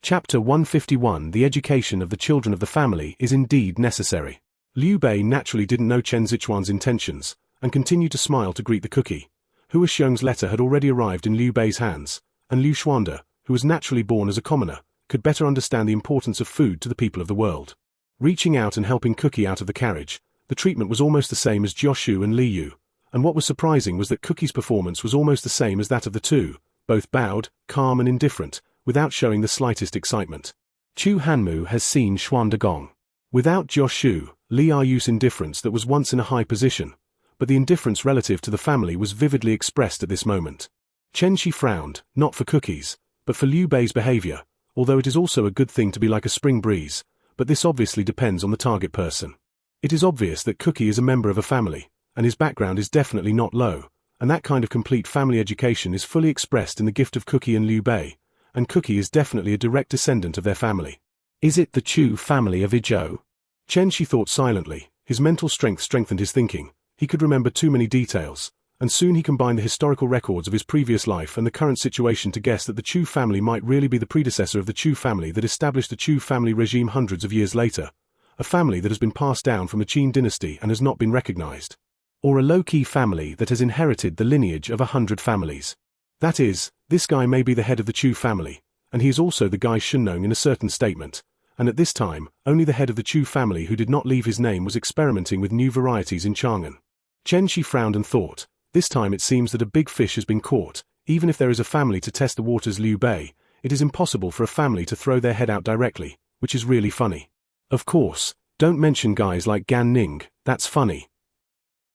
Chapter 151 The education of the children of the family is indeed necessary. Liu Bei naturally didn't know Chen Zichuan's intentions, and continued to smile to greet the cookie. Hua Xiong's letter had already arrived in Liu Bei's hands, and Liu Xuande, who was naturally born as a commoner, could better understand the importance of food to the people of the world. Reaching out and helping Cookie out of the carriage, the treatment was almost the same as Jioshu and Li Yu, and what was surprising was that Cookie's performance was almost the same as that of the two, both bowed, calm and indifferent, without showing the slightest excitement. Chu Hanmu has seen Xuan Dagong. Without Jioshu, Li Ayu's indifference that was once in a high position, but the indifference relative to the family was vividly expressed at this moment. Chen Shi frowned, not for Cookies, but for Liu Bei's behavior, although it is also a good thing to be like a spring breeze, but this obviously depends on the target person. It is obvious that Cookie is a member of a family, and his background is definitely not low, and that kind of complete family education is fully expressed in the gift of Cookie and Liu Bei, and Cookie is definitely a direct descendant of their family. Is it the Chu family of Izhou? Chen Shi thought silently. His mental strength strengthened his thinking. He could remember too many details, and soon he combined the historical records of his previous life and the current situation to guess that the Chu family might really be the predecessor of the Chu family that established the Chu family regime hundreds of years later, a family that has been passed down from the Qin dynasty and has not been recognized. Or a low-key family that has inherited the lineage of 100 families. That is, this guy may be the head of the Chu family, and he is also the guy Shunnong in a certain statement, and at this time, only the head of the Chu family who did not leave his name was experimenting with new varieties in Chang'an. Chen Shi frowned and thought, this time it seems that a big fish has been caught. Even if there is a family to test the waters Liu Bei, it is impossible for a family to throw their head out directly, which is really funny. Of course, don't mention guys like Gan Ning, that's funny.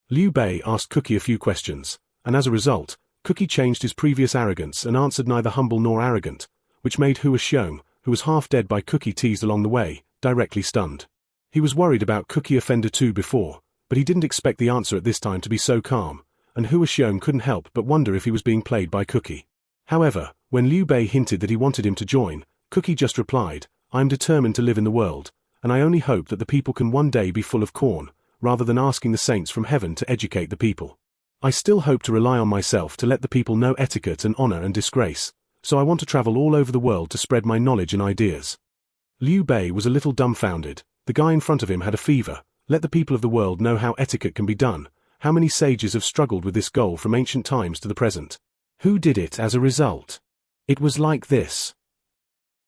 Liu Bei asked Cookie a few questions, and as a result, Cookie changed his previous arrogance and answered neither humble nor arrogant, which made Hua Xiong, who was half dead by Cookie teased along the way, directly stunned. He was worried about Cookie offender 2 before, but he didn't expect the answer at this time to be so calm, and Hua Xiong couldn't help but wonder if he was being played by Cookie. However, when Liu Bei hinted that he wanted him to join, Cookie just replied, I'm determined to live in the world, and I only hope that the people can one day be full of corn, rather than asking the saints from heaven to educate the people. I still hope to rely on myself to let the people know etiquette and honor and disgrace, so I want to travel all over the world to spread my knowledge and ideas. Liu Bei was a little dumbfounded. The guy in front of him had a fever. Let the people of the world know how etiquette can be done. How many sages have struggled with this goal from ancient times to the present? Who did it as a result? It was like this.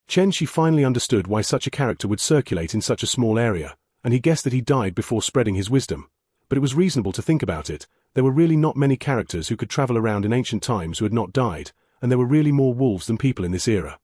Chen Shi finally understood why such a character would circulate in such a small area, and he guessed that he died before spreading his wisdom. But it was reasonable to think about it. There were really not many characters who could travel around in ancient times who had not died, and there were really more wolves than people in this era.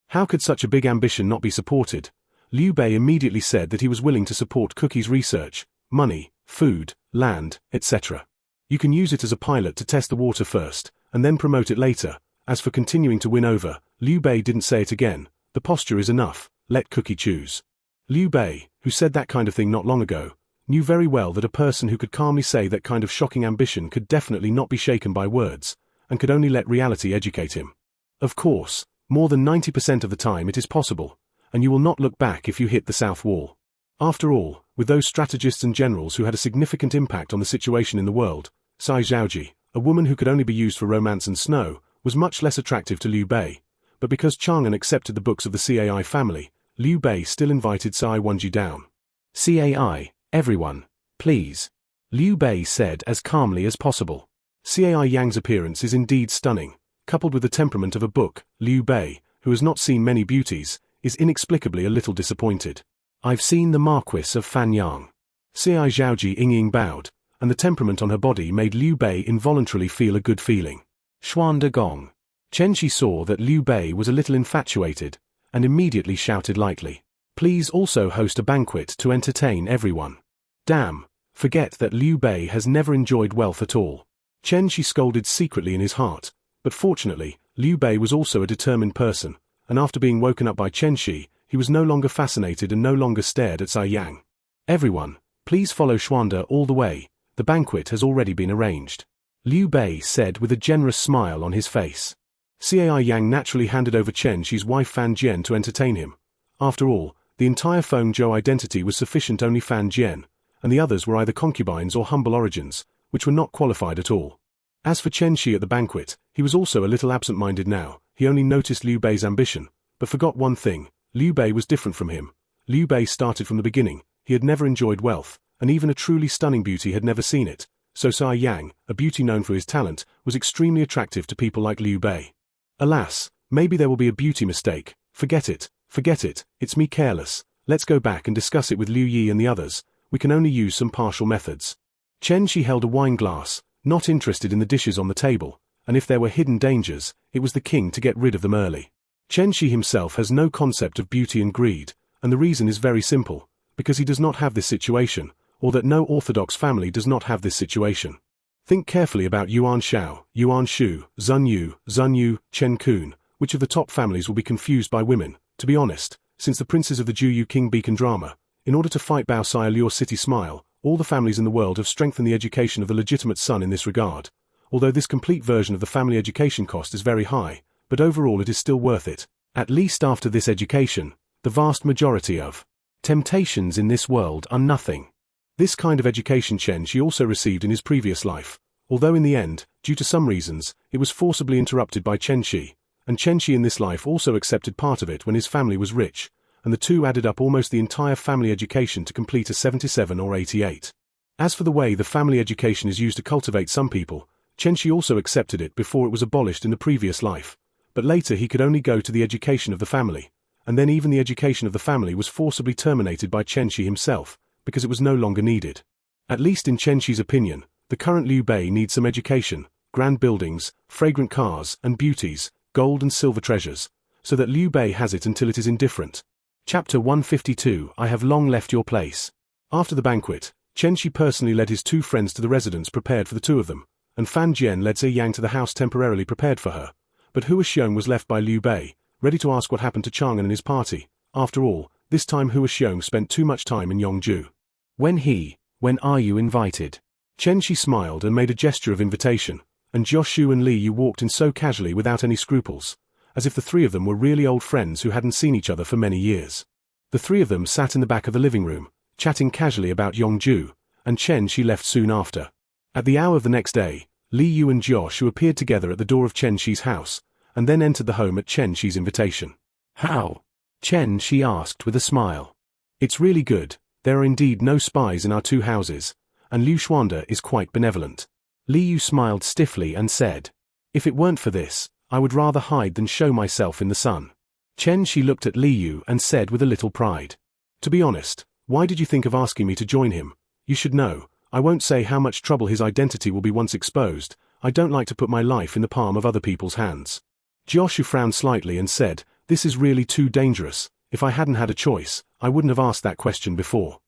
How could such a big ambition not be supported? Liu Bei immediately said that he was willing to support Cookie's research, money, food, land, etc. You can use it as a pilot to test the water first, and then promote it later. As for continuing to win over, Liu Bei didn't say it again. The posture is enough, let Cookie choose. Liu Bei, who said that kind of thing not long ago, knew very well that a person who could calmly say that kind of shocking ambition could definitely not be shaken by words, and could only let reality educate him. Of course, more than 90% of the time it is possible, and you will not look back if you hit the south wall. After all, with those strategists and generals who had a significant impact on the situation in the world, Cai Zhaoji, a woman who could only be used for romance and snow, was much less attractive to Liu Bei, but because Chang'an accepted the books of the Cai family, Liu Bei still invited Cai Wenji down. Cai, everyone, please. Liu Bei said as calmly as possible. Cai Yang's appearance is indeed stunning. Coupled with the temperament of a book, Liu Bei, who has not seen many beauties, is inexplicably a little disappointed. I've seen the Marquis of Fanyang. Cai Zhaoji Ying bowed, and the temperament on her body made Liu Bei involuntarily feel a good feeling. Xuan Dagong. Chen Shi saw that Liu Bei was a little infatuated, and immediately shouted lightly, please also host a banquet to entertain everyone. Damn, forget that Liu Bei has never enjoyed wealth at all. Chen Shi scolded secretly in his heart, but fortunately, Liu Bei was also a determined person, and after being woken up by Chen Shi, he was no longer fascinated and no longer stared at Cai Yang. Everyone, please follow Xuande all the way, the banquet has already been arranged. Liu Bei said with a generous smile on his face. Cai Yang naturally handed over Chen Shi's wife Fan Jian to entertain him. After all, the entire Feng Zhou identity was sufficient only Fan Jian, and the others were either concubines or humble origins, which were not qualified at all. As for Chen Shi at the banquet, he was also a little absent-minded now. He only noticed Liu Bei's ambition, but forgot one thing: Liu Bei was different from him. Liu Bei started from the beginning. He had never enjoyed wealth, and even a truly stunning beauty had never seen it. So Sai Yang, a beauty known for his talent, was extremely attractive to people like Liu Bei. Alas, maybe there will be a beauty mistake. Forget it, it's me careless. Let's go back and discuss it with Liu Yi and the others. We can only use some partial methods. Chen Shi held a wine glass, not interested in the dishes on the table, and if there were hidden dangers, it was the king to get rid of them early. Chen Shi himself has no concept of beauty and greed, and the reason is very simple, because he does not have this situation, or that no orthodox family does not have this situation. Think carefully about Yuan Shao, Yuan Shu, Zun Yu, Chen Kun. Which of the top families will be confused by women? To be honest, since the princes of the Juyu King Beacon drama, in order to fight Bao Sai Allure City Smile, all the families in the world have strengthened the education of the legitimate son in this regard. Although this complete version of the family education cost is very high, but overall it is still worth it. At least after this education, the vast majority of temptations in this world are nothing. This kind of education Chen Shi also received in his previous life, although in the end, due to some reasons, it was forcibly interrupted by Chen Shi. And Chen Shi in this life also accepted part of it when his family was rich, and the two added up almost the entire family education to complete a 77 or 88. As for the way the family education is used to cultivate some people, Chen Shi also accepted it before it was abolished in the previous life, but later he could only go to the education of the family, and then even the education of the family was forcibly terminated by Chen Shi himself, because it was no longer needed. At least in Chen Shi's opinion, the current Liu Bei needs some education, grand buildings, fragrant cars, and beauties, gold and silver treasures, so that Liu Bei has it until it is indifferent. Chapter 152. I have long left your place. After the banquet, Chen Shi personally led his two friends to the residence prepared for the two of them, and Fan Jian led Zhe Yang to the house temporarily prepared for her. But Hua Xiong was left by Liu Bei, ready to ask what happened to Chang'an and his party. After all, this time Hua Xiong spent too much time in Yongju. When are you invited? Chen Shi smiled and made a gesture of invitation, and Jioshu and Li Yu walked in so casually without any scruples, as if the three of them were really old friends who hadn't seen each other for many years. The three of them sat in the back of the living room, chatting casually about Yongju, and Chen Shi left soon after. At the hour of the next day, Li Yu and Jioshu appeared together at the door of Chen Shi's house, and then entered the home at Chen Shi's invitation. How? Chen Shi asked with a smile. It's really good. There are indeed no spies in our two houses, and Liu Xuande is quite benevolent. Li Yu smiled stiffly and said, if it weren't for this, I would rather hide than show myself in the sun. Chen Shi looked at Li Yu and said with a little pride, to be honest, why did you think of asking me to join him? You should know, I won't say how much trouble his identity will be once exposed. I don't like to put my life in the palm of other people's hands. Jioshu frowned slightly and said, this is really too dangerous. If I hadn't had a choice, I wouldn't have asked that question before.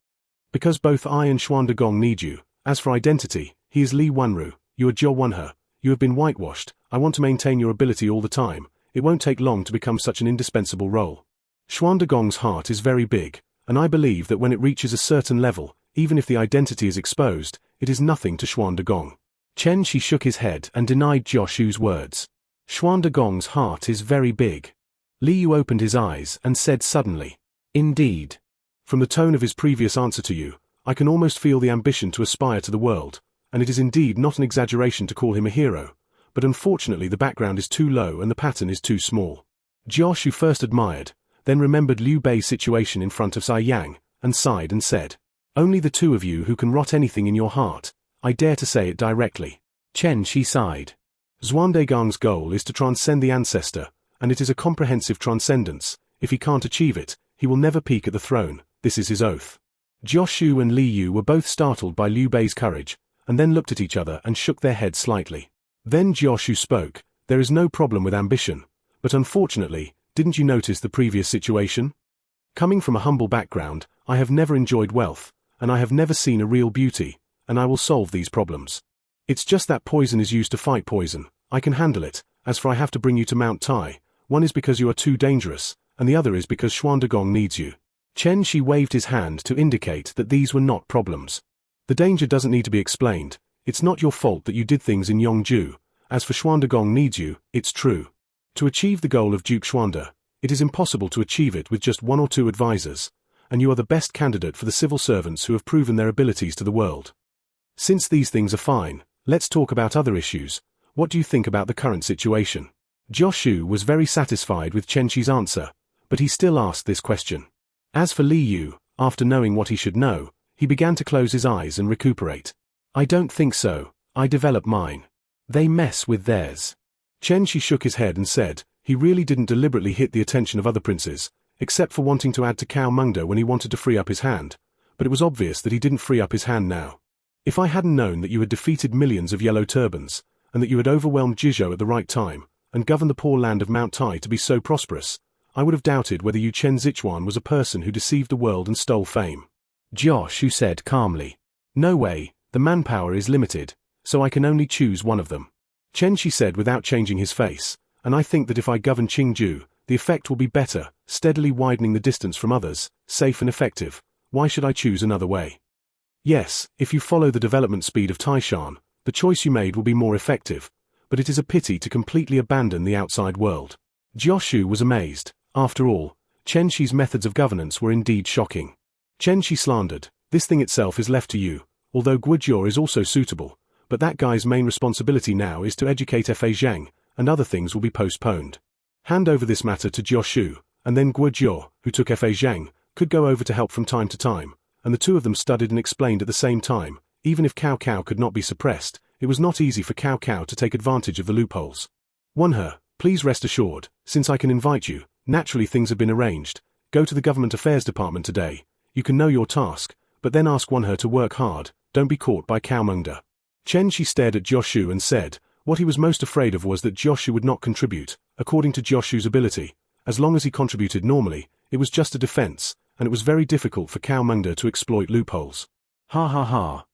Because both I and Xuande Gong need you. As for identity, he is Li Wanru, you are Zhou Wanhe. You have been whitewashed. I want to maintain your ability all the time. It won't take long to become such an indispensable role. Xuande Gong's heart is very big, and I believe that when it reaches a certain level, even if the identity is exposed, it is nothing to Xuande Gong. Chen Shi shook his head and denied Jioshu's words. Xuande Gong's heart is very big. Li Yu opened his eyes and said suddenly, indeed. From the tone of his previous answer to you, I can almost feel the ambition to aspire to the world, and it is indeed not an exaggeration to call him a hero, but unfortunately the background is too low and the pattern is too small. Jioshu first admired, then remembered Liu Bei's situation in front of Sai Yang, and sighed and said, only the two of you who can rot anything in your heart. I dare to say it directly. Chen Shi sighed. Xuande Gong's goal is to transcend the ancestor, and it is a comprehensive transcendence. If he can't achieve it, he will never peak at the throne. This is his oath. Jioshu and Li Yu were both startled by Liu Bei's courage, and then looked at each other and shook their heads slightly. Then Jioshu spoke, there is no problem with ambition, but unfortunately, didn't you notice the previous situation? Coming from a humble background, I have never enjoyed wealth, and I have never seen a real beauty, and I will solve these problems. It's just that poison is used to fight poison. I can handle it. As for I have to bring you to Mount Tai, one is because you are too dangerous, and the other is because Xuande Gong needs you. Chen Shi waved his hand to indicate that these were not problems. The danger doesn't need to be explained. It's not your fault that you did things in Yongju. As for Xuande Gong needs you, it's true. To achieve the goal of Duke Xuande, it is impossible to achieve it with just one or two advisors, and you are the best candidate for the civil servants who have proven their abilities to the world. Since these things are fine, let's talk about other issues. What do you think about the current situation? Jioshu was very satisfied with Chen Shi's answer, but he still asked this question. As for Li Yu, after knowing what he should know, he began to close his eyes and recuperate. I don't think so, I develop mine. They mess with theirs. Chen Shi shook his head and said, he really didn't deliberately hit the attention of other princes, except for wanting to add to Cao Mengde when he wanted to free up his hand, but it was obvious that he didn't free up his hand now. If I hadn't known that you had defeated millions of yellow turbans, and that you had overwhelmed Jizhou at the right time, and governed the poor land of Mount Tai to be so prosperous, I would have doubted whether you Chen Zichuan was a person who deceived the world and stole fame. Jioshu said calmly. No way, the manpower is limited, so I can only choose one of them. Chen Shi said without changing his face, and I think that if I govern Qingju, the effect will be better, steadily widening the distance from others, safe and effective. Why should I choose another way? Yes, if you follow the development speed of Taishan, the choice you made will be more effective, but it is a pity to completely abandon the outside world. Jioshu was amazed. After all, Chen Shi's methods of governance were indeed shocking. Chen Shi slandered, this thing itself is left to you, although Guojiao is also suitable, but that guy's main responsibility now is to educate Fa Zhang, and other things will be postponed. Hand over this matter to Jioshu, and then Guojiao, who took Fa Zhang, could go over to help from time to time, and the two of them studied and explained at the same time. Even if Cao Cao could not be suppressed, it was not easy for Cao Cao to take advantage of the loopholes. Wanhe, please rest assured, since I can invite you, naturally things have been arranged. Go to the Government Affairs Department today. You can know your task, but then ask Wanhe to work hard, don't be caught by Cao Mengde. Chen Shi stared at Jioshu and said, what he was most afraid of was that Jioshu would not contribute, according to Jioshu's ability. As long as he contributed normally, it was just a defense, and it was very difficult for Cao Mengde to exploit loopholes. Ha ha ha.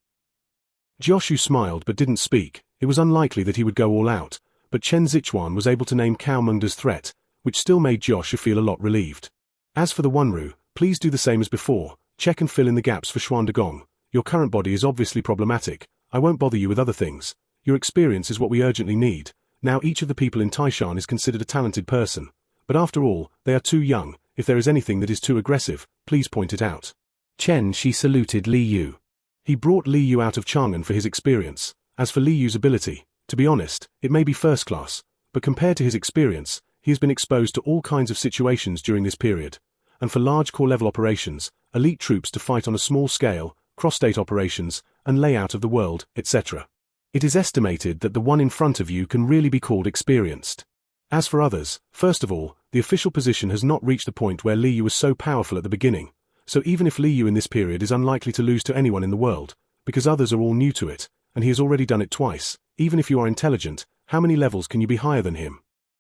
Jioshu smiled but didn't speak. It was unlikely that he would go all out, but Chen Zichuan was able to name Cao Mengde's threat, which still made Jioshu feel a lot relieved. As for the Wanru, please do the same as before, check and fill in the gaps for Xuan Degong. Your current body is obviously problematic. I won't bother you with other things. Your experience is what we urgently need. Now each of the people in Taishan is considered a talented person. But after all, they are too young. If there is anything that is too aggressive, please point it out. Chen Shi saluted Li Yu. He brought Li Yu out of Chang'an for his experience. As for Li Yu's ability, to be honest, it may be first class, but compared to his experience, he has been exposed to all kinds of situations during this period. And for large core-level operations, elite troops to fight on a small scale, cross-state operations, and layout of the world, etc. It is estimated that the one in front of you can really be called experienced. As for others, first of all, the official position has not reached the point where Li Yu was so powerful at the beginning, so even if Li Yu in this period is unlikely to lose to anyone in the world, because others are all new to it, and he has already done it twice, even if you are intelligent, how many levels can you be higher than him?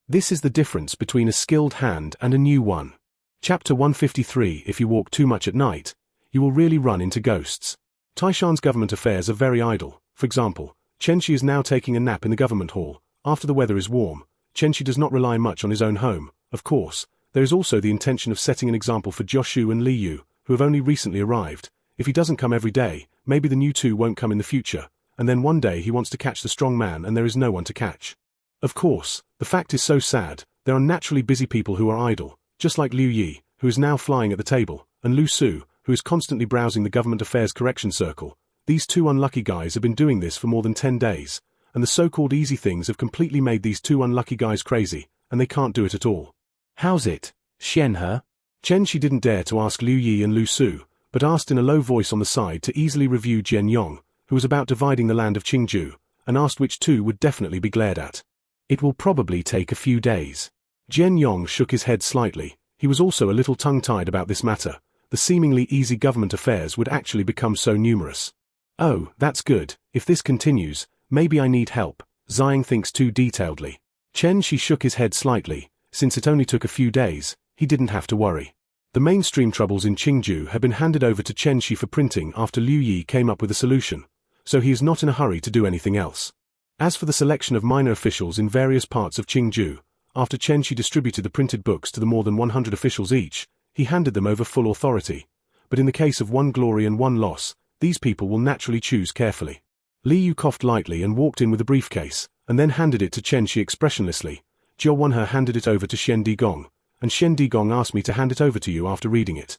This is the difference between a skilled hand and a new one. Chapter 153. If you walk too much at night, you will really run into ghosts. Taishan's government affairs are very idle. For example, Chen Shi is now taking a nap in the government hall. After the weather is warm, Chen Shi does not rely much on his own home. Of course, there is also the intention of setting an example for Jioshu and Li Yu, who have only recently arrived. If he doesn't come every day, maybe the new two won't come in the future, and then one day he wants to catch the strong man and there is no one to catch. Of course, the fact is so sad. There are naturally busy people who are idle, just like Liu Yi, who is now flying at the table, and Lu Su, who is constantly browsing the Government Affairs Correction Circle. These two unlucky guys have been doing this for more than 10 days, and the so-called easy things have completely made these two unlucky guys crazy, and they can't do it at all. How's it, Xianhe? Chen Shi didn't dare to ask Liu Yi and Lu Su, but asked in a low voice on the side to easily review Jian Yong, who was about dividing the land of Qingju, and asked which two would definitely be glared at. It will probably take a few days. Jian Yong shook his head slightly. He was also a little tongue-tied about this matter. The seemingly easy government affairs would actually become so numerous. Oh, that's good. If this continues, maybe I need help. Zhang thinks too detailedly. Chen Shi shook his head slightly. Since it only took a few days, he didn't have to worry. The mainstream troubles in Qingju had been handed over to Chen Shi for printing after Liu Yi came up with a solution, so he is not in a hurry to do anything else. As for the selection of minor officials in various parts of Qingju, after Chen Shi distributed the printed books to the more than 100 officials each, he handed them over full authority. But in the case of one glory and one loss, these people will naturally choose carefully. Li Yu coughed lightly and walked in with a briefcase, and then handed it to Chen Shi expressionlessly. Jiao Wanhe handed it over to Shen Digong, and Shen Digong asked me to hand it over to you after reading it.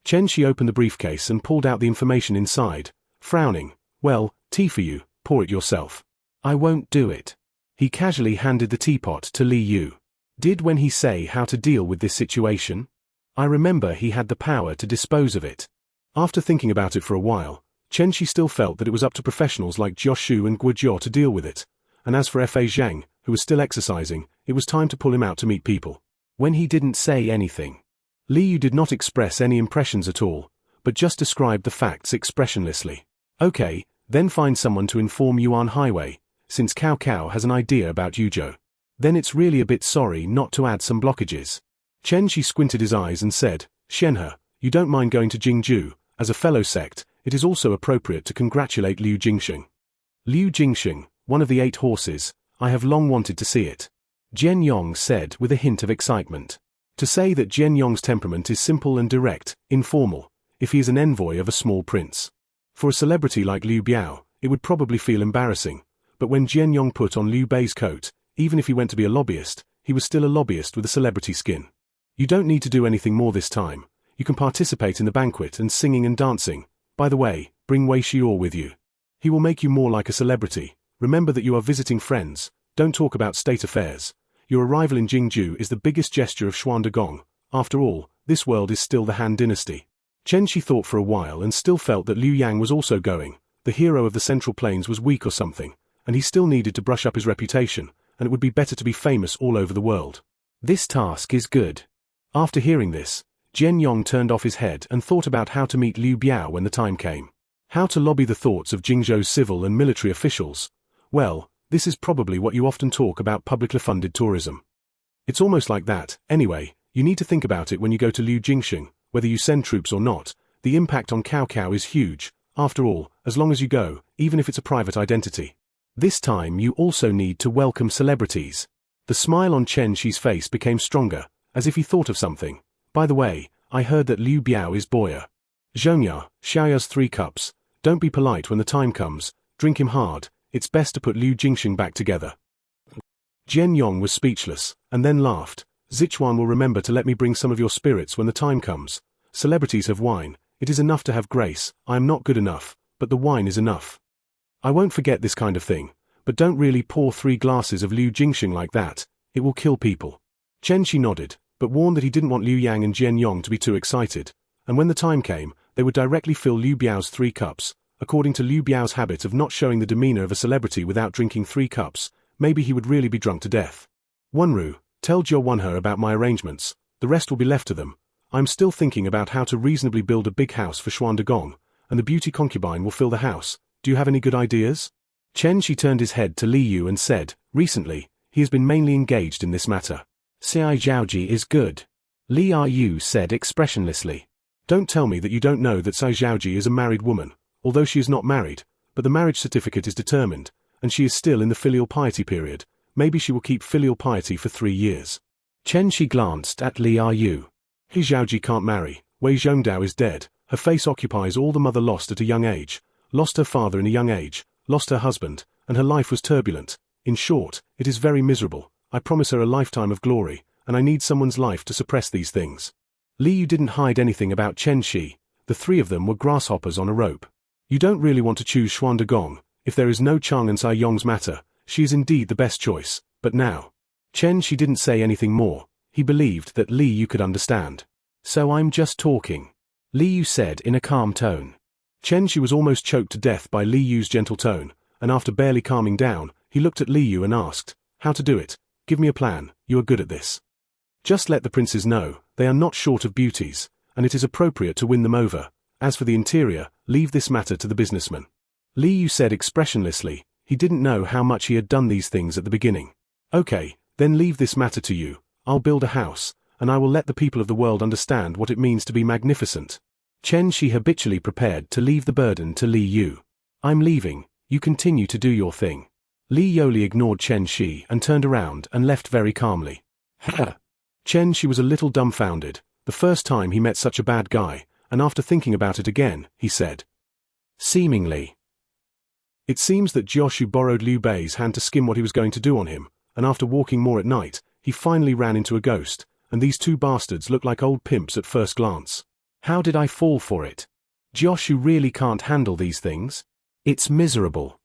Chen Shi opened the briefcase and pulled out the information inside, frowning. Well, tea for you, pour it yourself. I won't do it. He casually handed the teapot to Li Yu. Did when he say how to deal with this situation? I remember he had the power to dispose of it. After thinking about it for a while, Chen Shi still felt that it was up to professionals like Jioshu and Guojiao to deal with it, and as for Fa Zhang, who was still exercising, it was time to pull him out to meet people. When he didn't say anything, Li Yu did not express any impressions at all, but just described the facts expressionlessly. Okay, then find someone to inform Yuan Highway, since Cao Cao has an idea about Yuzhou. Then it's really a bit sorry not to add some blockages. Chen Shi squinted his eyes and said, Shenhe, you don't mind going to Jingzhou, as a fellow sect, it is also appropriate to congratulate Liu Jingxing. Liu Jingxing, one of the 8 horses, I have long wanted to see it. Jian Yong said with a hint of excitement. To say that Jian Yong's temperament is simple and direct, informal, if he is an envoy of a small prince. For a celebrity like Liu Biao, it would probably feel embarrassing, but when Jian Yong put on Liu Bei's coat, even if he went to be a lobbyist, he was still a lobbyist with a celebrity skin. You don't need to do anything more this time. You can participate in the banquet and singing and dancing. By the way, bring Wei Xiao with you. He will make you more like a celebrity. Remember that you are visiting friends. Don't talk about state affairs. Your arrival in Jingzhou is the biggest gesture of Xuandagong. After all, this world is still the Han dynasty. Chen Shi thought for a while and still felt that Liu Yang was also going. The hero of the Central Plains was weak or something, and he still needed to brush up his reputation, and it would be better to be famous all over the world. This task is good. After hearing this, Jian Yong turned off his head and thought about how to meet Liu Biao when the time came. How to lobby the thoughts of Jingzhou's civil and military officials. Well, this is probably what you often talk about publicly funded tourism. It's almost like that. Anyway, you need to think about it when you go to Liu Jingxing, whether you send troops or not. The impact on Cao Cao is huge. After all, as long as you go, even if it's a private identity. This time you also need to welcome celebrities. The smile on Chen Shi's face became stronger, as if he thought of something. By the way, I heard that Liu Biao is Boya. Zhongya, Xiaoya's 3 cups. Don't be polite when the time comes, drink him hard. It's best to put Liu Jingxing back together. Jian Yong was speechless, and then laughed. Sichuan will remember to let me bring some of your spirits when the time comes. Celebrities have wine. It is enough to have grace. I am not good enough, but the wine is enough. I won't forget this kind of thing, but don't really pour 3 glasses of Liu Jingxing like that. It will kill people. Chen Shi nodded, but warned that he didn't want Liu Yang and Jian Yong to be too excited, and when the time came, they would directly fill Liu Biao's 3 cups. According to Liu Biao's habit of not showing the demeanor of a celebrity without drinking 3 cups, maybe he would really be drunk to death. Wenru, tell Jiao Wenhe about my arrangements. The rest will be left to them. I'm still thinking about how to reasonably build a big house for Xuandagong, and the beauty concubine will fill the house. Do you have any good ideas? Chen Shi turned his head to Li Yu and said, recently, he has been mainly engaged in this matter. Xiai Zhaoji is good. Li Yu said expressionlessly. Don't tell me that you don't know that Xiai Zhaoji is a married woman. Although she is not married, but the marriage certificate is determined, and she is still in the filial piety period. Maybe she will keep filial piety for 3 years. Chen Shi glanced at Li Yu. He Zhaoji can't marry. Wei Zhongdao is dead. Her face occupies all the mother lost at a young age, lost her father in a young age, lost her husband, and her life was turbulent. In short, it is very miserable. I promise her a lifetime of glory, and I need someone's life to suppress these things. Li Yu didn't hide anything about Chen Shi. The 3 of them were grasshoppers on a rope. You don't really want to choose Xuandagong. If there is no Chang and Sai Yong's matter, she is indeed the best choice, but now. Chen Shi didn't say anything more. He believed that Li Yu could understand. So I'm just talking. Li Yu said in a calm tone. Chen Shi was almost choked to death by Li Yu's gentle tone, and after barely calming down, he looked at Li Yu and asked, how to do it? Give me a plan, you are good at this. Just let the princes know, they are not short of beauties, and it is appropriate to win them over. As for the interior, leave this matter to the businessman. Li Yu said expressionlessly. He didn't know how much he had done these things at the beginning. Okay, then leave this matter to you. I'll build a house, and I will let the people of the world understand what it means to be magnificent. Chen Shi habitually prepared to leave the burden to Li Yu. I'm leaving, you continue to do your thing. Li Yoli ignored Chen Shi and turned around and left very calmly. Chen Shi was a little dumbfounded, the first time he met such a bad guy, and after thinking about it again, he said. Seemingly. It seems that Jioshu borrowed Liu Bei's hand to skim what he was going to do on him, and after walking more at night, he finally ran into a ghost, and these 2 bastards looked like old pimps at first glance. How did I fall for it? Jioshu really can't handle these things? It's miserable.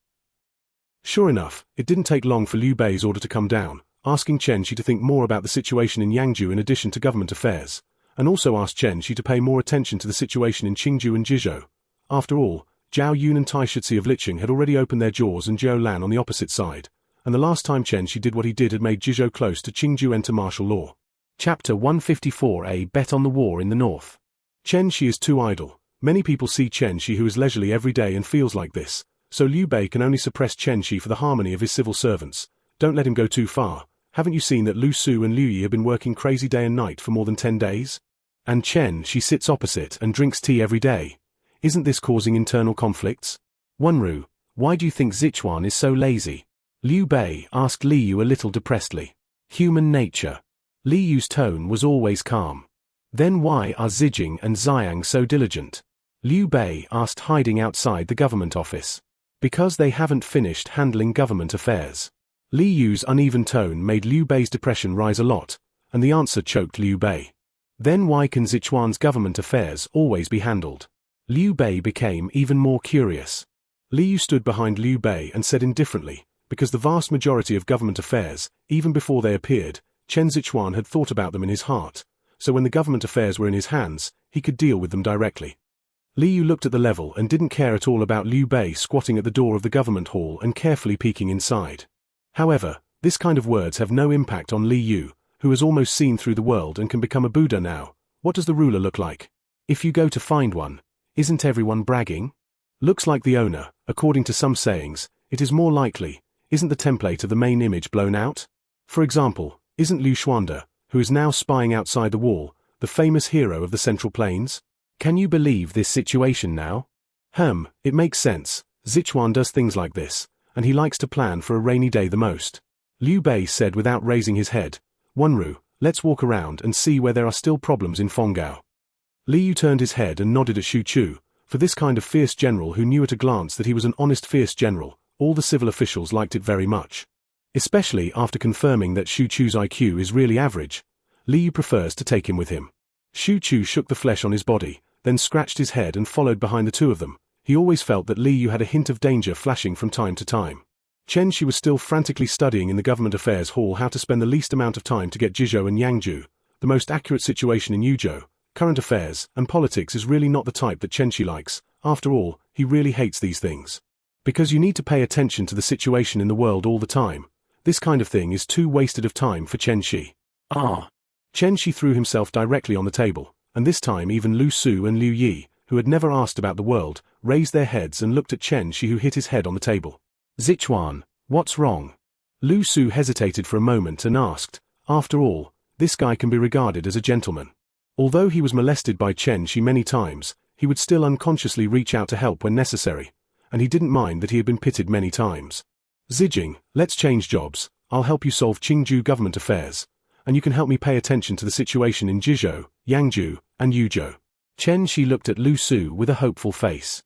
Sure enough, it didn't take long for Liu Bei's order to come down. asking Chen Shi to think more about the situation in Yangzhou in addition to government affairs, and also asked Chen Shi to pay more attention to the situation in Qingzhou and Jizhou. After all, Zhao Yun and Tai Shizhi of Liqing had already opened their jaws and Zhou Lan on the opposite side, and the last time Chen Shi did what he did had made Jizhou close to Qingzhou enter martial law. Chapter 154: A Bet on the War in the North. Chen Shi is too idle. Many people see Chen Shi who is leisurely every day and feels like this, so Liu Bei can only suppress Chen Shi for the harmony of his civil servants. Don't let him go too far. Haven't you seen that Lu Su and Liu Yi have been working crazy day and night for more than 10 days? And Chen Shi sits opposite and drinks tea every day. Isn't this causing internal conflicts? Wenru, why do you think Sichuan is so lazy? Liu Bei asked Li Yu a little depressedly. Human nature. Li Yu's tone was always calm. Then why are Zijing and Xiang so diligent? Liu Bei asked, hiding outside the government office. Because they haven't finished handling government affairs. Li Yu's uneven tone made Liu Bei's depression rise a lot, and the answer choked Liu Bei. Then why can Sichuan's government affairs always be handled? Liu Bei became even more curious. Li Yu stood behind Liu Bei and said indifferently, because the vast majority of government affairs, even before they appeared, Chen Sichuan had thought about them in his heart, so when the government affairs were in his hands, he could deal with them directly. Li Yu looked at the level and didn't care at all about Liu Bei squatting at the door of the government hall and carefully peeking inside. However, this kind of words have no impact on Li Yu, who has almost seen through the world and can become a Buddha now. What does the ruler look like? If you go to find one, isn't everyone bragging? Looks like the owner. According to some sayings, it is more likely. Isn't the template of the main image blown out? For example, isn't Liu Xuande, who is now spying outside the wall, the famous hero of the Central Plains? Can you believe this situation now? It makes sense. Sichuan does things like this, and he likes to plan for a rainy day the most. Liu Bei said without raising his head. Wenru, let's walk around and see where there are still problems in Fenggao. Li Yu turned his head and nodded at Xu Chu. For this kind of fierce general who knew at a glance that he was an honest fierce general, all the civil officials liked it very much. Especially after confirming that Xu Chu's IQ is really average, Li Yu prefers to take him with him. Xu Chu shook the flesh on his body, then scratched his head and followed behind the two of them. He always felt that Li Yu had a hint of danger flashing from time to time. Chen Shi was still frantically studying in the government affairs hall how to spend the least amount of time to get Jizhou and Yangzhou, the most accurate situation in Yuzhou. Current affairs and politics is really not the type that Chen Shi likes. After all, he really hates these things. Because you need to pay attention to the situation in the world all the time. This kind of thing is too wasted of time for Chen Shi. Chen Shi threw himself directly on the table, and this time even Lu Su and Liu Yi, who had never asked about the world, raised their heads and looked at Chen Shi, who hit his head on the table. Sichuan, what's wrong? Lu Su hesitated for a moment and asked, after all, this guy can be regarded as a gentleman. Although he was molested by Chen Shi many times, he would still unconsciously reach out to help when necessary, and he didn't mind that he had been pitted many times. Zijing, let's change jobs. I'll help you solve Qingzhou government affairs, and you can help me pay attention to the situation in Jizhou, Yangzhou, and Yuzhou. Chen Shi looked at Lu Su with a hopeful face.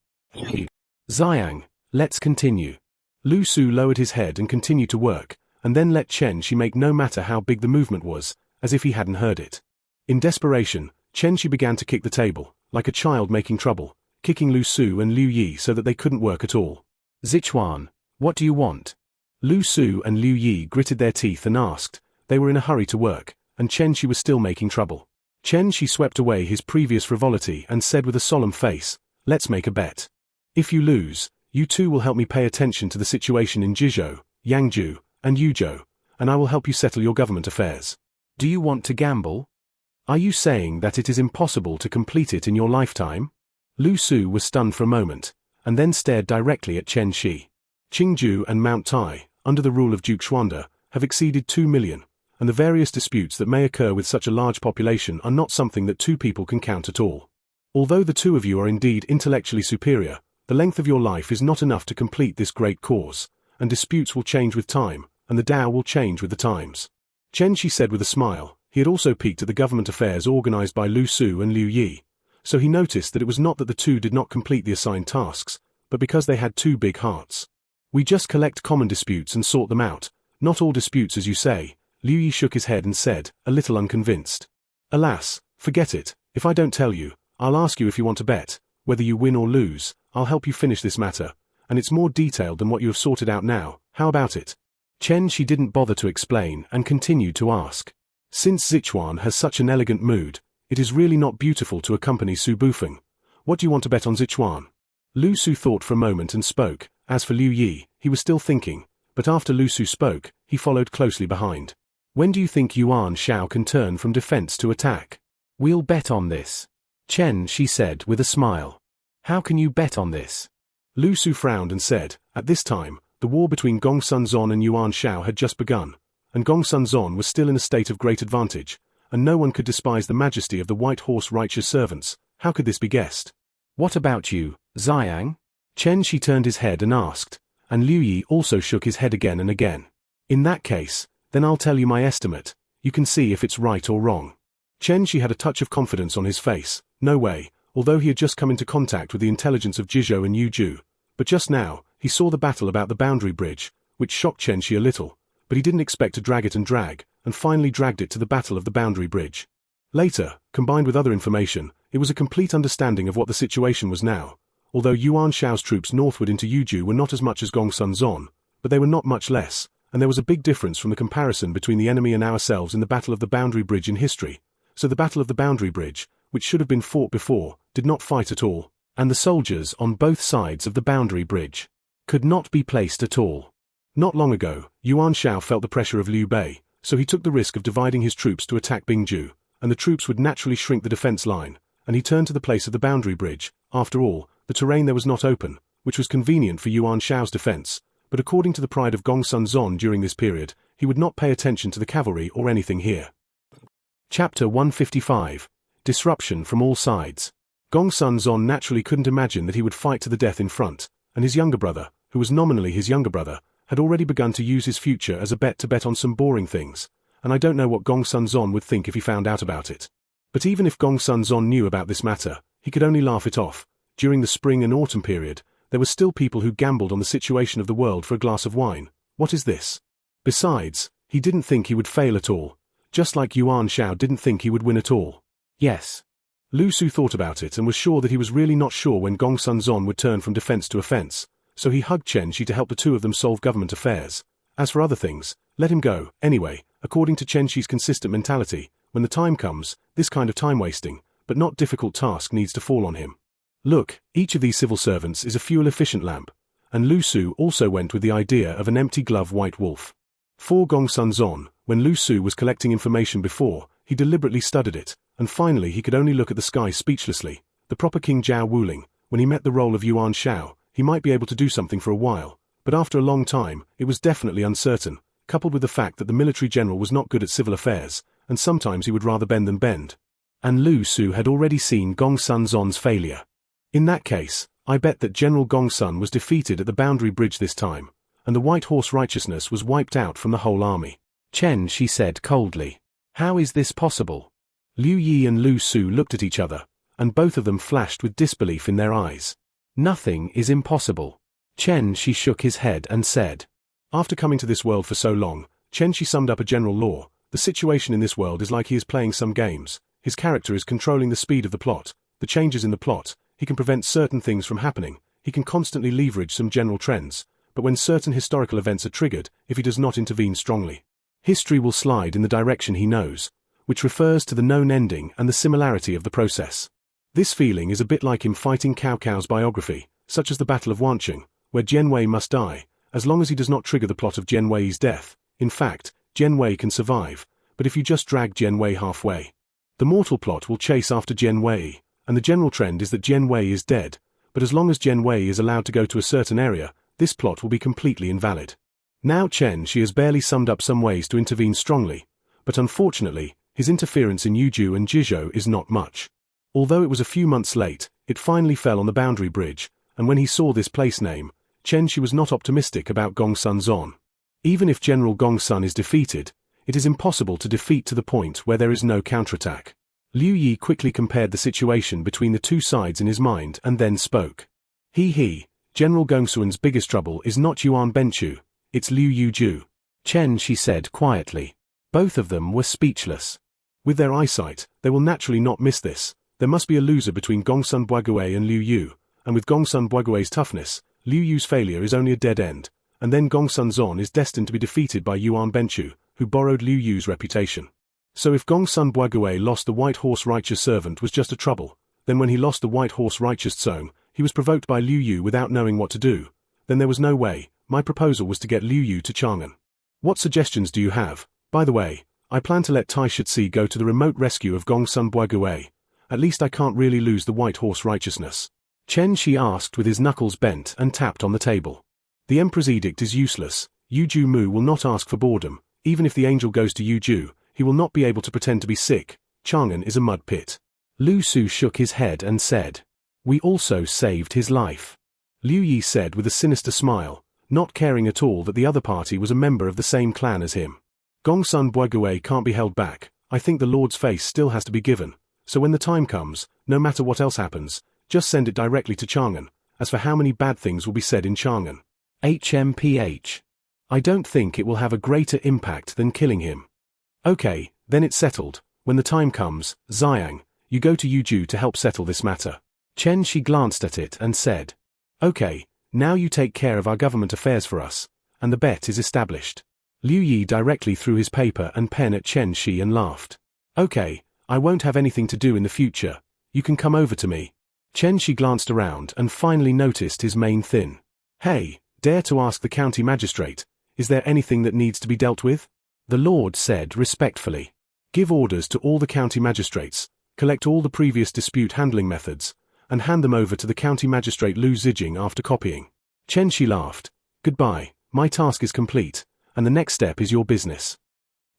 Xiang, let's continue. Lu Su lowered his head and continued to work, and then let Chen Shi make no matter how big the movement was, as if he hadn't heard it. In desperation, Chen Shi began to kick the table, like a child making trouble, kicking Lu Su and Liu Yi so that they couldn't work at all. Sichuan, what do you want? Lu Su and Liu Yi gritted their teeth and asked. They were in a hurry to work, and Chen Shi was still making trouble. Chen Shi swept away his previous frivolity and said with a solemn face, let's make a bet. If you lose, you two will help me pay attention to the situation in Jizhou, Yangzhou, and Yuzhou, and I will help you settle your government affairs. Do you want to gamble? Are you saying that it is impossible to complete it in your lifetime? Lu Su was stunned for a moment, and then stared directly at Chen Shi. Qingzhou and Mount Tai, under the rule of Duke Xuande, have exceeded 2 million, and the various disputes that may occur with such a large population are not something that two people can count at all. Although the two of you are indeed intellectually superior, the length of your life is not enough to complete this great cause, and disputes will change with time, and the Tao will change with the times. Chen Shi said with a smile. He had also peeked at the government affairs organized by Lu Su and Liu Yi, so he noticed that it was not that the two did not complete the assigned tasks, but because they had two big hearts. We just collect common disputes and sort them out, not all disputes as you say. Liu Yi shook his head and said, a little unconvinced. Alas, forget it. If I don't tell you, I'll ask you if you want to bet. Whether you win or lose, I'll help you finish this matter, and it's more detailed than what you have sorted out now. How about it? Chen Shi didn't bother to explain and continued to ask. Since Sichuan has such an elegant mood, it is really not beautiful to accompany Su Bufeng. What do you want to bet on Sichuan? Lu Su thought for a moment and spoke. As for Liu Yi, he was still thinking, but after Lu Su spoke, he followed closely behind. When do you think Yuan Shao can turn from defense to attack? We'll bet on this. Chen Shi said with a smile. How can you bet on this? Lu Su frowned and said, at this time, the war between Gongsun Zon and Yuan Shao had just begun, and Gongsun Zon was still in a state of great advantage, and no one could despise the majesty of the White Horse righteous servants. How could this be guessed? What about you, Xiang? Chen Shi turned his head and asked, and Liu Yi also shook his head again and again. In that case, then I'll tell you my estimate. You can see if it's right or wrong. Chen Shi had a touch of confidence on his face. No way, although he had just come into contact with the intelligence of Jizhou and Yu Ju. But just now, he saw the battle about the boundary bridge, which shocked Chen Shi a little, but he didn't expect to drag it and finally dragged it to the battle of the boundary bridge. Later, combined with other information, it was a complete understanding of what the situation was now. Although Yuan Shao's troops northward into Yuju were not as much as Gongsun Zon, but they were not much less, and there was a big difference from the comparison between the enemy and ourselves in the Battle of the Boundary Bridge in history. So the Battle of the Boundary Bridge, which should have been fought before, did not fight at all, and the soldiers on both sides of the boundary bridge could not be placed at all. Not long ago, Yuan Shao felt the pressure of Liu Bei, so he took the risk of dividing his troops to attack Bingju, and the troops would naturally shrink the defense line, and he turned to the place of the boundary bridge. After all, the terrain there was not open, which was convenient for Yuan Shao's defense, but according to the pride of Gongsun Zon during this period, he would not pay attention to the cavalry or anything here. Chapter 155. Disruption from all sides. Gongsun Zon naturally couldn't imagine that he would fight to the death in front, and his younger brother, who was nominally his younger brother, had already begun to use his future as a bet to bet on some boring things, and I don't know what Gongsun Zon would think if he found out about it. But even if Gongsun Zon knew about this matter, he could only laugh it off. During the spring and autumn period, there were still people who gambled on the situation of the world for a glass of wine. What is this? Besides, he didn't think he would fail at all, just like Yuan Shao didn't think he would win at all. Yes. Lu Su thought about it and was sure that he was really not sure when Gongsun Zon would turn from defense to offense, so he hugged Chen Shi to help the two of them solve government affairs. As for other things, let him go. Anyway, according to Chen Shi's consistent mentality, when the time comes, this kind of time-wasting, but not difficult task needs to fall on him. Look, each of these civil servants is a fuel-efficient lamp, and Lu Su also went with the idea of an empty glove white wolf. For Gongsun Zon, when Lu Su was collecting information before, he deliberately studied it, and finally he could only look at the sky speechlessly. The proper King Zhao Wuling, when he met the role of Yuan Shao, he might be able to do something for a while, but after a long time, it was definitely uncertain, coupled with the fact that the military general was not good at civil affairs, and sometimes he would rather bend than bend. And Lu Su had already seen Gongsun Zon's failure. In that case, I bet that General Gongsun was defeated at the boundary bridge this time, and the White Horse righteousness was wiped out from the whole army. Chen Shi said coldly. How is this possible? Liu Yi and Lu Su looked at each other, and both of them flashed with disbelief in their eyes. Nothing is impossible. Chen Shi shook his head and said. After coming to this world for so long, Chen Shi summed up a general law. The situation in this world is like he is playing some games. His character is controlling the speed of the plot, the changes in the plot. He can prevent certain things from happening. He can constantly leverage some general trends, but when certain historical events are triggered, if he does not intervene strongly, history will slide in the direction he knows, which refers to the known ending and the similarity of the process. This feeling is a bit like him fighting Cao Cao's biography, such as the Battle of Wancheng, where Jian Wei must die, as long as he does not trigger the plot of Jian Wei's death. In fact, Jian Wei can survive, but if you just drag Jian Wei halfway, the mortal plot will chase after Jian Wei, and the general trend is that Jian Wei is dead, but as long as Jian Wei is allowed to go to a certain area, this plot will be completely invalid. Now Chen Shi has barely summed up some ways to intervene strongly, but unfortunately, his interference in Yuju and Jizhou is not much. Although it was a few months late, it finally fell on the boundary bridge, and when he saw this place name, Chen Shi was not optimistic about Gongsun Zon. Even if General Gongsun is defeated, it is impossible to defeat to the point where there is no counterattack. Liu Yi quickly compared the situation between the two sides in his mind and then spoke. General Gongsun's biggest trouble is not Yuan Benchu, it's Liu Yuju. Chen Shi said quietly. Both of them were speechless. With their eyesight, they will naturally not miss this. There must be a loser between Gongsun Boisgouet and Liu Yu, and with Gongsun Boisgouet's toughness, Liu Yu's failure is only a dead end, and then Gongsun Zon is destined to be defeated by Yuan Benchu, who borrowed Liu Yu's reputation. So if Gongsun Boisgouet lost the White Horse Righteous Servant was just a trouble, then when he lost the White Horse Righteous Zone, he was provoked by Liu Yu without knowing what to do, then there was no way. My proposal was to get Liu Yu to Chang'an. What suggestions do you have? By the way, I plan to let Tai Shitsi go to the remote rescue of Gongsun Boisgouet. At least I can't really lose the White Horse Righteousness. Chen Shi asked with his knuckles bent and tapped on the table. The Emperor's edict is useless. Yu Ju Mu will not ask for boredom. Even if the angel goes to Yu Ju, he will not be able to pretend to be sick. Chang'an is a mud pit. Lu Su shook his head and said, "We also saved his life." Liu Yi said with a sinister smile, not caring at all that the other party was a member of the same clan as him. Gongsun Boisgouet can't be held back. I think the Lord's face still has to be given. So when the time comes, no matter what else happens, just send it directly to Chang'an. As for how many bad things will be said in Chang'an, HMPH. I don't think it will have a greater impact than killing him. Okay, then it's settled. When the time comes, Xiang, you go to Yuju to help settle this matter. Chen Shi glanced at it and said, "Okay, now you take care of our government affairs for us, and the bet is established." Liu Yi directly threw his paper and pen at Chen Shi and laughed. "Okay, I won't have anything to do in the future. You can come over to me." Chen Shi glanced around and finally noticed his mane thin. "Hey, dare to ask the county magistrate, is there anything that needs to be dealt with?" The Lord said respectfully. "Give orders to all the county magistrates, collect all the previous dispute handling methods, and hand them over to the county magistrate Lu Zijing after copying." Chen Shi laughed. "Goodbye, my task is complete, and the next step is your business."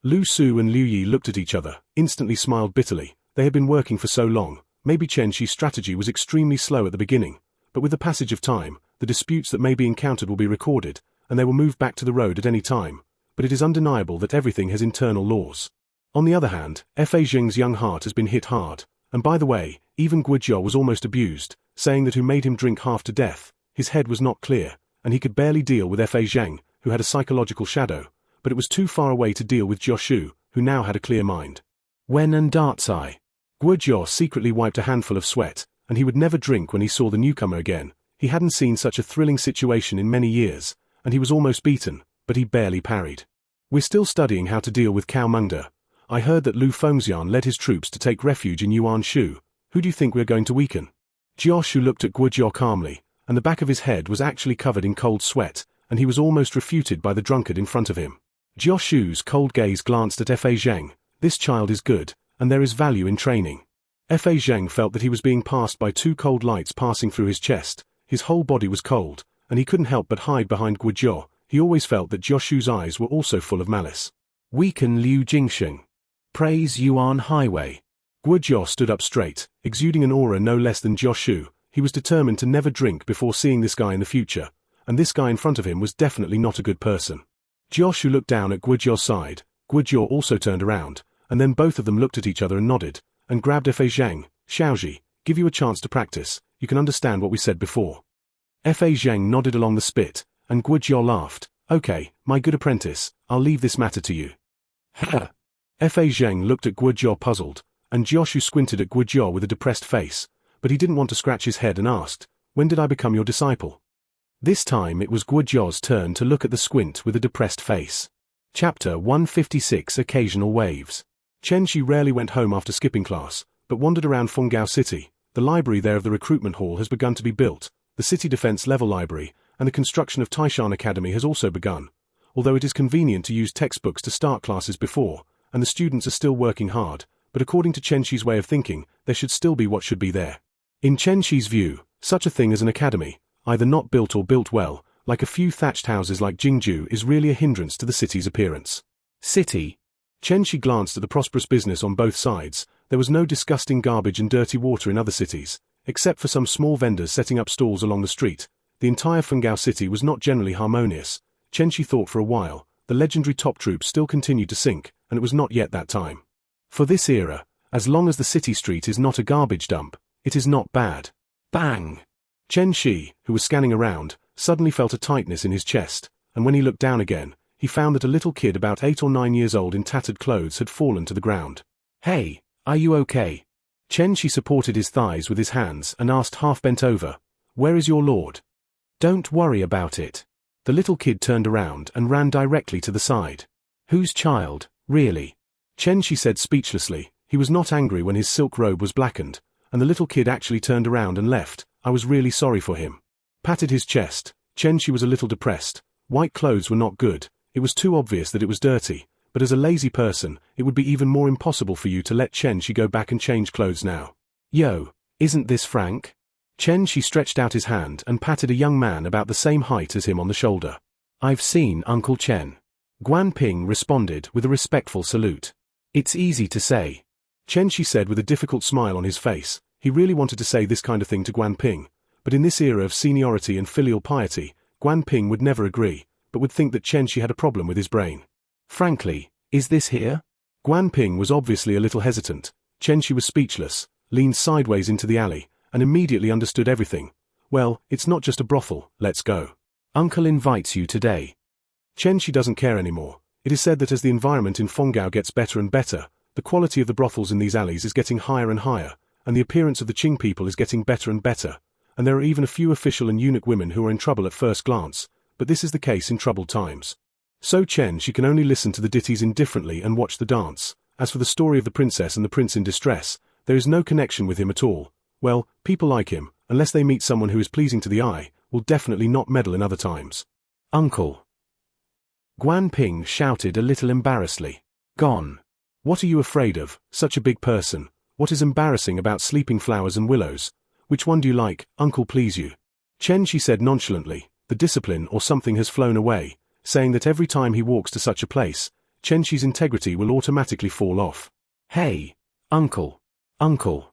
Lu Su and Liu Yi looked at each other, instantly smiled bitterly. They had been working for so long. Maybe Chen Shi's strategy was extremely slow at the beginning, but with the passage of time, the disputes that may be encountered will be recorded, and they will move back to the road at any time. But it is undeniable that everything has internal laws. On the other hand, Fa Zheng's young heart has been hit hard, and by the way, even Guizhou was almost abused, saying that who made him drink half to death. His head was not clear, and he could barely deal with Fa Zheng, who had a psychological shadow, but it was too far away to deal with Jioshu, who now had a clear mind. Wen and Dartsai. Guizhou secretly wiped a handful of sweat, and he would never drink when he saw the newcomer again. He hadn't seen such a thrilling situation in many years, and he was almost beaten, but he barely parried. "We're still studying how to deal with Cao Mengde. I heard that Lu Fengxian led his troops to take refuge in Yuanshu. Who do you think we're going to weaken?" Jioshu looked at Guizhou calmly, and the back of his head was actually covered in cold sweat, and he was almost refuted by the drunkard in front of him. Jioshu's cold gaze glanced at Fa Zheng. This child is good, and there is value in training. Fa Zheng felt that he was being passed by two cold lights passing through his chest. His whole body was cold, and he couldn't help but hide behind Guizhou. He always felt that Jioshu's eyes were also full of malice. "Weaken Liu Jingsheng. Praise Yuan Highway." Guizhou stood up straight, exuding an aura no less than Jioshu. He was determined to never drink before seeing this guy in the future, and this guy in front of him was definitely not a good person. Jioshu looked down at Guizhou's side. Guizhou also turned around, and then both of them looked at each other and nodded, and grabbed Fa Zheng. "Xiaoji, give you a chance to practice. You can understand what we said before." Fa Zheng nodded along the spit, and Guizhou laughed. "Okay, my good apprentice, I'll leave this matter to you." Ha! Fa Zheng looked at Guizhou puzzled, and Jioshu squinted at Guizhou with a depressed face, but he didn't want to scratch his head and asked, "When did I become your disciple?" This time it was Guizhou's turn to look at the squint with a depressed face. Chapter 156 Occasional Waves. Chen Shi rarely went home after skipping class, but wandered around Fengao City. The library there of the recruitment hall has begun to be built, the city defense level library, and the construction of Taishan Academy has also begun. Although it is convenient to use textbooks to start classes before, and the students are still working hard, but according to Chen Shi's way of thinking, there should still be what should be there. In Chen Shi's view, such a thing as an academy, either not built or built well, like a few thatched houses like Jingju, is really a hindrance to the city's appearance. City. Chen Shi glanced at the prosperous business on both sides. There was no disgusting garbage and dirty water in other cities, except for some small vendors setting up stalls along the street. The entire Fengao city was not generally harmonious. Chen Shi thought for a while. The legendary top troops still continued to sink, and it was not yet that time. For this era, as long as the city street is not a garbage dump, it is not bad. Bang! Chen Shi, who was scanning around, suddenly felt a tightness in his chest, and when he looked down again, he found that a little kid about 8 or 9 years old in tattered clothes had fallen to the ground. "Hey, are you okay?" Chen Shi supported his thighs with his hands and asked half bent over, "Where is your lord?" "Don't worry about it." The little kid turned around and ran directly to the side. Whose child, really? Chen Shi said speechlessly. He was not angry when his silk robe was blackened, and the little kid actually turned around and left. I was really sorry for him. Patted his chest. Chen Shi was a little depressed. White clothes were not good. It was too obvious that it was dirty, but as a lazy person, it would be even more impossible for you to let Chen Shi go back and change clothes now. Yo, isn't this Frank? Chen Shi stretched out his hand and patted a young man about the same height as him on the shoulder. I've seen Uncle Chen. Guan Ping responded with a respectful salute. It's easy to say. Chen Shi said with a difficult smile on his face. He really wanted to say this kind of thing to Guan Ping, but in this era of seniority and filial piety, Guan Ping would never agree, but would think that Chen Shi had a problem with his brain. Frankly, is this here? Guan Ping was obviously a little hesitant. Chen Shi was speechless, leaned sideways into the alley, and immediately understood everything. Well, it's not just a brothel, let's go. Uncle invites you today. Chen Shi doesn't care anymore. It is said that as the environment in Fengyao gets better and better, the quality of the brothels in these alleys is getting higher and higher, and the appearance of the Qing people is getting better and better, and there are even a few official and eunuch women who are in trouble at first glance, but this is the case in troubled times. So Chen Shi can only listen to the ditties indifferently and watch the dance. As for the story of the princess and the prince in distress, there is no connection with him at all. Well, people like him, unless they meet someone who is pleasing to the eye, will definitely not meddle in other times. Uncle. Guan Ping shouted a little embarrassedly. Gone. What are you afraid of, such a big person? What is embarrassing about sleeping flowers and willows? Which one do you like, uncle, please you? Chen Shi said nonchalantly. The discipline or something has flown away, saying that every time he walks to such a place, Chen Shi's integrity will automatically fall off. Hey, uncle. Uncle.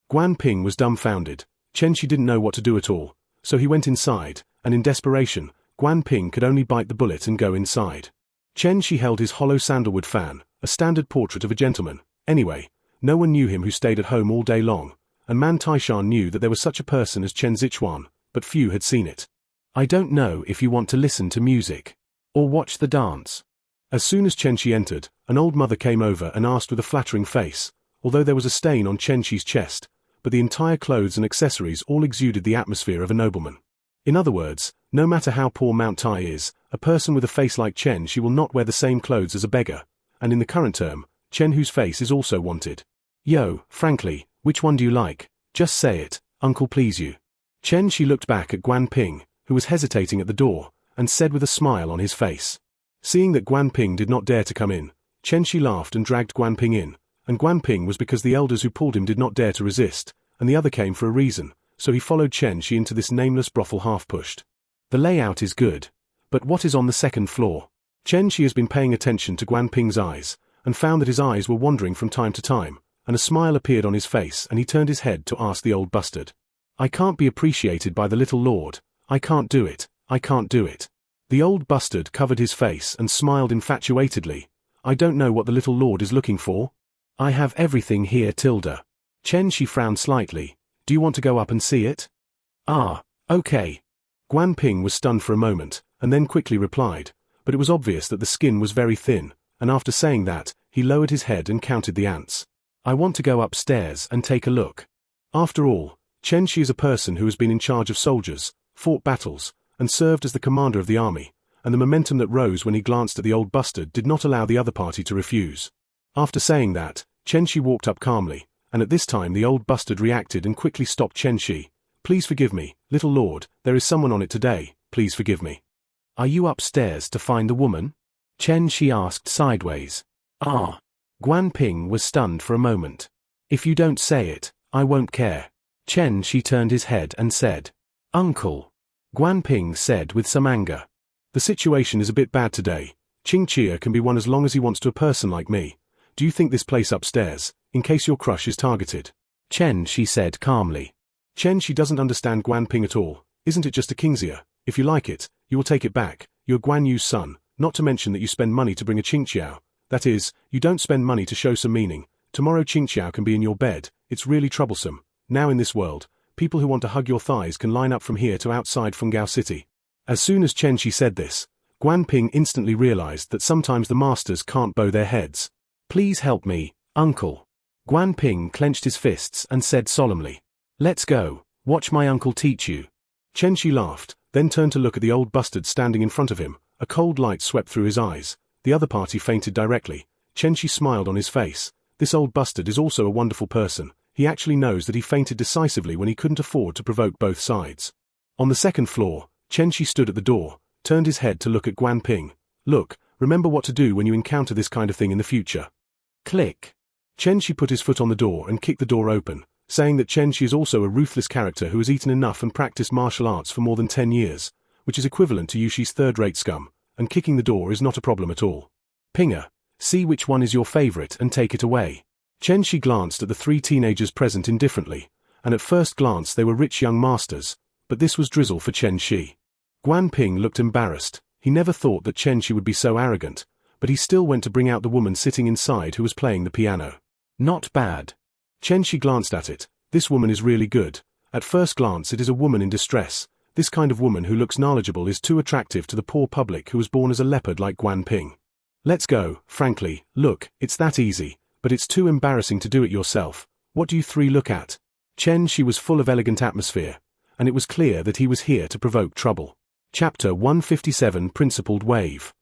Guan Ping was dumbfounded. Chen Shi didn't know what to do at all, so he went inside, and in desperation, Guan Ping could only bite the bullet and go inside. Chen Shi held his hollow sandalwood fan, a standard portrait of a gentleman. Anyway, no one knew him who stayed at home all day long, and Man Taishan knew that there was such a person as Chen Zichuan, but few had seen it. I don't know if you want to listen to music, or watch the dance. As soon as Chen Shi entered, an old mother came over and asked with a flattering face, although there was a stain on Chen Shi's chest, but the entire clothes and accessories all exuded the atmosphere of a nobleman. In other words, no matter how poor Mount Tai is, a person with a face like Chen Shi will not wear the same clothes as a beggar, and in the current term, Chen whose face is also wanted. Yo, frankly, which one do you like? Just say it, uncle, please you. Chen Shi looked back at Guan Ping, who was hesitating at the door, and said with a smile on his face. Seeing that Guan Ping did not dare to come in, Chen Shi laughed and dragged Guan Ping in, and Guan Ping was because the elders who pulled him did not dare to resist, and the other came for a reason, so he followed Chen Shi into this nameless brothel half-pushed. The layout is good, but what is on the second floor? Chen Shi has been paying attention to Guan Ping's eyes, and found that his eyes were wandering from time to time, and a smile appeared on his face and he turned his head to ask the old bastard. I can't be appreciated by the little lord, I can't do it, I can't do it. The old bastard covered his face and smiled infatuatedly. I don't know what the little lord is looking for. I have everything here, Tilda. Chen Shi frowned slightly. Do you want to go up and see it? Ah, okay. Guan Ping was stunned for a moment, and then quickly replied, but it was obvious that the skin was very thin, and after saying that, he lowered his head and counted the ants. I want to go upstairs and take a look. After all, Chen Shi is a person who has been in charge of soldiers, fought battles, and served as the commander of the army, and the momentum that rose when he glanced at the old bastard did not allow the other party to refuse. After saying that, Chen Shi walked up calmly, and at this time the old bastard reacted and quickly stopped Chen Shi. Please forgive me, little lord, there is someone on it today, please forgive me. Are you upstairs to find the woman? Chen Shi asked sideways. Ah. Guan Ping was stunned for a moment. If you don't say it, I won't care. Chen Shi turned his head and said. Uncle. Guan Ping said with some anger. The situation is a bit bad today. Qing Chia can be won as long as he wants to a person like me. Do you think this place upstairs, in case your crush is targeted? Chen Shi said calmly. Chen Shi doesn't understand Guan Ping at all. Isn't it just a Kingxia? If you like it, you will take it back. You're Guan Yu's son, not to mention that you spend money to bring a Qingqiao. That is, you don't spend money to show some meaning. Tomorrow Qingqiao can be in your bed. It's really troublesome. Now in this world, people who want to hug your thighs can line up from here to outside Fengyao City. As soon as Chen Shi said this, Guan Ping instantly realized that sometimes the masters can't bow their heads. Please help me, uncle. Guan Ping clenched his fists and said solemnly. Let's go, watch my uncle teach you. Chen Shi laughed, then turned to look at the old bastard standing in front of him. A cold light swept through his eyes. The other party fainted directly. Chen Shi smiled on his face. This old bastard is also a wonderful person. He actually knows that he fainted decisively when he couldn't afford to provoke both sides. On the second floor, Chen Shi stood at the door, turned his head to look at Guan Ping. Look, remember what to do when you encounter this kind of thing in the future. Click. Chen Shi put his foot on the door and kicked the door open, saying that Chen Shi is also a ruthless character who has eaten enough and practiced martial arts for more than 10 years, which is equivalent to Yushi's third-rate scum, and kicking the door is not a problem at all. Pinger, see which one is your favorite and take it away. Chen Shi glanced at the three teenagers present indifferently, and at first glance they were rich young masters, but this was drizzle for Chen Shi. Guan Ping looked embarrassed. He never thought that Chen Shi would be so arrogant, but he still went to bring out the woman sitting inside who was playing the piano. Not bad. Chen Shi glanced at it. This woman is really good. At first glance it is a woman in distress. This kind of woman who looks knowledgeable is too attractive to the poor public who was born as a leopard like Guan Ping. Let's go, frankly, look, it's that easy, but it's too embarrassing to do it yourself. What do you three look at? Chen Shi was full of elegant atmosphere, and it was clear that he was here to provoke trouble. Chapter 157 Principled Wave.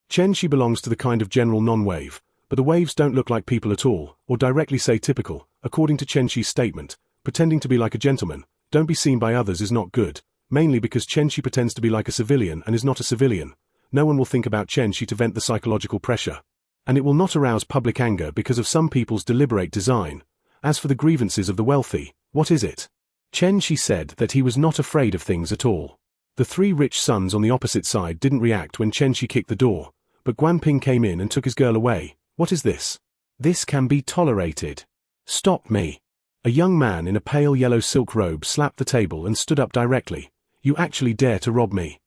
Chen Shi belongs to the kind of general non-wave, but the waves don't look like people at all, or directly say typical, according to Chen Shi's statement. Pretending to be like a gentleman, don't be seen by others is not good, mainly because Chen Shi pretends to be like a civilian and is not a civilian. No one will think about Chen Shi to vent the psychological pressure. And it will not arouse public anger because of some people's deliberate design. As for the grievances of the wealthy, what is it? Chen Shi said that he was not afraid of things at all. The three rich sons on the opposite side didn't react when Chen Shi kicked the door, but Guan Ping came in and took his girl away. What is this? This can be tolerated. Stop me. A young man in a pale yellow silk robe slapped the table and stood up directly. You actually dare to rob me?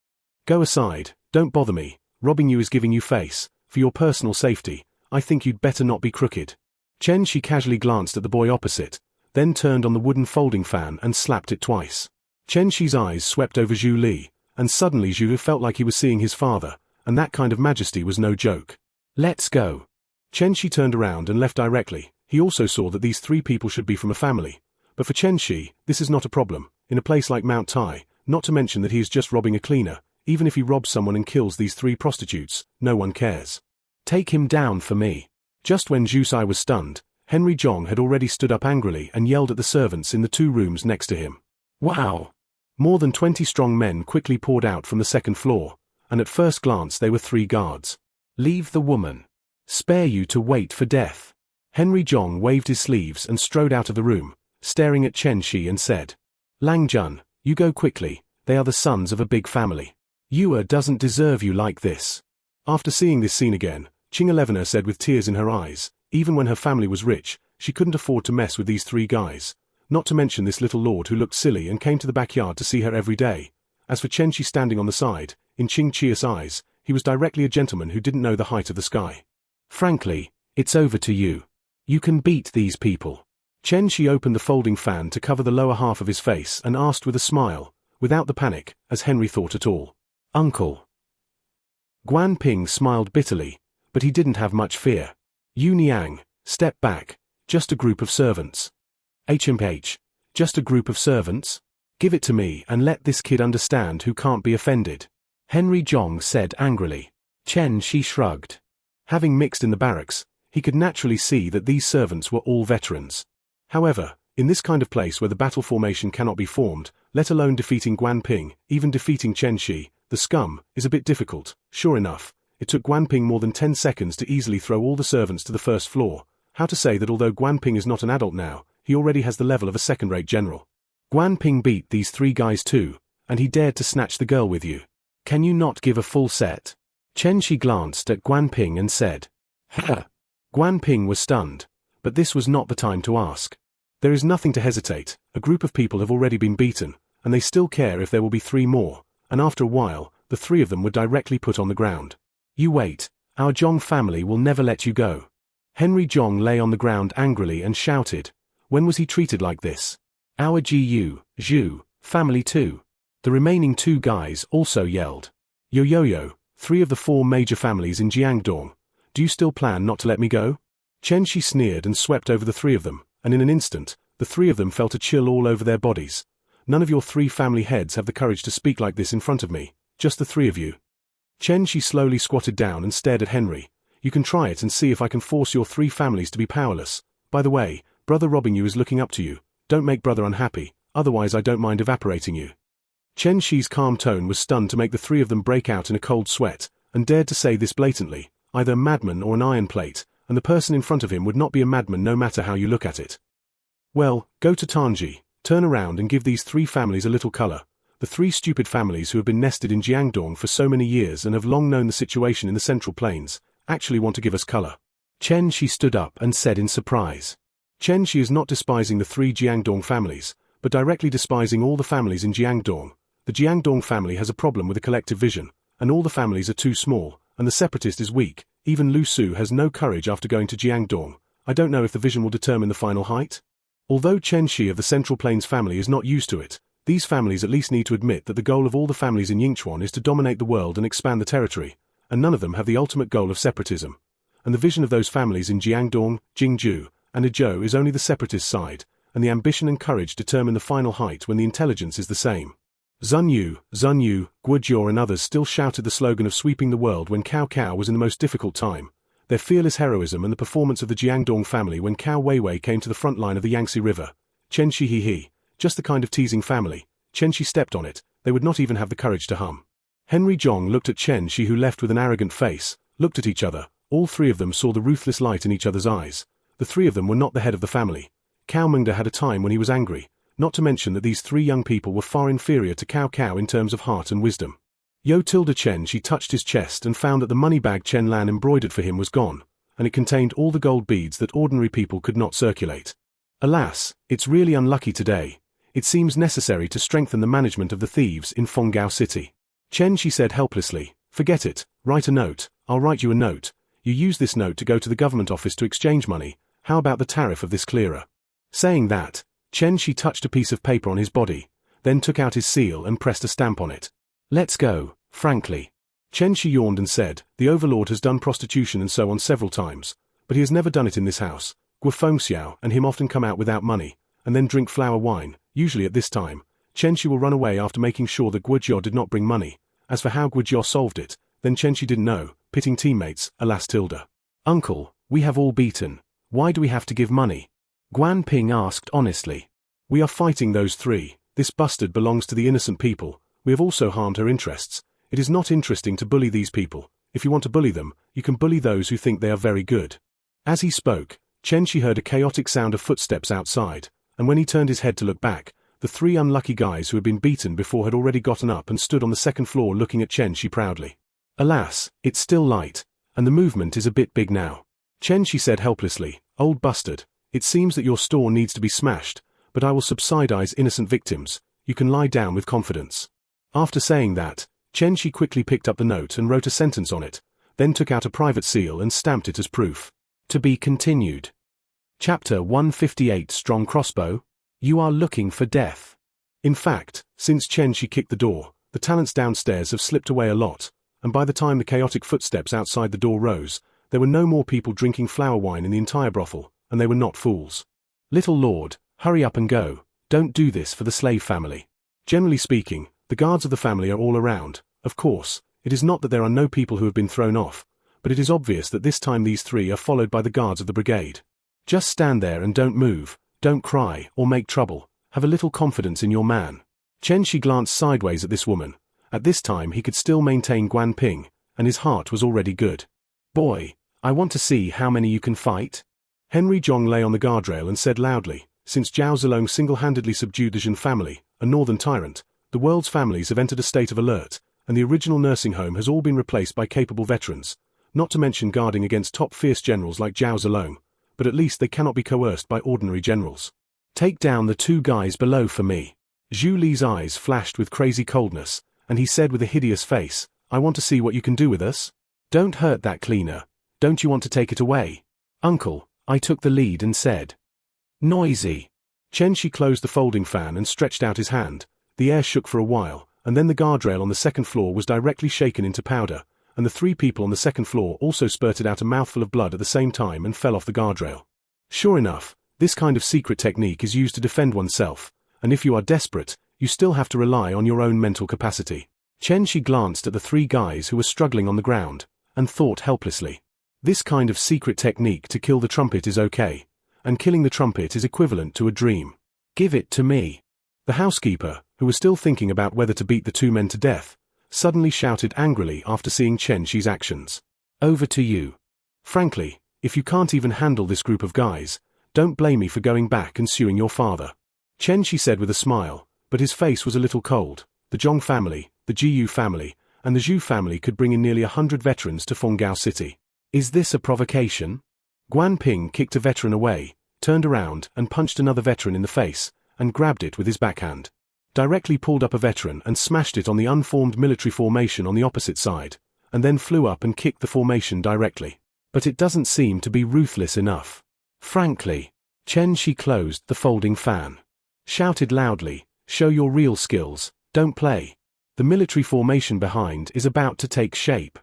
Go aside, don't bother me. Robbing you is giving you face. For your personal safety, I think you'd better not be crooked. Chen Shi casually glanced at the boy opposite, then turned on the wooden folding fan and slapped it twice. Chen Shi's eyes swept over Zhu Li, and suddenly Zhu Li felt like he was seeing his father, and that kind of majesty was no joke. Let's go. Chen Shi turned around and left directly. He also saw that these three people should be from a family. But for Chen Shi, this is not a problem. In a place like Mount Tai, not to mention that he is just robbing a cleaner, even if he robs someone and kills these three prostitutes, no one cares. Take him down for me. Just when Zhu Sai was stunned, Henry Zhong had already stood up angrily and yelled at the servants in the two rooms next to him. Wow! More than 20 strong men quickly poured out from the second floor, and at first glance they were three guards. Leave the woman. Spare you to wait for death. Henry Zhong waved his sleeves and strode out of the room, staring at Chen Shi and said, Lang Jun, you go quickly, they are the sons of a big family. Yua doesn't deserve you like this. After seeing this scene again, Qing 11er said with tears in her eyes, even when her family was rich, she couldn't afford to mess with these three guys, not to mention this little lord who looked silly and came to the backyard to see her every day. As for Chen Shi standing on the side, in Qing Chia's eyes, he was directly a gentleman who didn't know the height of the sky. Frankly, it's over to you. You can beat these people. Chen Shi opened the folding fan to cover the lower half of his face and asked with a smile, without the panic, as Henry thought at all. Uncle. Guan Ping smiled bitterly, but he didn't have much fear. Yu Niang, step back, just a group of servants. HMH, just a group of servants? Give it to me and let this kid understand who can't be offended. Henry Zhong said angrily. Chen Shi shrugged. Having mixed in the barracks, he could naturally see that these servants were all veterans. However, in this kind of place where the battle formation cannot be formed, let alone defeating Guan Ping, even defeating Chen Shi, the scum, is a bit difficult. Sure enough, it took Guan Ping more than 10 seconds to easily throw all the servants to the first floor. How to say that although Guan Ping is not an adult now, he already has the level of a second-rate general. Guan Ping beat these three guys too, and he dared to snatch the girl with you. Can you not give a full set? Chen Shi glanced at Guan Ping and said, Ha! Guan Ping was stunned, but this was not the time to ask. There is nothing to hesitate. A group of people have already been beaten, and they still care if there will be three more, and after a while, the three of them were directly put on the ground. You wait, our Zhong family will never let you go. Henry Zhong lay on the ground angrily and shouted, when was he treated like this? Our Zhu family too. The remaining two guys also yelled. Yo, 3 of the 4 major families in Jiangdong. Do you still plan not to let me go? Chen Shi sneered and swept over the 3 of them, and in an instant, the 3 of them felt a chill all over their bodies. None of your 3 family heads have the courage to speak like this in front of me, just the 3 of you. Chen Shi slowly squatted down and stared at Henry. You can try it and see if I can force your 3 families to be powerless. By the way, brother robbing you is looking up to you. Don't make brother unhappy, otherwise I don't mind evaporating you. Chen Shi's calm tone was stunned to make the 3 of them break out in a cold sweat, and dared to say this blatantly, either a madman or an iron plate, and the person in front of him would not be a madman no matter how you look at it. Well, go to Tanji, turn around and give these 3 families a little color. The 3 stupid families who have been nested in Jiangdong for so many years and have long known the situation in the Central Plains, actually want to give us color. Chen Shi stood up and said in surprise. Chen Shi is not despising the 3 Jiangdong families, but directly despising all the families in Jiangdong. The Jiangdong family has a problem with a collective vision, and all the families are too small, and the separatist is weak. Even Lu Su has no courage after going to Jiangdong. I don't know if the vision will determine the final height. Although Chen Shi of the Central Plains family is not used to it, these families at least need to admit that the goal of all the families in Yingchuan is to dominate the world and expand the territory, and none of them have the ultimate goal of separatism. And the vision of those families in Jiangdong, Jingzhou, and Ezhou is only the separatist side, and the ambition and courage determine the final height when the intelligence is the same. Zun Yu, Guojiao and others still shouted the slogan of sweeping the world when Cao Cao was in the most difficult time. Their fearless heroism and the performance of the Jiangdong family when Cao Weiwei came to the front line of the Yangtze River. Chen Shi he, just the kind of teasing family. Chen Shi stepped on it, they would not even have the courage to hum. Henry Zhong looked at Chen Shi, who left with an arrogant face, looked at each other. All 3 of them saw the ruthless light in each other's eyes. The 3 of them were not the head of the family. Cao Mengda had a time when he was angry, not to mention that these 3 young people were far inferior to Cao Cao in terms of heart and wisdom. Yo tilde Chen Shi touched his chest and found that the money bag Chen Lan embroidered for him was gone, and it contained all the gold beads that ordinary people could not circulate. Alas, it's really unlucky today. It seems necessary to strengthen the management of the thieves in Fenggao City. Chen Shi said helplessly, forget it, write a note, I'll write you a note. You use this note to go to the government office to exchange money. How about the tariff of this clearer? Saying that, Chen Shi touched a piece of paper on his body, then took out his seal and pressed a stamp on it. Let's go, frankly. Chen Shi yawned and said, the overlord has done prostitution and so on several times, but he has never done it in this house. Guo Fengxiao and him often come out without money, and then drink flower wine. Usually at this time, Chen Shi will run away after making sure that Guojiao did not bring money. As for how Guojiao solved it, then Chen Shi didn't know, pitting teammates, alas tilde. Uncle, we have all beaten. Why do we have to give money? Guan Ping asked honestly. We are fighting those 3. This bastard belongs to the innocent people. We have also harmed her interests. It is not interesting to bully these people. If you want to bully them, you can bully those who think they are very good. As he spoke, Chen Shi heard a chaotic sound of footsteps outside, and when he turned his head to look back, the 3 unlucky guys who had been beaten before had already gotten up and stood on the 2nd floor looking at Chen Shi proudly. Alas, it's still light, and the movement is a bit big now. Chen Shi said helplessly, old bastard, it seems that your store needs to be smashed, but I will subsidize innocent victims. You can lie down with confidence. After saying that, Chen Shi quickly picked up the note and wrote a sentence on it, then took out a private seal and stamped it as proof. To be continued. Chapter 158 Strong Crossbow. You are looking for death. In fact, since Chen Shi kicked the door, the talents downstairs have slipped away a lot, and by the time the chaotic footsteps outside the door rose, there were no more people drinking flower wine in the entire brothel, and they were not fools. Little lord, hurry up and go. Don't do this for the slave family. Generally speaking, the guards of the family are all around. Of course, it is not that there are no people who have been thrown off, but it is obvious that this time these 3 are followed by the guards of the brigade. Just stand there and don't move, don't cry or make trouble, have a little confidence in your man. Chen Shi glanced sideways at this woman. At this time he could still maintain Guan Ping, and his heart was already good. Boy, I want to see how many you can fight. Henry Zhong lay on the guardrail and said loudly, since Zhao Zilong single-handedly subdued the Zhen family, a northern tyrant, the world's families have entered a state of alert, and the original nursing home has all been replaced by capable veterans, not to mention guarding against top fierce generals like Zhao Zilong, but at least they cannot be coerced by ordinary generals. Take down the 2 guys below for me. Zhu Li's eyes flashed with crazy coldness, and he said with a hideous face, I want to see what you can do with us. Don't hurt that cleaner. Don't you want to take it away? Uncle, I took the lead and said. Noisy. Chen Shi closed the folding fan and stretched out his hand. The air shook for a while, and then the guardrail on the 2nd floor was directly shaken into powder, and the 3 people on the 2nd floor also spurted out a mouthful of blood at the same time and fell off the guardrail. Sure enough, this kind of secret technique is used to defend oneself, and if you are desperate, you still have to rely on your own mental capacity. Chen Shi glanced at the three guys who were struggling on the ground, and thought helplessly. This kind of secret technique to kill the trumpet is okay, and killing the trumpet is equivalent to a dream. Give it to me. The housekeeper, who was still thinking about whether to beat the two men to death, suddenly shouted angrily after seeing Chen Shi's actions. Over to you. Frankly, if you can't even handle this group of guys, don't blame me for going back and suing your father. Chen Shi said with a smile, but his face was a little cold. The Zhong family, the Jiyu family, and the Zhu family could bring in nearly 100 veterans to Fengyao City. Is this a provocation? Guan Ping kicked a veteran away, turned around and punched another veteran in the face, and grabbed it with his backhand. Directly pulled up a veteran and smashed it on the unformed military formation on the opposite side, and then flew up and kicked the formation directly. But it doesn't seem to be ruthless enough. Frankly. Chen Shi closed the folding fan. Shouted loudly, show your real skills, don't play. The military formation behind is about to take shape.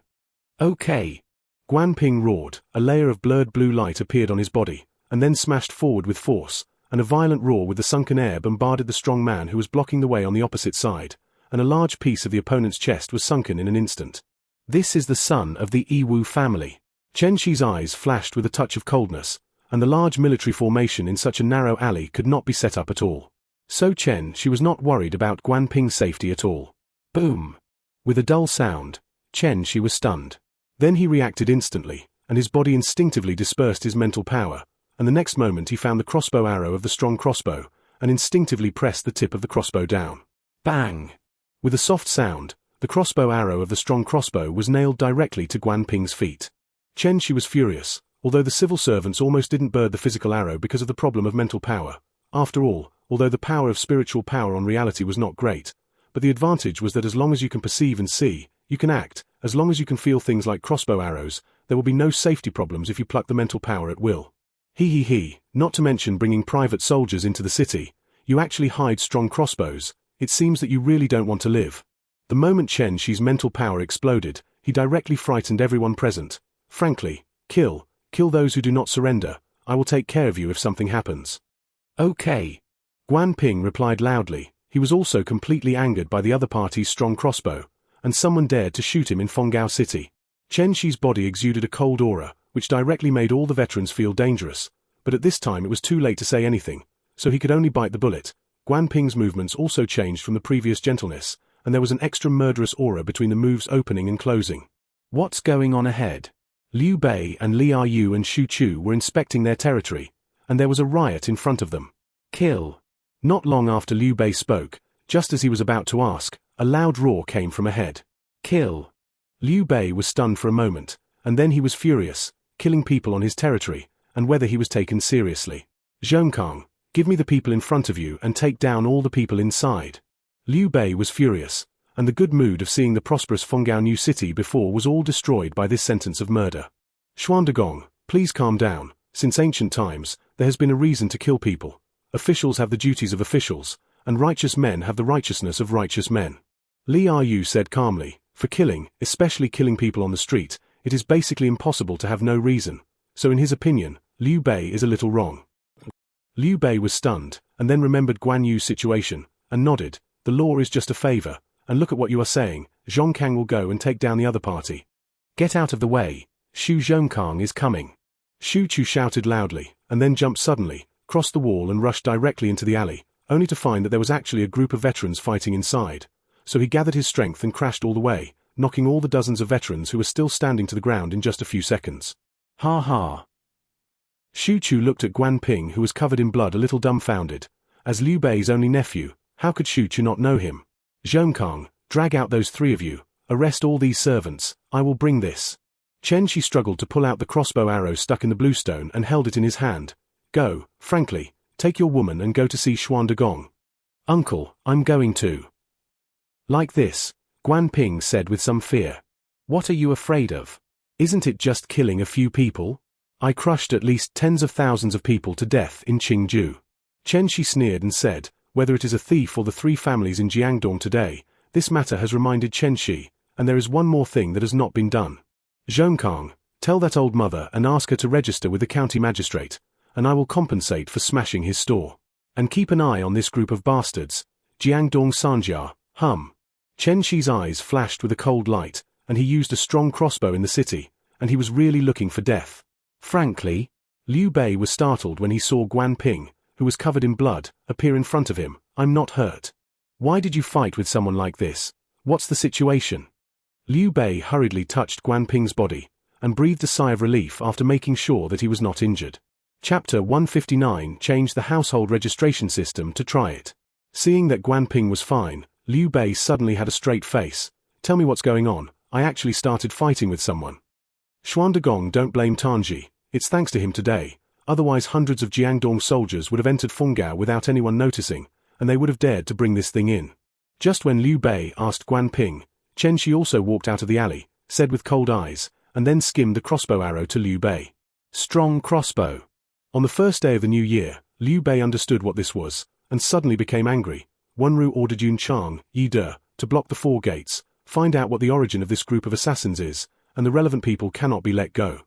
Okay. Guan Ping roared, a layer of blurred blue light appeared on his body, and then smashed forward with force, and a violent roar with the sunken air bombarded the strong man who was blocking the way on the opposite side, and a large piece of the opponent's chest was sunken in an instant. This is the son of the Yiwu family. Chen Shi's eyes flashed with a touch of coldness, and the large military formation in such a narrow alley could not be set up at all. So Chen Shi was not worried about Guan Ping's safety at all. Boom! With a dull sound, Chen Shi was stunned. Then he reacted instantly, and his body instinctively dispersed his mental power, and the next moment he found the crossbow arrow of the strong crossbow, and instinctively pressed the tip of the crossbow down. Bang! With a soft sound, the crossbow arrow of the strong crossbow was nailed directly to Guan Ping's feet. Chen Shi was furious, although the civil servants almost didn't bird the physical arrow because of the problem of mental power. After all, although the power of spiritual power on reality was not great, but the advantage was that as long as you can perceive and see, you can act. As long as you can feel things like crossbow arrows, there will be no safety problems if you pluck the mental power at will. Not to mention bringing private soldiers into the city, you actually hide strong crossbows. It seems that you really don't want to live. The moment Chen Shi's mental power exploded, he directly frightened everyone present. Frankly, kill those who do not surrender. I will take care of you if something happens. Okay. Guan Ping replied loudly. He was also completely angered by the other party's strong crossbow, and someone dared to shoot him in Fengyao City. Chen Shi's body exuded a cold aura, which directly made all the veterans feel dangerous, but at this time it was too late to say anything, so he could only bite the bullet. Guan Ping's movements also changed from the previous gentleness, and there was an extra murderous aura between the moves opening and closing. What's going on ahead? Liu Bei and Li Yu and Xu Chu were inspecting their territory, and there was a riot in front of them. Kill. Not long after Liu Bei spoke, just as he was about to ask, a loud roar came from ahead. Kill. Liu Bei was stunned for a moment, and then he was furious, killing people on his territory, and whether he was taken seriously. Zhongkang, give me the people in front of you and take down all the people inside. Liu Bei was furious, and the good mood of seeing the prosperous Fengyao new city before was all destroyed by this sentence of murder. Xuandagong, please calm down. Since ancient times, there has been a reason to kill people. Officials have the duties of officials, and righteous men have the righteousness of righteous men. Li Yu said calmly, for killing, especially killing people on the street, it is basically impossible to have no reason, so in his opinion, Liu Bei is a little wrong. Liu Bei was stunned, and then remembered Guan Yu's situation, and nodded. The law is just a favor, and look at what you are saying. Zhongkang will go and take down the other party. Get out of the way. Xu Zhongkang is coming. Xu Chu shouted loudly, and then jumped suddenly, crossed the wall and rushed directly into the alley, only to find that there was actually a group of veterans fighting inside. So he gathered his strength and crashed all the way, knocking all the dozens of veterans who were still standing to the ground in just a few seconds. Ha ha. Xu Chu looked at Guan Ping, who was covered in blood, a little dumbfounded. As Liu Bei's only nephew, how could Xu Chu not know him? Zhongkang, drag out those three of you. Arrest all these servants. I will bring this. Chen Shi struggled to pull out the crossbow arrow stuck in the bluestone and held it in his hand. Go, frankly, take your woman and go to see Xuandagong. Uncle, I'm going to. Like this, Guan Ping said with some fear. What are you afraid of? Isn't it just killing a few people? I crushed at least tens of thousands of people to death in Qingju. Chen Shi sneered and said, whether it is a thief or the three families in Jiangdong today, this matter has reminded Chen Shi, and there is one more thing that has not been done. Zhongkang, tell that old mother and ask her to register with the county magistrate, and I will compensate for smashing his store. And keep an eye on this group of bastards. Jiangdong Sanjia, Chen Shi's eyes flashed with a cold light, and he used a strong crossbow in the city, and he was really looking for death. Frankly, Liu Bei was startled when he saw Guan Ping, who was covered in blood, appear in front of him. I'm not hurt. Why did you fight with someone like this? What's the situation? Liu Bei hurriedly touched Guan Ping's body, and breathed a sigh of relief after making sure that he was not injured. Chapter 159 changed the household registration system to try it. Seeing that Guan Ping was fine, Liu Bei suddenly had a straight face. Tell me what's going on. I actually started fighting with someone. Xuandagong, don't blame Tanji. It's thanks to him today. Otherwise hundreds of Jiangdong soldiers would have entered Fengyao without anyone noticing, and they would have dared to bring this thing in. Just when Liu Bei asked Guan Ping, Chen Shi also walked out of the alley, said with cold eyes, and then skimmed the crossbow arrow to Liu Bei. Strong crossbow. On the first day of the new year, Liu Bei understood what this was, and suddenly became angry. Wenru ordered Yun Chang, Yi De, to block the 4 gates, find out what the origin of this group of assassins is, and the relevant people cannot be let go.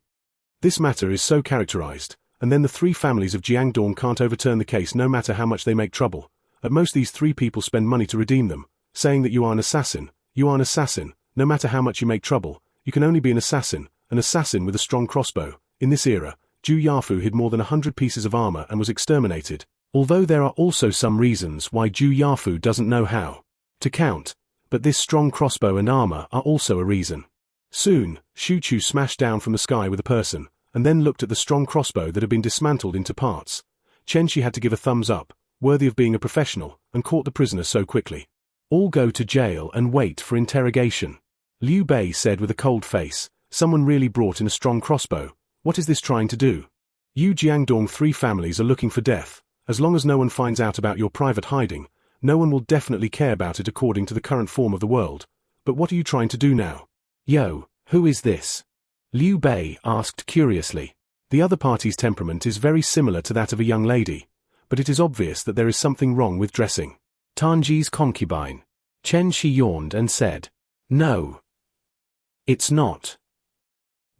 This matter is so characterized, and then the 3 families of Jiangdong can't overturn the case no matter how much they make trouble. At most these 3 people spend money to redeem them, saying that you are an assassin, no matter how much you make trouble, you can only be an assassin with a strong crossbow. In this era, Zhu Yafu hid more than 100 pieces of armor and was exterminated, although there are also some reasons why Zhu Yafu doesn't know how to count, but this strong crossbow and armor are also a reason. Soon, Shu Chu smashed down from the sky with a person, and then looked at the strong crossbow that had been dismantled into parts. Chen Shi had to give a thumbs up, worthy of being a professional, and caught the prisoner so quickly. All go to jail and wait for interrogation. Liu Bei said with a cold face, someone really brought in a strong crossbow. What is this trying to do? You Jiangdong 3 families are looking for death. As long as no one finds out about your private hiding, no one will definitely care about it according to the current form of the world. But what are you trying to do now? Yo, who is this? Liu Bei asked curiously. The other party's temperament is very similar to that of a young lady, but it is obvious that there is something wrong with dressing. Tanji's concubine. Chen Shi yawned and said, No. It's not.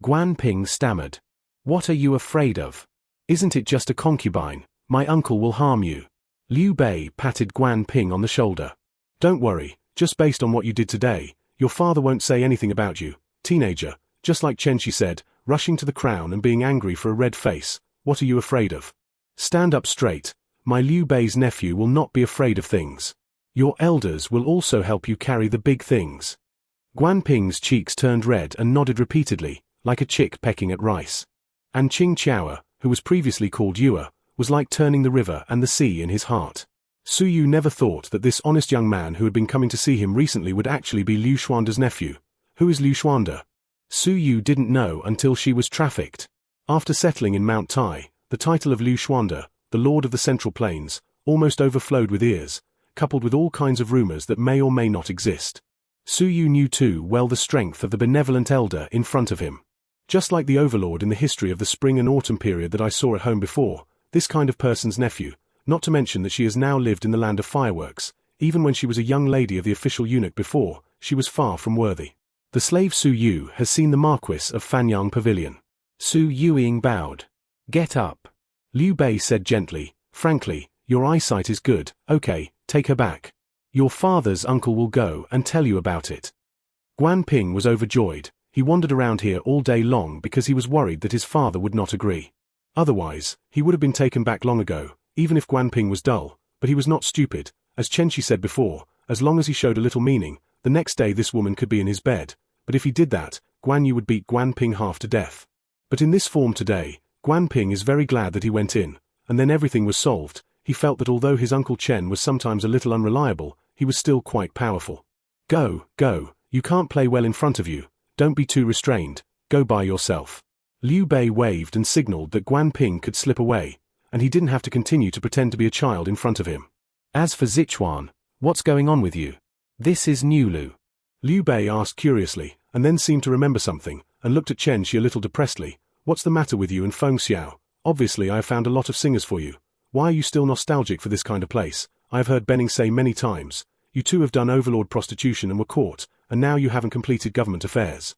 Guan Ping stammered. What are you afraid of? Isn't it just a concubine? My uncle will harm you. Liu Bei patted Guan Ping on the shoulder. Don't worry, just based on what you did today, your father won't say anything about you. Teenager, just like Chen Shi said, rushing to the crown and being angry for a red face. What are you afraid of? Stand up straight. My Liu Bei's nephew will not be afraid of things. Your elders will also help you carry the big things. Guan Ping's cheeks turned red and nodded repeatedly, like a chick pecking at rice. And Qing Qiaoer, who was previously called Yue, was like turning the river and the sea in his heart. Su Yu never thought that this honest young man who had been coming to see him recently would actually be Liu Xuanda's nephew. Who is Liu Xuanda? Su Yu didn't know until she was trafficked. After settling in Mount Tai, the title of Liu Xuanda, the Lord of the Central Plains, almost overflowed with ears, coupled with all kinds of rumors that may or may not exist. Su Yu knew too well the strength of the benevolent elder in front of him. Just like the overlord in the history of the spring and autumn period that I saw at home before, this kind of person's nephew, not to mention that she has now lived in the land of fireworks, even when she was a young lady of the official eunuch before, she was far from worthy. The slave Su Yu has seen the Marquis of Fanyang Pavilion. Su Yuing bowed. Get up. Liu Bei said gently, frankly, your eyesight is good, okay, take her back. Your father's uncle will go and tell you about it. Guan Ping was overjoyed. He wandered around here all day long because he was worried that his father would not agree. Otherwise, he would have been taken back long ago, even if Guan Ping was dull, but he was not stupid. As Chen Shi said before, as long as he showed a little meaning, the next day this woman could be in his bed, but if he did that, Guan Yu would beat Guan Ping half to death. But in this form today, Guan Ping is very glad that he went in, and then everything was solved. He felt that although his Uncle Chen was sometimes a little unreliable, he was still quite powerful. Go, you can't play well in front of you. Don't be too restrained, go by yourself. Liu Bei waved and signaled that Guan Ping could slip away, and he didn't have to continue to pretend to be a child in front of him. As for Zichuan, what's going on with you? This is new Lu. Liu Bei asked curiously, and then seemed to remember something, and looked at Chen Shi a little depressedly. What's the matter with you and Feng Xiao? Obviously I have found a lot of singers for you. Why are you still nostalgic for this kind of place? I have heard Benning say many times. You two have done overlord prostitution and were caught, and now you haven't completed government affairs.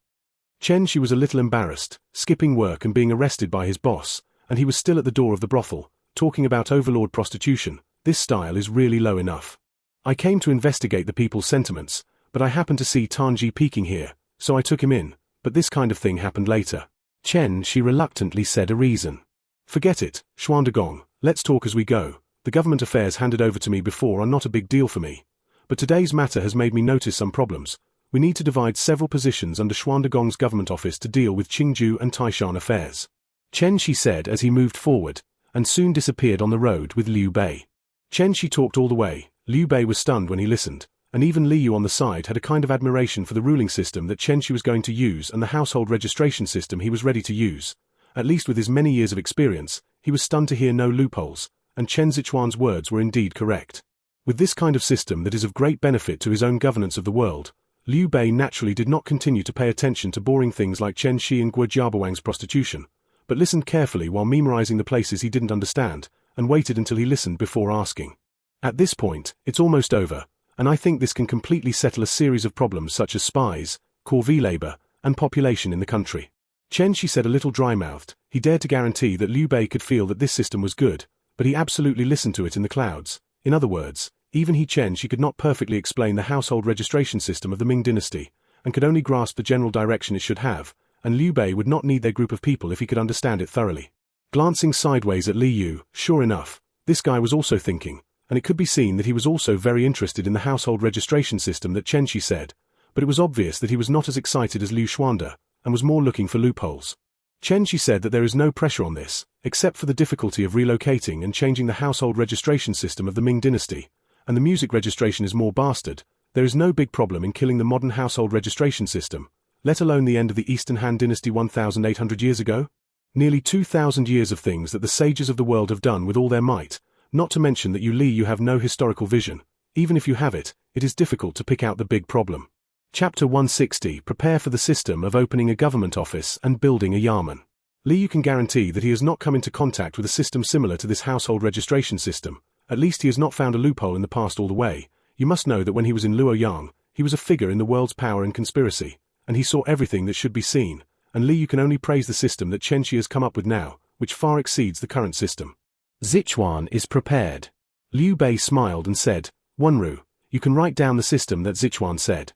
Chen Shi was a little embarrassed, skipping work and being arrested by his boss, and he was still at the door of the brothel, talking about overlord prostitution. This style is really low enough. I came to investigate the people's sentiments, but I happened to see Tanji peeking here, so I took him in, but this kind of thing happened later. Chen Shi reluctantly said a reason. Forget it, Xuandagong, let's talk as we go. The government affairs handed over to me before are not a big deal for me. But today's matter has made me notice some problems. We need to divide several positions under Xuandagong's government office to deal with Qingju and Taishan affairs. Chen Shi said as he moved forward, and soon disappeared on the road with Liu Bei. Chen Shi talked all the way. Liu Bei was stunned when he listened, and even Li Yu on the side had a kind of admiration for the ruling system that Chen Shi was going to use and the household registration system he was ready to use. At least with his many years of experience, he was stunned to hear no loopholes, and Chen Zichuan's words were indeed correct. With this kind of system that is of great benefit to his own governance of the world, Liu Bei naturally did not continue to pay attention to boring things like Chen Shi and Guo Jiabawang's prostitution, but listened carefully while memorizing the places he didn't understand, and waited until he listened before asking. At this point, it's almost over, and I think this can completely settle a series of problems such as spies, corvée labor, and population in the country. Chen Shi said a little dry-mouthed. He dared to guarantee that Liu Bei could feel that this system was good, but he absolutely listened to it in the clouds. In other words, even he Chen Shi could not perfectly explain the household registration system of the Ming dynasty, and could only grasp the general direction it should have, and Liu Bei would not need their group of people if he could understand it thoroughly. Glancing sideways at Li Yu, sure enough, this guy was also thinking, and it could be seen that he was also very interested in the household registration system that Chen Shi said, but it was obvious that he was not as excited as Liu Xuanda, and was more looking for loopholes. Chen Shi said that there is no pressure on this, except for the difficulty of relocating and changing the household registration system of the Ming dynasty, and the music registration is more bastard. There is no big problem in killing the modern household registration system, let alone the end of the Eastern Han dynasty 1,800 years ago. Nearly 2,000 years of things that the sages of the world have done with all their might, not to mention that you have no historical vision. Even if you have it, it is difficult to pick out the big problem. Chapter 160 Prepare for the system of opening a government office and building a yamen. Li Yu can guarantee that he has not come into contact with a system similar to this household registration system. At least he has not found a loophole in the past all the way. You must know that when he was in Luoyang, he was a figure in the world's power and conspiracy, and he saw everything that should be seen, and Li Yu can only praise the system that Chen Shi has come up with now, which far exceeds the current system. Zichuan is prepared. Liu Bei smiled and said, Wenru, you can write down the system that Zichuan said.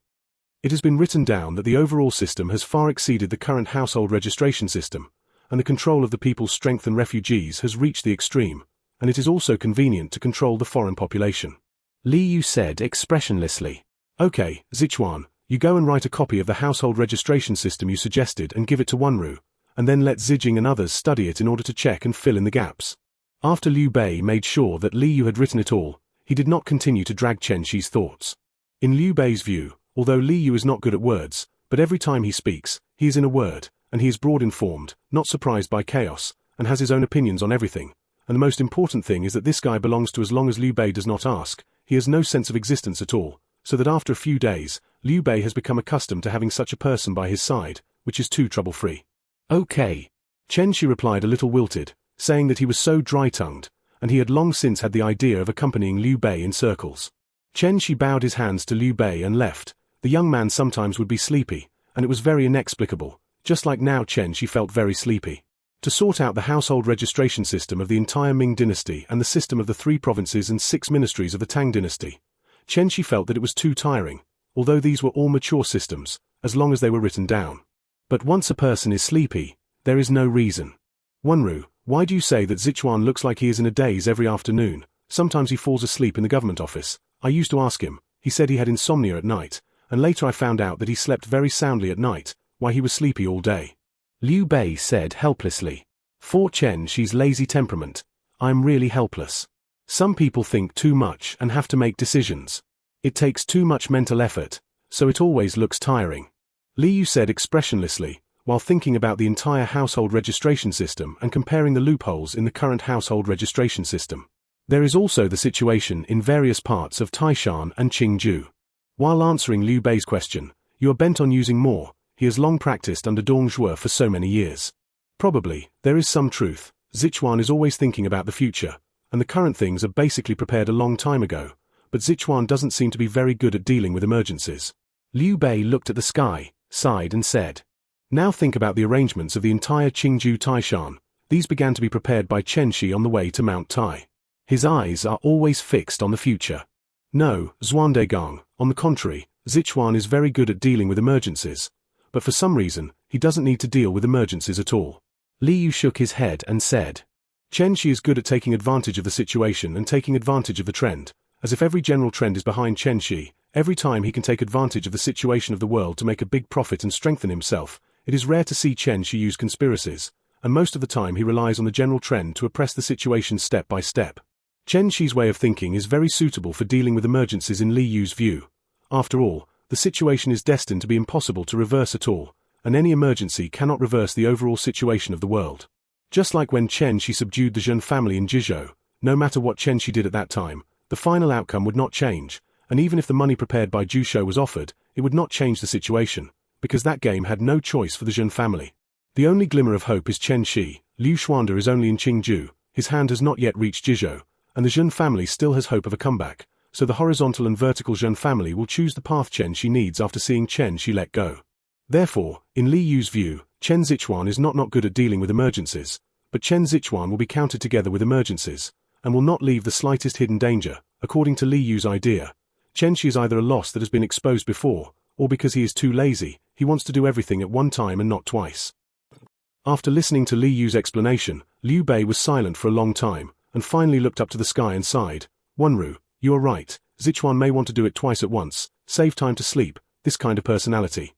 It has been written down that the overall system has far exceeded the current household registration system, and the control of the people's strength and refugees has reached the extreme, and it is also convenient to control the foreign population. Li Yu said expressionlessly. Okay, Zichuan, you go and write a copy of the household registration system you suggested and give it to Wenru, and then let Zijing and others study it in order to check and fill in the gaps. After Liu Bei made sure that Li Yu had written it all, he did not continue to drag Chen Shi's thoughts. In Liu Bei's view, although Li Yu is not good at words, but every time he speaks, he is in a word, and he is broad-informed, not surprised by chaos, and has his own opinions on everything, and the most important thing is that this guy belongs to as long as Liu Bei does not ask, he has no sense of existence at all, so that after a few days, Liu Bei has become accustomed to having such a person by his side, which is too trouble-free. Okay. Chen Shi replied a little wilted, saying that he was so dry-tongued, and he had long since had the idea of accompanying Liu Bei in circles. Chen Shi bowed his hands to Liu Bei and left. The young man sometimes would be sleepy, and it was very inexplicable, just like now Chen Shi felt very sleepy. To sort out the household registration system of the entire Ming dynasty and the system of the 3 provinces and 6 ministries of the Tang dynasty, Chen Shi felt that it was too tiring, although these were all mature systems, as long as they were written down. But once a person is sleepy, there is no reason. Wenru, why do you say that Zichuan looks like he is in a daze every afternoon? Sometimes he falls asleep in the government office. I used to ask him. He said he had insomnia at night, and later I found out that he slept very soundly at night, while he was sleepy all day. Liu Bei said helplessly. For Chen Shi's lazy temperament, I'm really helpless. Some people think too much and have to make decisions. It takes too much mental effort, so it always looks tiring. Li Yu said expressionlessly, while thinking about the entire household registration system and comparing the loopholes in the current household registration system. There is also the situation in various parts of Taishan and Qingju. While answering Liu Bei's question, you are bent on using more. He has long practiced under Dong Zhuo for so many years. Probably, there is some truth. Zichuan is always thinking about the future, and the current things are basically prepared a long time ago, but Zichuan doesn't seem to be very good at dealing with emergencies. Liu Bei looked at the sky, sighed and said, Now think about the arrangements of the entire Qingju Taishan. These began to be prepared by Chen Shi on the way to Mount Tai. His eyes are always fixed on the future. No, Zhuandegang, on the contrary, Sichuan is very good at dealing with emergencies. But for some reason, he doesn't need to deal with emergencies at all. Li Yu shook his head and said, Chen Shi is good at taking advantage of the situation and taking advantage of the trend, as if every general trend is behind Chen Shi. Every time he can take advantage of the situation of the world to make a big profit and strengthen himself. It is rare to see Chen Shi use conspiracies, and most of the time he relies on the general trend to oppress the situation step by step. Chen Shi's way of thinking is very suitable for dealing with emergencies in Li Yu's view. After all, the situation is destined to be impossible to reverse at all, and any emergency cannot reverse the overall situation of the world. Just like when Chen Shi subdued the Zhen family in Jizhou, no matter what Chen Shi did at that time, the final outcome would not change, and even if the money prepared by Zhu Shou was offered, it would not change the situation, because that game had no choice for the Zhen family. The only glimmer of hope is Chen Shi. Liu Xuande is only in Qingju, his hand has not yet reached Jizhou, and the Zhen family still has hope of a comeback, so the horizontal and vertical Zhen family will choose the path Chen Shi needs after seeing Chen Shi let go. Therefore, in Li Yu's view, Chen Zichuan is not good at dealing with emergencies, but Chen Zichuan will be counted together with emergencies, and will not leave the slightest hidden danger. According to Li Yu's idea, Chen Shi is either a loss that has been exposed before, or because he is too lazy, he wants to do everything at one time and not twice. After listening to Li Yu's explanation, Liu Bei was silent for a long time, and finally looked up to the sky and sighed. Wenru, you are right, Zichuan may want to do it twice at once, save time to sleep, this kind of personality.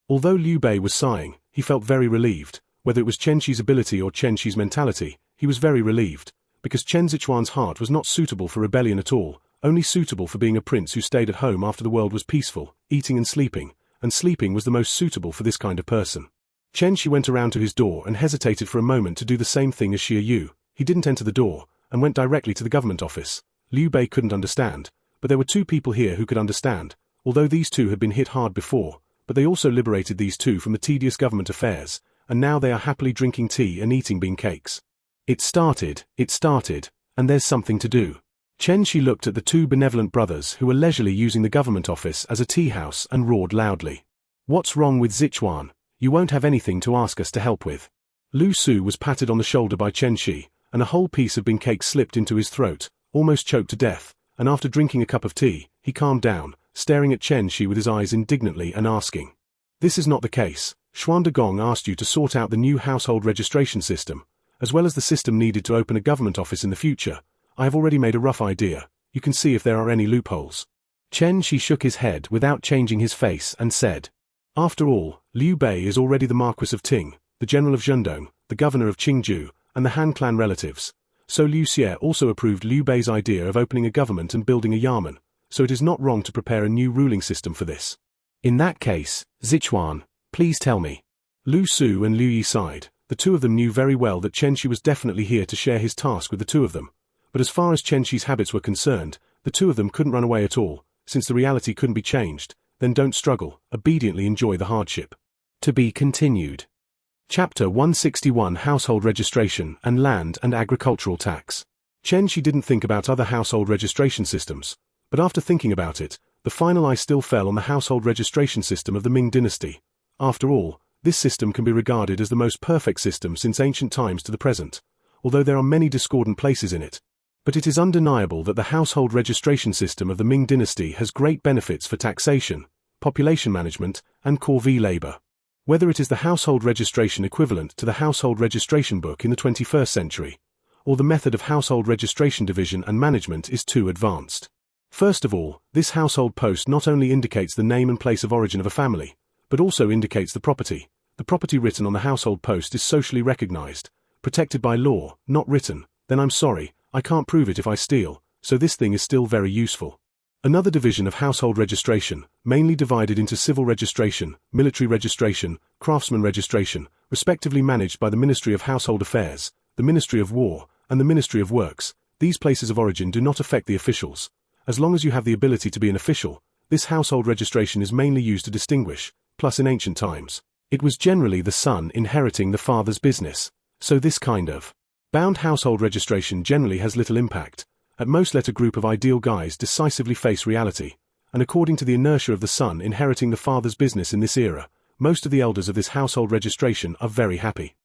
Although Liu Bei was sighing, he felt very relieved. Whether it was Chen Shi's ability or Chen Shi's mentality, he was very relieved, because Chen Zichuan's heart was not suitable for rebellion at all, only suitable for being a prince who stayed at home after the world was peaceful, eating and sleeping was the most suitable for this kind of person. Chen Shi went around to his door and hesitated for a moment to do the same thing as Xie Yu. He didn't enter the door, and went directly to the government office. Liu Bei couldn't understand, but there were two people here who could understand, although these two had been hit hard before, but they also liberated these two from the tedious government affairs, and now they are happily drinking tea and eating bean cakes. It started, and there's something to do. Chen Shi looked at the two benevolent brothers who were leisurely using the government office as a tea house and roared loudly. What's wrong with Zichuan? You won't have anything to ask us to help with. Lu Su was patted on the shoulder by Chen Shi, and a whole piece of bean cake slipped into his throat, almost choked to death, and after drinking a cup of tea, he calmed down, staring at Chen Shi with his eyes indignantly and asking. This is not the case. Xuande Gong asked you to sort out the new household registration system, as well as the system needed to open a government office in the future. I have already made a rough idea. You can see if there are any loopholes. Chen Shi shook his head without changing his face and said, After all, Liu Bei is already the Marquis of Ting, the General of Zhendong, the Governor of Qingju, and the Han clan relatives. So Liu Xie also approved Liu Bei's idea of opening a government and building a yamen, so it is not wrong to prepare a new ruling system for this. In that case, Zichuan, please tell me. Lu Su and Liu Yi sighed. The two of them knew very well that Chen Shi was definitely here to share his task with the two of them. But as far as Chen Shi's habits were concerned, the two of them couldn't run away at all, since the reality couldn't be changed. Then don't struggle, obediently enjoy the hardship. To be continued. Chapter 161 Household Registration and Land and Agricultural Tax. Chen Shi didn't think about other household registration systems, but after thinking about it, the final eye still fell on the household registration system of the Ming dynasty. After all, this system can be regarded as the most perfect system since ancient times to the present, although there are many discordant places in it. But it is undeniable that the household registration system of the Ming dynasty has great benefits for taxation, population management, and corvée labor. Whether it is the household registration equivalent to the household registration book in the 21st century, or the method of household registration division and management is too advanced. First of all, this household post not only indicates the name and place of origin of a family, but also indicates the property. The property written on the household post is socially recognized, protected by law, not written. Then I'm sorry, I can't prove it if I steal, so this thing is still very useful. Another division of household registration, mainly divided into civil registration, military registration, craftsman registration, respectively managed by the Ministry of Household Affairs, the Ministry of War, and the Ministry of Works. These places of origin do not affect the officials. As long as you have the ability to be an official, this household registration is mainly used to distinguish, plus in ancient times, it was generally the son inheriting the father's business, so this kind of bound household registration generally has little impact. At most let a group of ideal guys decisively face reality, and according to the inertia of the son inheriting the father's business in this era, most of the elders of this household registration are very happy.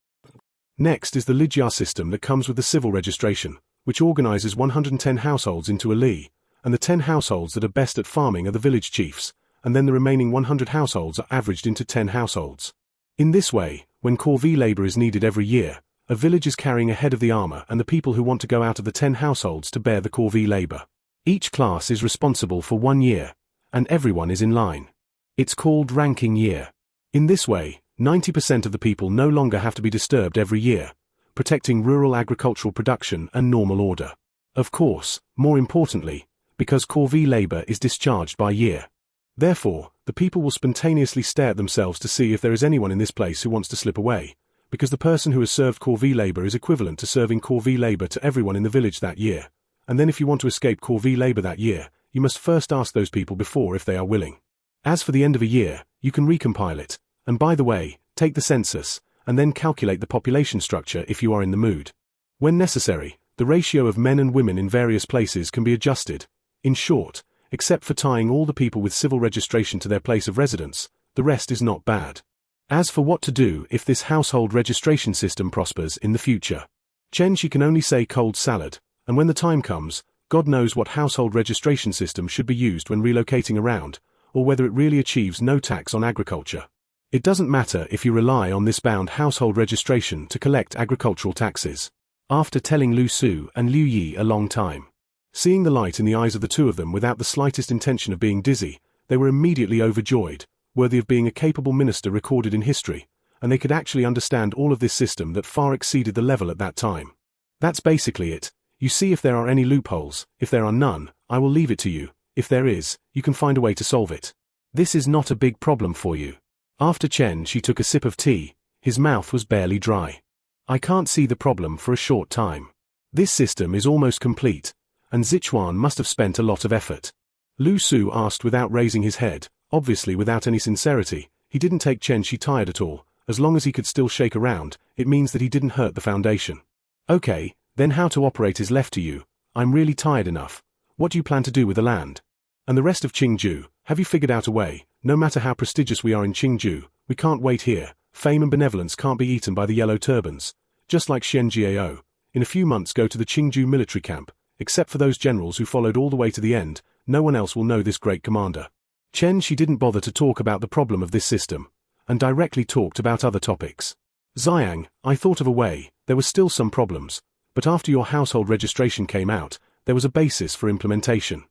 Next is the Lijia system that comes with the civil registration, which organizes 110 households into a li, and the 10 households that are best at farming are the village chiefs, and then the remaining 100 households are averaged into 10 households. In this way, when corvée labor is needed every year, a village is carrying ahead of the armor and the people who want to go out of the 10 households to bear the corvée labor. Each class is responsible for 1 year, and everyone is in line. It's called ranking year. In this way, 90% of the people no longer have to be disturbed every year, protecting rural agricultural production and normal order. Of course, more importantly, because corvée labor is discharged by year. Therefore, the people will spontaneously stare at themselves to see if there is anyone in this place who wants to slip away, because the person who has served corvée labor is equivalent to serving corvée labor to everyone in the village that year. And then if you want to escape corvée labor that year, you must first ask those people before if they are willing. As for the end of a year, you can recompile it, and by the way, take the census, and then calculate the population structure if you are in the mood. When necessary, the ratio of men and women in various places can be adjusted. In short, except for tying all the people with civil registration to their place of residence, the rest is not bad. As for what to do if this household registration system prospers in the future, she can only say cold salad, and when the time comes, God knows what household registration system should be used when relocating around, or whether it really achieves no tax on agriculture. It doesn't matter if you rely on this bound household registration to collect agricultural taxes. After telling Lu Su and Liu Yi a long time, seeing the light in the eyes of the two of them without the slightest intention of being dizzy, they were immediately overjoyed, worthy of being a capable minister recorded in history, and they could actually understand all of this system that far exceeded the level at that time. That's basically it. You see if there are any loopholes. If there are none, I will leave it to you. If there is, you can find a way to solve it. This is not a big problem for you. After she took a sip of tea, his mouth was barely dry. I can't see the problem for a short time. This system is almost complete, and Sichuan must have spent a lot of effort. Lu Su asked without raising his head, obviously without any sincerity. He didn't take she tired at all. As long as he could still shake around, it means that he didn't hurt the foundation. Okay, then how to operate is left to you. I'm really tired enough. What do you plan to do with the land? And the rest of Qingju, have you figured out a way? No matter how prestigious we are in Qingju, we can't wait here. Fame and benevolence can't be eaten by the yellow turbans. Just like Xianjiao, in a few months go to the Qingju military camp. Except for those generals who followed all the way to the end, no one else will know this great commander. She didn't bother to talk about the problem of this system, and directly talked about other topics. Xiang, I thought of a way. There were still some problems, but after your household registration came out, there was a basis for implementation.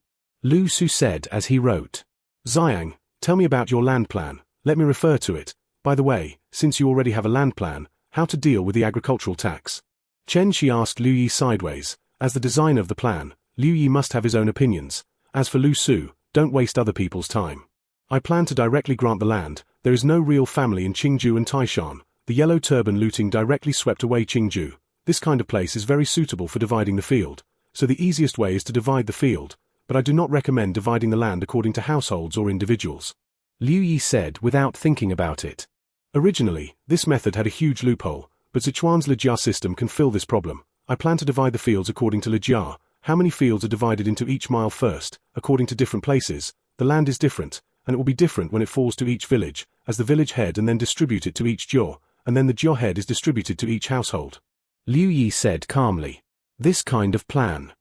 Lu Su said as he wrote. Xiang, tell me about your land plan. Let me refer to it. By the way, since you already have a land plan, how to deal with the agricultural tax? She asked Liu Yi sideways. As the designer of the plan, Liu Yi must have his own opinions. As for Lu Su, don't waste other people's time. I plan to directly grant the land. There is no real family in Qingju and Taishan. The yellow turban looting directly swept away Qingju. This kind of place is very suitable for dividing the field. So the easiest way is to divide the field, but I do not recommend dividing the land according to households or individuals. Liu Yi said without thinking about it. Originally, this method had a huge loophole, but Sichuan's Lijia system can fill this problem. I plan to divide the fields according to Lijia. How many fields are divided into each mile first, according to different places? The land is different, and it will be different when it falls to each village, as the village head and then distribute it to each jiao, and then the jiao head is distributed to each household. Liu Yi said calmly. This kind of plan.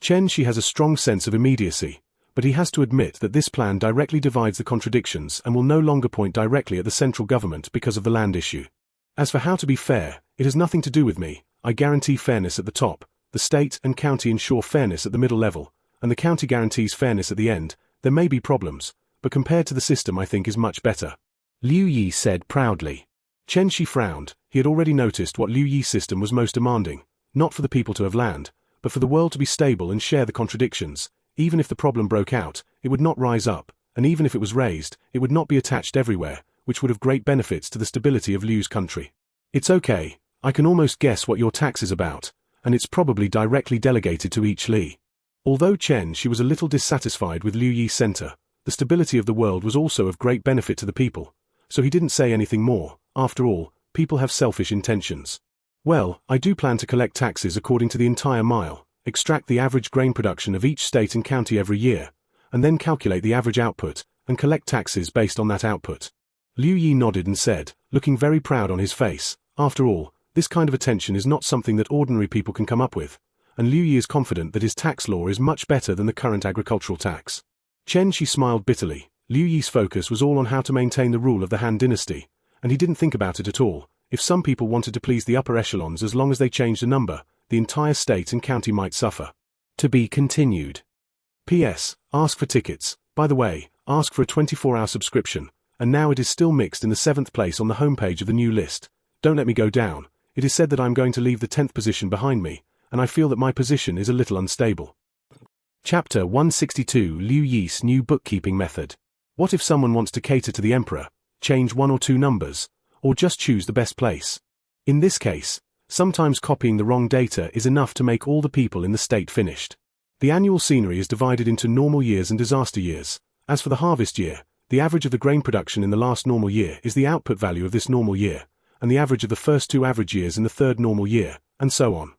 She has a strong sense of immediacy, but he has to admit that this plan directly divides the contradictions and will no longer point directly at the central government because of the land issue. As for how to be fair, it has nothing to do with me. I guarantee fairness at the top. The state and county ensure fairness at the middle level, and the county guarantees fairness at the end. There may be problems, but compared to the system I think is much better. Liu Yi said proudly. Shi frowned. He had already noticed what Liu Yi's system was most demanding, not for the people to have land, but for the world to be stable and share the contradictions. Even if the problem broke out, it would not rise up, and even if it was raised, it would not be attached everywhere, which would have great benefits to the stability of Liu's country. It's okay. I can almost guess what your tax is about, and it's probably directly delegated to each Li. Although she was a little dissatisfied with Liu Yi's center, the stability of the world was also of great benefit to the people, so he didn't say anything more. After all, people have selfish intentions. Well, I do plan to collect taxes according to the entire mile, extract the average grain production of each state and county every year, and then calculate the average output, and collect taxes based on that output. Liu Yi nodded and said, looking very proud on his face, after all, this kind of attention is not something that ordinary people can come up with, and Liu Yi is confident that his tax law is much better than the current agricultural tax. Chen Shi smiled bitterly. Liu Yi's focus was all on how to maintain the rule of the Han dynasty, and he didn't think about it at all. If some people wanted to please the upper echelons as long as they changed a number, the entire state and county might suffer. To be continued. P.S. Ask for tickets. By the way, ask for a 24-hour subscription, and now it is still mixed in the 7th place on the homepage of the new list. Don't let me go down. It is said that I am going to leave the 10th position behind me, and I feel that my position is a little unstable. Chapter 162 Liu Yi's New Bookkeeping Method. What if someone wants to cater to the emperor, change 1 or 2 numbers, or just choose the best place? In this case, sometimes copying the wrong data is enough to make all the people in the state finished. The annual scenery is divided into normal years and disaster years. As for the harvest year, the average of the grain production in the last normal year is the output value of this normal year, and the average of the first 2 average years in the 3rd normal year, and so on.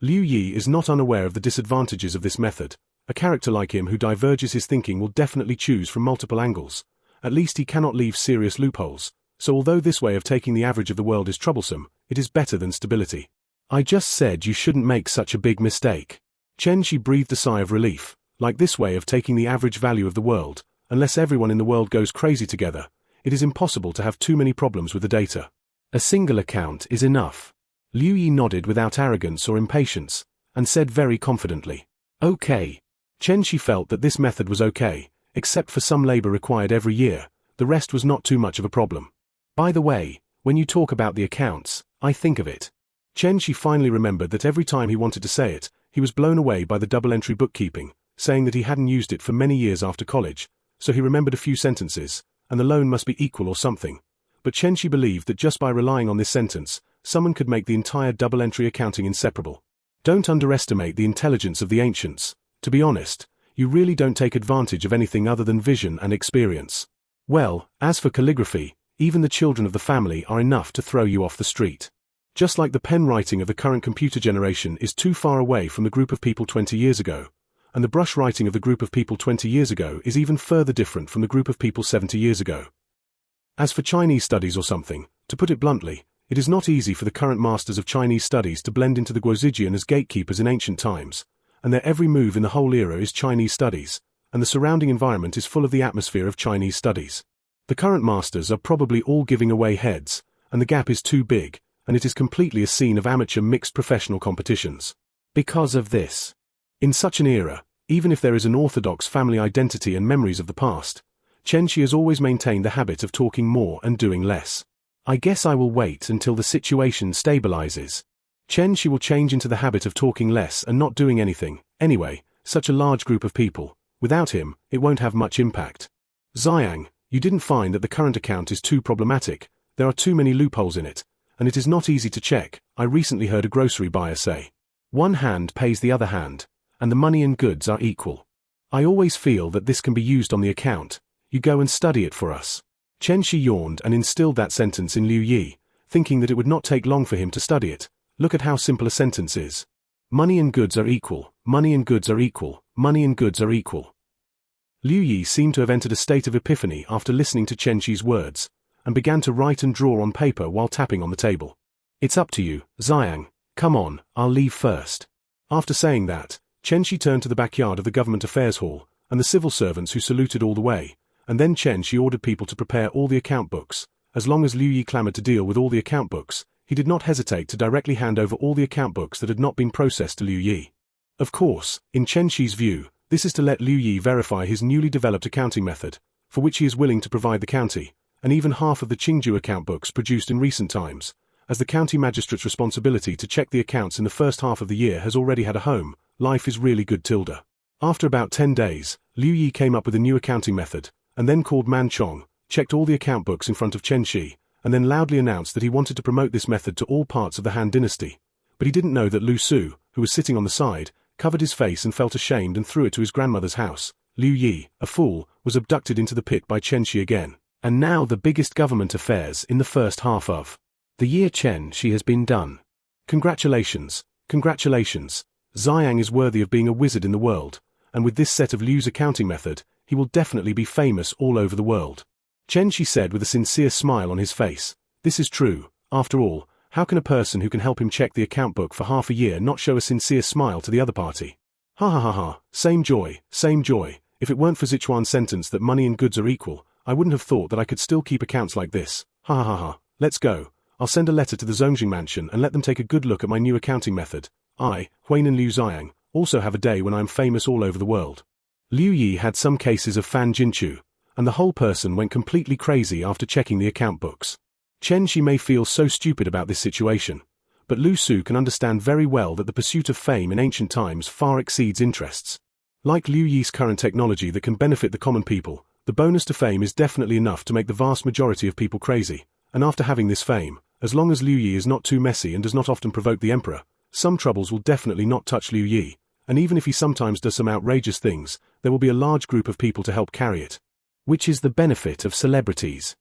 Liu Yi is not unaware of the disadvantages of this method. A character like him who diverges his thinking will definitely choose from multiple angles. At least he cannot leave serious loopholes, so although this way of taking the average of the world is troublesome, it is better than stability. I just said you shouldn't make such a big mistake. Chen Shi breathed a sigh of relief. Like this way of taking the average value of the world, unless everyone in the world goes crazy together, it is impossible to have too many problems with the data. A single account is enough. Liu Yi nodded without arrogance or impatience, and said very confidently, "Okay." Chen Shi felt that this method was okay, except for some labor required every year. The rest was not too much of a problem. By the way, when you talk about the accounts, I think of it. Chen Shi finally remembered that every time he wanted to say it, he was blown away by the double-entry bookkeeping, saying that he hadn't used it for many years after college, so he remembered a few sentences, and the loan must be equal or something. But Chen Shi believed that just by relying on this sentence, someone could make the entire double-entry accounting inseparable. Don't underestimate the intelligence of the ancients. To be honest, you really don't take advantage of anything other than vision and experience. Well, as for calligraphy, even the children of the family are enough to throw you off the street. Just like the pen writing of the current computer generation is too far away from the group of people 20 years ago, and the brush writing of the group of people 20 years ago is even further different from the group of people 70 years ago. As for Chinese studies or something, to put it bluntly, it is not easy for the current masters of Chinese studies to blend into the Guozijian as gatekeepers in ancient times, and their every move in the whole era is Chinese studies, and the surrounding environment is full of the atmosphere of Chinese studies. The current masters are probably all giving away heads, and the gap is too big, and it is completely a scene of amateur mixed professional competitions. Because of this, in such an era, even if there is an orthodox family identity and memories of the past, Chen Shi has always maintained the habit of talking more and doing less. I guess I will wait until the situation stabilizes. Chen Shi will change into the habit of talking less and not doing anything. Anyway, such a large group of people, without him, it won't have much impact. Xiang, you didn't find that the current account is too problematic. There are too many loopholes in it, and it is not easy to check. I recently heard a grocery buyer say, "One hand pays the other hand, and the money and goods are equal." I always feel that this can be used on the account. You go and study it for us. Chen Shi yawned and instilled that sentence in Liu Yi, thinking that it would not take long for him to study it. Look at how simple a sentence is. Money and goods are equal, money and goods are equal, money and goods are equal. Liu Yi seemed to have entered a state of epiphany after listening to Chen Shi's words, and began to write and draw on paper while tapping on the table. "It's up to you, Xiang. Come on, I'll leave first." After saying that, Chen Shi turned to the backyard of the government affairs hall, and the civil servants who saluted all the way, and then Chen Shi ordered people to prepare all the account books. As long as Liu Yi clamored to deal with all the account books, he did not hesitate to directly hand over all the account books that had not been processed to Liu Yi. Of course, in Chen Shi's view, this is to let Liu Yi verify his newly developed accounting method, for which he is willing to provide the county, and even half of the Qingju account books produced in recent times, as the county magistrate's responsibility to check the accounts in the first half of the year has already had a home. Life is really good tilde. After about 10 days, Liu Yi came up with a new accounting method, and then called Man Chong, checked all the account books in front of Chen Shi, and then loudly announced that he wanted to promote this method to all parts of the Han dynasty. But he didn't know that Lu Su, who was sitting on the side, covered his face and felt ashamed and threw it to his grandmother's house. Liu Yi, a fool, was abducted into the pit by Chen Shi again. And now the biggest government affairs in the first half of the year Chen Shi has been done. Congratulations, congratulations. Xiang is worthy of being a wizard in the world, and with this set of Liu's accounting method, he will definitely be famous all over the world. Chen Shi said with a sincere smile on his face. This is true. After all, How can a person who can help him check the account book for half a year not show a sincere smile to the other party? Ha ha ha ha, same joy, same joy. If it weren't for Sichuan's sentence that money and goods are equal, I wouldn't have thought that I could still keep accounts like this. Ha ha ha ha, let's go. I'll send a letter to the Zongjing mansion and let them take a good look at my new accounting method. I, Huainan Liu Xiang, also have a day when I am famous all over the world. Liu Yi had some cases of fan jinchu, and the whole person went completely crazy after checking the account books. Chen Shi may feel so stupid about this situation, but Lu Su can understand very well that the pursuit of fame in ancient times far exceeds interests. Like Liu Yi's current technology that can benefit the common people, the bonus to fame is definitely enough to make the vast majority of people crazy, and after having this fame, as long as Liu Yi is not too messy and does not often provoke the emperor, some troubles will definitely not touch Liu Yi, and even if he sometimes does some outrageous things, there will be a large group of people to help carry it. Which is the benefit of celebrities.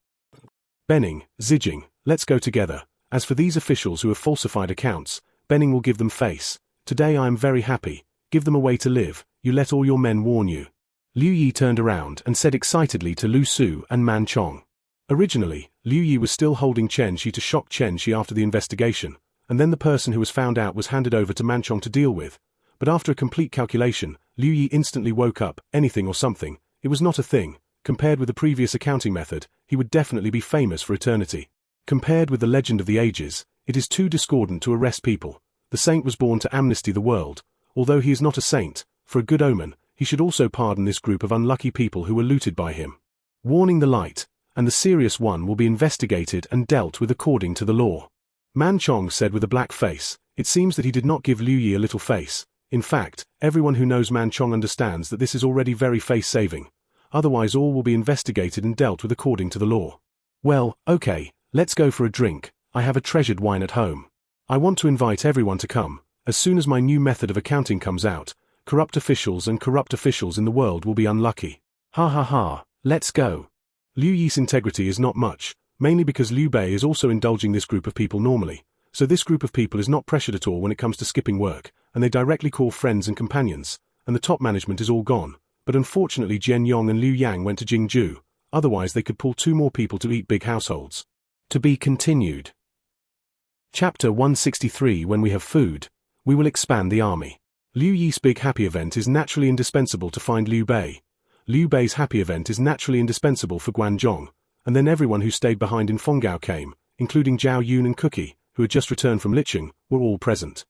Benning, Zijing, let's go together. As for these officials who have falsified accounts, Benning will give them face. Today I am very happy. Give them a way to live. You let all your men warn you. Liu Yi turned around and said excitedly to Lu Su and Man Chong. Originally, Liu Yi was still holding Chen Shi to shock Chen Shi after the investigation, and then the person who was found out was handed over to Man Chong to deal with. But after a complete calculation, Liu Yi instantly woke up, anything or something. It was not a thing. Compared with the previous accounting method, he would definitely be famous for eternity. Compared with the legend of the ages, it is too discordant to arrest people. The saint was born to amnesty the world. Although he is not a saint, for a good omen, he should also pardon this group of unlucky people who were looted by him. Warning the light, and the serious one will be investigated and dealt with according to the law. Man Chong said with a black face. It seems that he did not give Liu Yi a little face. In fact, everyone who knows Man Chong understands that this is already very face-saving. Otherwise all will be investigated and dealt with according to the law. Well, okay, let's go for a drink. I have a treasured wine at home. I want to invite everyone to come. As soon as my new method of accounting comes out, corrupt officials in the world will be unlucky. Ha ha ha, let's go. Liu Yi's integrity is not much, mainly because Liu Bei is also indulging this group of people normally, so this group of people is not pressured at all when it comes to skipping work, and they directly call friends and companions, and the top management is all gone, but unfortunately Jian Yong and Liu Yang went to Jingju, otherwise they could pull 2 more people to eat big households. To be continued. Chapter 163. When we have food, we will expand the army. Liu Yi's big happy event is naturally indispensable to find Liu Bei. Liu Bei's happy event is naturally indispensable for Guanzhong, and then everyone who stayed behind in Fenggao came, including Zhao Yun and Cookie, who had just returned from Licheng, were all present.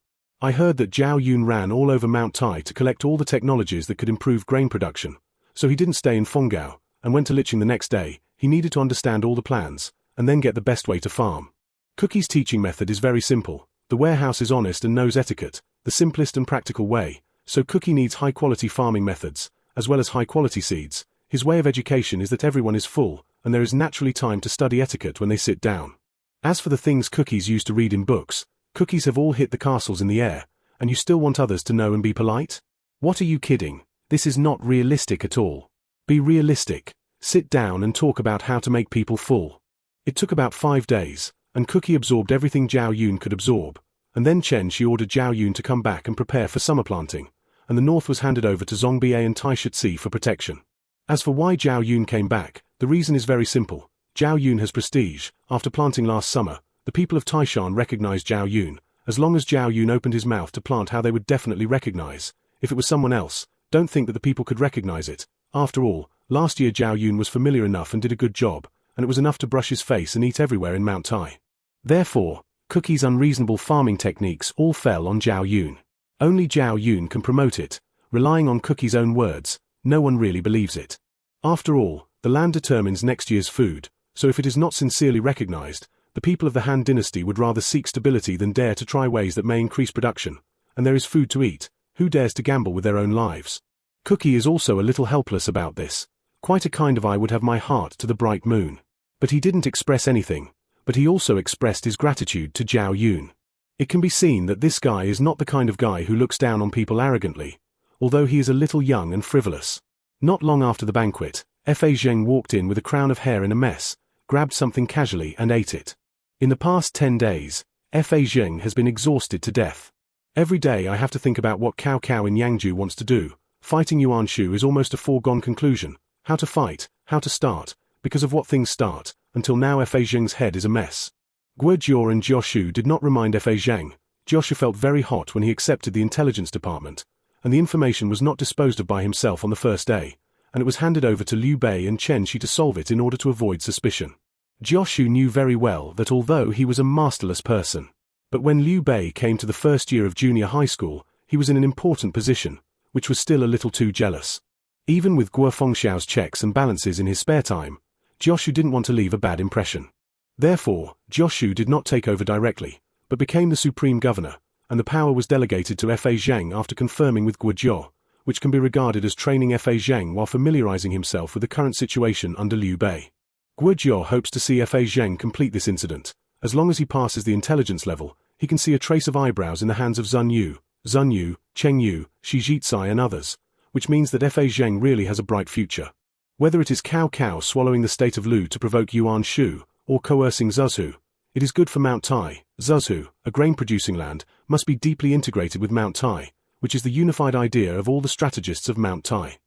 I heard that Zhao Yun ran all over Mount Tai to collect all the technologies that could improve grain production, so he didn't stay in Fenggao, and went to Licheng the next day. He needed to understand all the plans, and then get the best way to farm. Cookie's teaching method is very simple. The warehouse is honest and knows etiquette, the simplest and practical way, so Cookie needs high-quality farming methods, as well as high-quality seeds. His way of education is that everyone is full, and there is naturally time to study etiquette when they sit down. As for the things Cookies used to read in books, Cookies have all hit the castles in the air, and you still want others to know and be polite? What are you kidding? This is not realistic at all. Be realistic. Sit down and talk about how to make people full. It took about 5 days, and Cookie absorbed everything Zhao Yun could absorb, and then Chen Shi ordered Zhao Yun to come back and prepare for summer planting, and the north was handed over to Zongbie and Taishutsi for protection. As for why Zhao Yun came back, the reason is very simple. Zhao Yun has prestige. After planting last summer, the people of Taishan recognized Zhao Yun. As long as Zhao Yun opened his mouth to plant, how they would definitely recognize. If it was someone else, don't think that the people could recognize it. After all, last year Zhao Yun was familiar enough and did a good job, and it was enough to brush his face and eat everywhere in Mount Tai. Therefore, Cookie's unreasonable farming techniques all fell on Zhao Yun. Only Zhao Yun can promote it. Relying on Cookie's own words, no one really believes it. After all, the land determines next year's food, so if it is not sincerely recognized, the people of the Han dynasty would rather seek stability than dare to try ways that may increase production, and there is food to eat. Who dares to gamble with their own lives? Cookie is also a little helpless about this. Quite a kind of I would have my heart to the bright moon. But he didn't express anything, but he also expressed his gratitude to Zhao Yun. It can be seen that this guy is not the kind of guy who looks down on people arrogantly, although he is a little young and frivolous. Not long after the banquet, Fa Zheng walked in with a crown of hair in a mess, grabbed something casually and ate it. In the past 10 days, Fa Zheng has been exhausted to death. Every day I have to think about what Cao Cao in Yangju wants to do. Fighting Yuan Shu is almost a foregone conclusion. How to fight, how to start, because of what things start, until now Fa Zheng's head is a mess. Guo Jiao and Jioshu did not remind Fa Zhang. Jioshu felt very hot when he accepted the intelligence department, and the information was not disposed of by himself on the first day, and it was handed over to Liu Bei and Chen Shi to solve it in order to avoid suspicion. Jioshu knew very well that although he was a masterless person, but when Liu Bei came to the first year of junior high school, he was in an important position, which was still a little too jealous. Even with Guo Fengxiao's checks and balances in his spare time, Jioshu didn't want to leave a bad impression. Therefore, Jioshu did not take over directly, but became the supreme governor, and the power was delegated to Fa Zhang after confirming with Guo Jiao, which can be regarded as training Fa Zhang while familiarizing himself with the current situation under Liu Bei. Guo Jiao hopes to see Fa Zhang complete this incident. As long as he passes the intelligence level, he can see a trace of eyebrows in the hands of Zun Yu, Cheng Yu, Shi Jizai and others, which means that Fa Zhang really has a bright future. Whether it is Cao Cao swallowing the state of Lu to provoke Yuan Shu, or coercing Zuzhu, it is good for Mount Tai. Zuzhu, a grain-producing land, must be deeply integrated with Mount Tai, which is the unified idea of all the strategists of Mount Tai.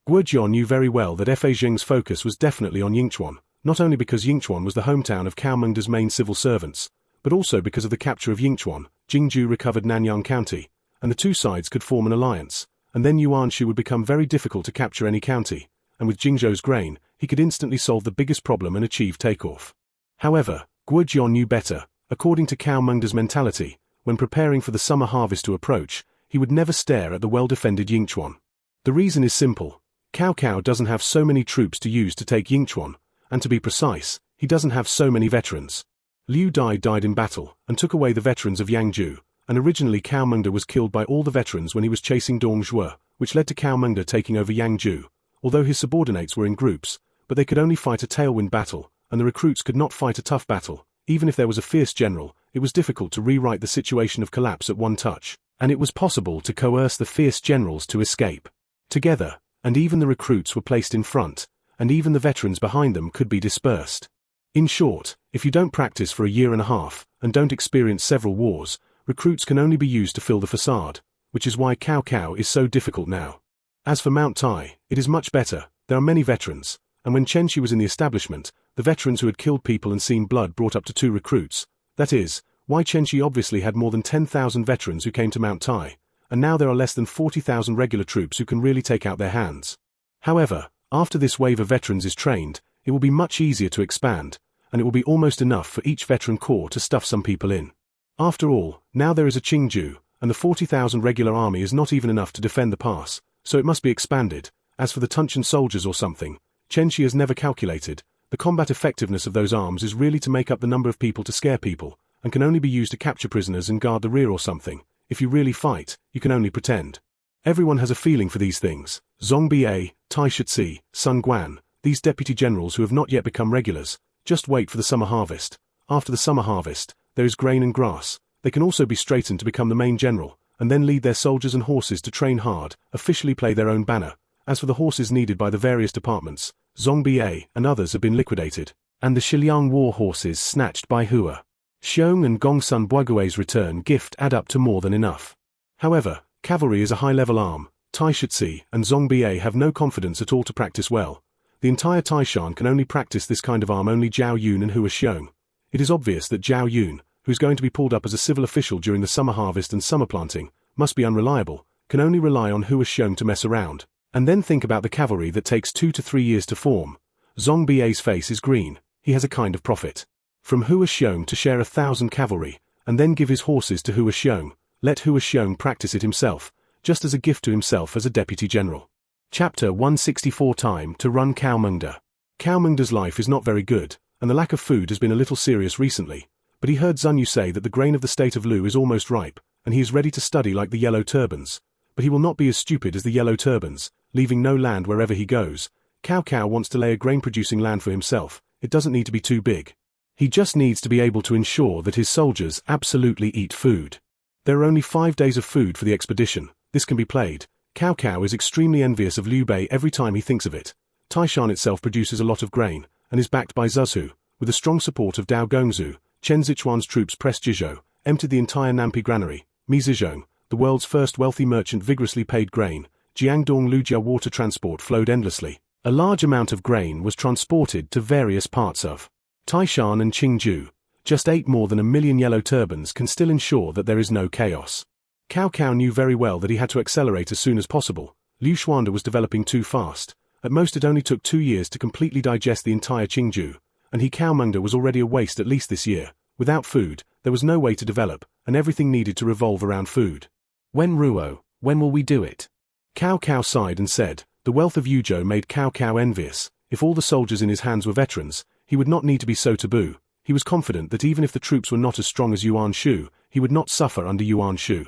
Guo Jiao knew very well that Fa Zhang's focus was definitely on Yingchuan, not only because Yingchuan was the hometown of Cao Mengde's main civil servants, but also because of the capture of Yingchuan. Jingzhou recovered Nanyang County, and the two sides could form an alliance, and then Yuanshu would become very difficult to capture any county, and with Jingzhou's grain, he could instantly solve the biggest problem and achieve takeoff. However, Guo Jiao knew better. According to Cao Mengde's mentality, when preparing for the summer harvest to approach, he would never stare at the well-defended Yingchuan. The reason is simple. Cao Cao doesn't have so many troops to use to take Yingchuan, and to be precise, he doesn't have so many veterans. Liu Dai died in battle, and took away the veterans of Yangzhou, and originally Cao Mengde was killed by all the veterans when he was chasing Dong Zhuo, which led to Cao Mengde taking over Yangzhou, although his subordinates were in groups, but they could only fight a tailwind battle, and the recruits could not fight a tough battle. Even if there was a fierce general, it was difficult to rewrite the situation of collapse at one touch, and it was possible to coerce the fierce generals to escape. Together, and even the recruits were placed in front, and even the veterans behind them could be dispersed. In short, if you don't practice for a year and a half, and don't experience several wars, recruits can only be used to fill the facade, which is why Cao Cao is so difficult now. As for Mount Tai, it is much better. There are many veterans, and when Chen Shi was in the establishment, the veterans who had killed people and seen blood brought up to 2 recruits. That is, why Chen Shi obviously had more than 10,000 veterans who came to Mount Tai, and now there are less than 40,000 regular troops who can really take out their hands. However, after this wave of veterans is trained, it will be much easier to expand, and it will be almost enough for each veteran corps to stuff some people in. After all, now there is a Qingju, and the 40,000 regular army is not even enough to defend the pass, so it must be expanded. As for the Tuncheon soldiers or something, Chen Shi has never calculated. The combat effectiveness of those arms is really to make up the number of people to scare people, and can only be used to capture prisoners and guard the rear or something. If you really fight, you can only pretend. Everyone has a feeling for these things. Zhong Ba, Tai Shizi, Sun Guan, these deputy generals who have not yet become regulars, just wait for the summer harvest. After the summer harvest, there is grain and grass. They can also be straightened to become the main general, and then lead their soldiers and horses to train hard, officially play their own banner. As for the horses needed by the various departments, Zhong Ba and others have been liquidated, and the Shiliang war horses snatched by Hua Xiong and Gongsun Boigue's return gift add up to more than enough. However, cavalry is a high-level arm. Tai Shizi and Zhong Ba have no confidence at all to practice well. The entire Taishan can only practice this kind of arm only Zhao Yun and Hua Xiong. It is obvious that Zhao Yun, who is going to be pulled up as a civil official during the summer harvest and summer planting, must be unreliable, can only rely on Hua Xiong to mess around. And then think about the cavalry that takes 2 to 3 years to form. Zhong Ba's face is green. He has a kind of profit. From Hua Xiong to share 1,000 cavalry, and then give his horses to Hua Xiong. Let Hua Xiong practice it himself, just as a gift to himself as a deputy general. Chapter 164 Time to run Cao Mengde. Cao Mengde's life is not very good, and the lack of food has been a little serious recently, but he heard Zun Yu say that the grain of the state of Lu is almost ripe, and he is ready to study like the Yellow Turbans. But he will not be as stupid as the Yellow Turbans, leaving no land wherever he goes. Cao Cao wants to lay a grain-producing land for himself. It doesn't need to be too big. He just needs to be able to ensure that his soldiers absolutely eat food. There are only 5 days of food for the expedition. This can be played. Cao Cao is extremely envious of Liu Bei every time he thinks of it. Taishan itself produces a lot of grain, and is backed by Zuzhu, with the strong support of Dao Gongzhu. Chen Zichuan's troops pressed Jizhou, emptied the entire Nampi granary. Mi Zizhong, the world's first wealthy merchant, vigorously paid grain. Jiangdong Lujia water transport flowed endlessly. A large amount of grain was transported to various parts of Taishan and Qingju. Just 8 more than 1,000,000 yellow turbans can still ensure that there is no chaos. Cao Cao knew very well that he had to accelerate as soon as possible. Liu Xuanda was developing too fast. At most it only took 2 years to completely digest the entire Qingju, and he Kaomengda was already a waste at least this year. Without food, there was no way to develop, and everything needed to revolve around food. When Ruo, when will we do it? Cao Cao sighed and said, the wealth of Yuzhou made Cao Cao envious. If all the soldiers in his hands were veterans, he would not need to be so taboo. He was confident that even if the troops were not as strong as Yuan Shu, he would not suffer under Yuan Shu.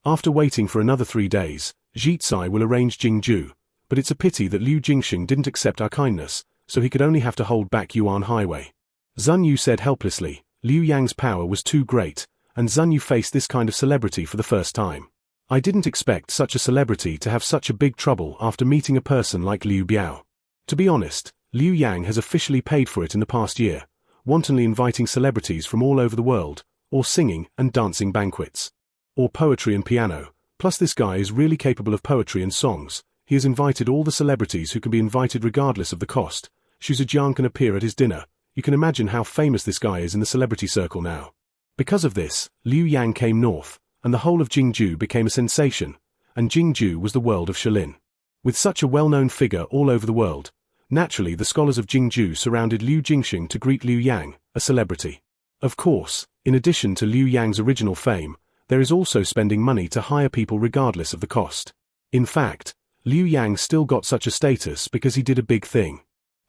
After waiting for another 3 days, Zhizai will arrange Jingju, but it's a pity that Liu Jingxing didn't accept our kindness, so he could only have to hold back Yuan Highway. Zun Yu said helplessly. Liu Yang's power was too great, and Zun Yu faced this kind of celebrity for the first time. I didn't expect such a celebrity to have such a big trouble after meeting a person like Liu Biao. To be honest, Liu Yang has officially paid for it in the past year, wantonly inviting celebrities from all over the world, or singing and dancing banquets, or poetry and piano. Plus this guy is really capable of poetry and songs. He has invited all the celebrities who can be invited regardless of the cost. Xu Zijiang can appear at his dinner. You can imagine how famous this guy is in the celebrity circle now. Because of this, Liu Yang came north, and the whole of Jingju became a sensation, and Jingju was the world of Shilin. With such a well-known figure all over the world, naturally the scholars of Jingju surrounded Liu Jingxing to greet Liu Yang, a celebrity. Of course, in addition to Liu Yang's original fame, there is also spending money to hire people regardless of the cost. In fact, Liu Yang still got such a status because he did a big thing.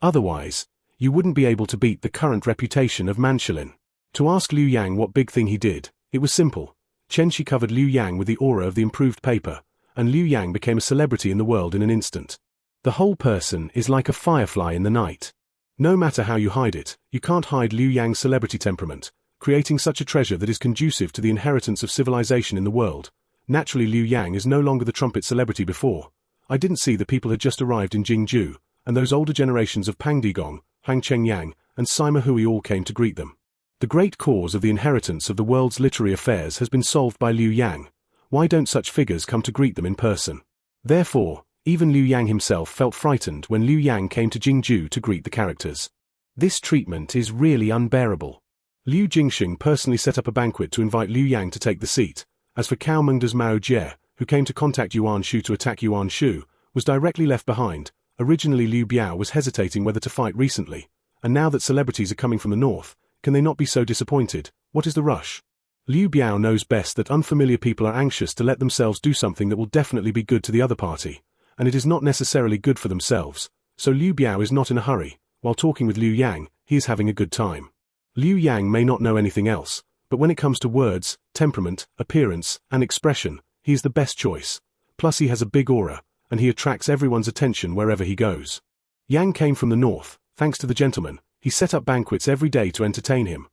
Otherwise, you wouldn't be able to beat the current reputation of Manshilin. To ask Liu Yang what big thing he did, it was simple. Chen Shi covered Liu Yang with the aura of the improved paper, and Liu Yang became a celebrity in the world in an instant. The whole person is like a firefly in the night. No matter how you hide it, you can't hide Liu Yang's celebrity temperament, creating such a treasure that is conducive to the inheritance of civilization in the world. Naturally Liu Yang is no longer the trumpet celebrity before. I didn't see the people had just arrived in Jingju, and those older generations of Pang Digong, Hang Chengyang, and Sima Hui all came to greet them. The great cause of the inheritance of the world's literary affairs has been solved by Liu Yang. Why don't such figures come to greet them in person? Therefore, even Liu Yang himself felt frightened when Liu Yang came to Jingju to greet the characters. This treatment is really unbearable. Liu Jingxing personally set up a banquet to invite Liu Yang to take the seat. As for Kaomengda's Mao Jie, who came to contact Yuan Shu to attack Yuan Shu, was directly left behind. Originally Liu Biao was hesitating whether to fight recently, and now that celebrities are coming from the north, can they not be so disappointed? What is the rush? Liu Biao knows best that unfamiliar people are anxious to let themselves do something that will definitely be good to the other party, and it is not necessarily good for themselves, so Liu Biao is not in a hurry. While talking with Liu Yang, he is having a good time. Liu Yang may not know anything else, but when it comes to words, temperament, appearance, and expression, he is the best choice. Plus he has a big aura, and he attracts everyone's attention wherever he goes. Yang came from the north. Thanks to the gentleman, he set up banquets every day to entertain him.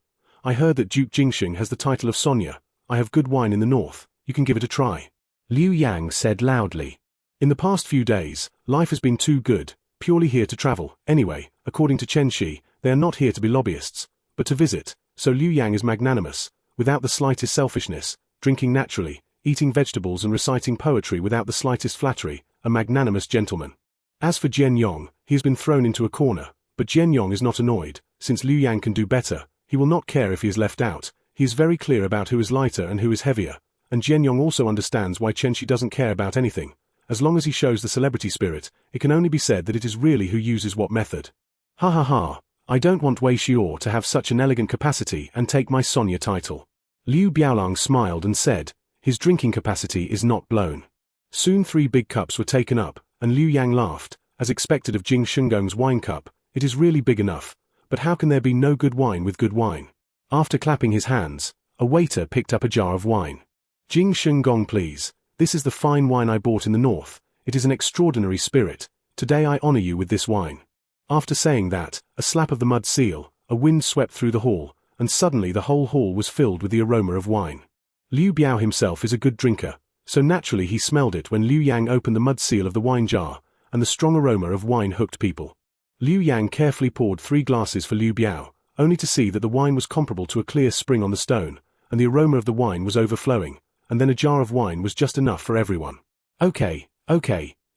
I heard that Duke Jingxing has the title of Sonia. I have good wine in the north, you can give it a try. Liu Yang said loudly. In the past few days, life has been too good, purely here to travel. Anyway, according to Chen Shi, they are not here to be lobbyists, but to visit, so Liu Yang is magnanimous, without the slightest selfishness, drinking naturally, eating vegetables and reciting poetry without the slightest flattery, a magnanimous gentleman. As for Jian Yong, he has been thrown into a corner, but Jian Yong is not annoyed. Since Liu Yang can do better, he will not care if he is left out. He is very clear about who is lighter and who is heavier, and Jian Yong also understands why Chen Shi doesn't care about anything. As long as he shows the celebrity spirit, it can only be said that it is really who uses what method. Ha ha ha, I don't want Wei Xiao to have such an elegant capacity and take my Sonia title. Liu Biaolang smiled and said, his drinking capacity is not blown. Soon 3 big cups were taken up, and Liu Yang laughed, as expected of Jing Shengong's wine cup. It is really big enough, but how can there be no good wine with good wine? After clapping his hands, a waiter picked up a jar of wine. Jing Shengong please, this is the fine wine I bought in the north. It is an extraordinary spirit. Today I honor you with this wine. After saying that, a slap of the mud seal, a wind swept through the hall, and suddenly the whole hall was filled with the aroma of wine. Liu Biao himself is a good drinker, so naturally he smelled it when Liu Yang opened the mud seal of the wine jar, and the strong aroma of wine hooked people. Liu Yang carefully poured 3 glasses for Liu Biao, only to see that the wine was comparable to a clear spring on the stone, and the aroma of the wine was overflowing, and then a jar of wine was just enough for everyone. Okay,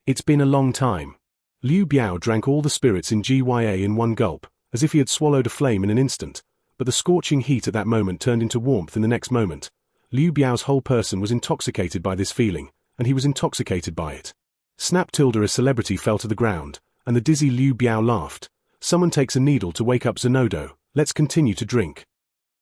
it's been a long time. Liu Biao drank all the spirits in GYA in one gulp, as if he had swallowed a flame in an instant, but the scorching heat at that moment turned into warmth in the next moment. Liu Biao's whole person was intoxicated by this feeling, and he was intoxicated by it. Snap! A celebrity fell to the ground, and the dizzy Liu Biao laughed. Someone takes a needle to wake up Zenodo, let's continue to drink.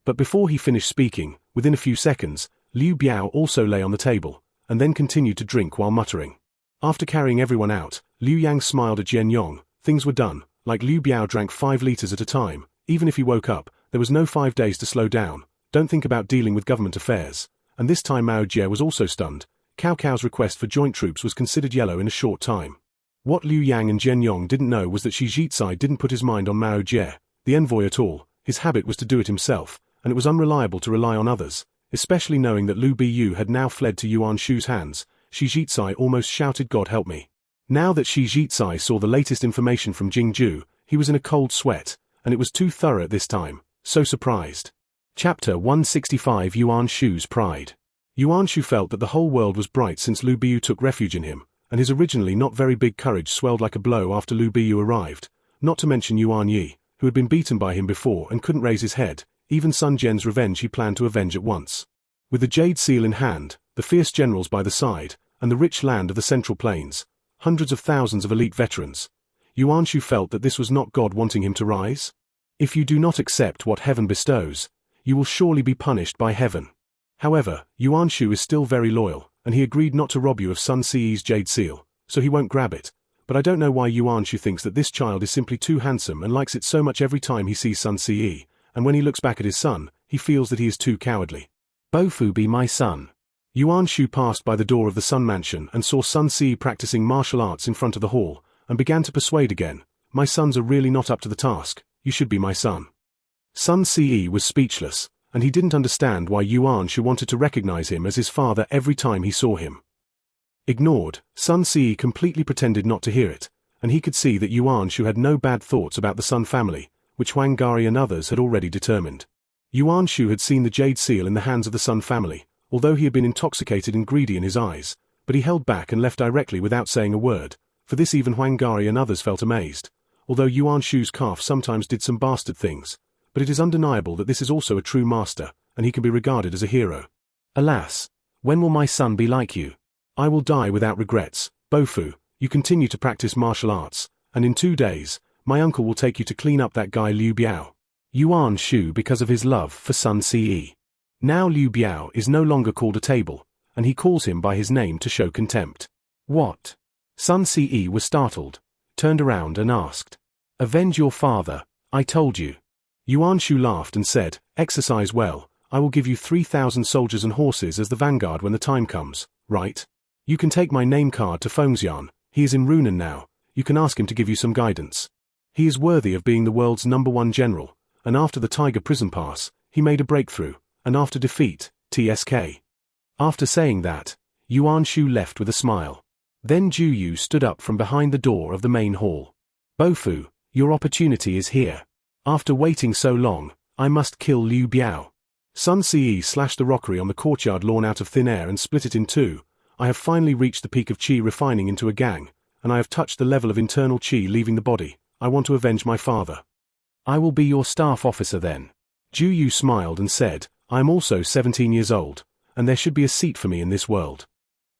But before he finished speaking, within a few seconds, Liu Biao also lay on the table, and then continued to drink while muttering. After carrying everyone out, Liu Yang smiled at Jian Yong. Things were done, like Liu Biao drank 5 liters at a time. Even if he woke up, there was no 5 days to slow down. Don't think about dealing with government affairs. And this time Mao Jie was also stunned. Cao Cao's request for joint troops was considered yellow in a short time. What Liu Yang and Jian Yong didn't know was that Shi Jizai didn't put his mind on Mao Jie, the envoy, at all. His habit was to do it himself, and it was unreliable to rely on others, especially knowing that Liu Biyu had now fled to Yuan Shu's hands. Shi Jizai almost shouted, "God help me." Now that Shi Jizai saw the latest information from Jingju, he was in a cold sweat, and it was too thorough at this time, so surprised. Chapter 165 Yuan Shu's Pride. Yuan Shu felt that the whole world was bright since Liu Biyu took refuge in him, and his originally not very big courage swelled like a blow after Liu Biyu arrived, not to mention Yuan Yi, who had been beaten by him before and couldn't raise his head. Even Sun Jian's revenge he planned to avenge at once. With the Jade Seal in hand, the fierce generals by the side, and the rich land of the Central Plains, hundreds of thousands of elite veterans, Yuan Shu felt that this was not God wanting him to rise. If you do not accept what heaven bestows, you will surely be punished by heaven. However, Yuan Shu is still very loyal, and he agreed not to rob you of Sun Ci's Jade Seal, so he won't grab it. But I don't know why Yuan Shu thinks that this child is simply too handsome and likes it so much every time he sees Sun Ci, and when he looks back at his son, he feels that he is too cowardly. Bofu, be my son. Yuan Shu passed by the door of the Sun Mansion and saw Sun Ci practicing martial arts in front of the hall, and began to persuade again. My sons are really not up to the task, you should be my son. Sun Ci was speechless, and he didn't understand why Yuan Shu wanted to recognize him as his father every time he saw him. Ignored, Sun Ci completely pretended not to hear it, and he could see that Yuan Shu had no bad thoughts about the Sun family, which Huang Gari and others had already determined. Yuan Shu had seen the Jade Seal in the hands of the Sun family, although he had been intoxicated and greedy in his eyes, but he held back and left directly without saying a word. For this even Huang Gari and others felt amazed. Although Yuan Shu's calf sometimes did some bastard things, but it is undeniable that this is also a true master, and he can be regarded as a hero. Alas, when will my son be like you? I will die without regrets. Bofu, you continue to practice martial arts, and in 2 days, my uncle will take you to clean up that guy Liu Biao. Yuan Shu because of his love for Sun Ci. Now Liu Biao is no longer called a table, and he calls him by his name to show contempt. What? Sun Ci was startled, turned around and asked. Avenge your father, I told you. Yuan Shu laughed and said, exercise well, I will give you 3,000 soldiers and horses as the vanguard when the time comes, right? You can take my name card to Fengxian, he is in Runan now, you can ask him to give you some guidance. He is worthy of being the world's #1 general, and after the Tiger Prison Pass, he made a breakthrough, and after defeat, TSK. After saying that, Yuan Shu left with a smile. Then Ju Yu stood up from behind the door of the main hall. Bofu, your opportunity is here. After waiting so long, I must kill Liu Biao. Sun Ce slashed the rockery on the courtyard lawn out of thin air and split it in two. I have finally reached the peak of qi refining into a gang, and I have touched the level of internal qi leaving the body. I want to avenge my father. I will be your staff officer then. Ju Yu smiled and said, I am also 17 years old, and there should be a seat for me in this world.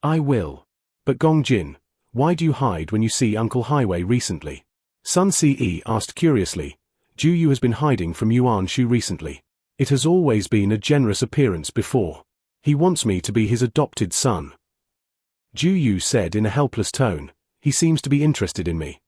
I will. But Gong Jin, why do you hide when you see Uncle Highway recently? Sun Ce asked curiously. Ju Yu has been hiding from Yuan Shu recently. It has always been a generous appearance before. He wants me to be his adopted son. Ju Yu said in a helpless tone, he seems to be interested in me.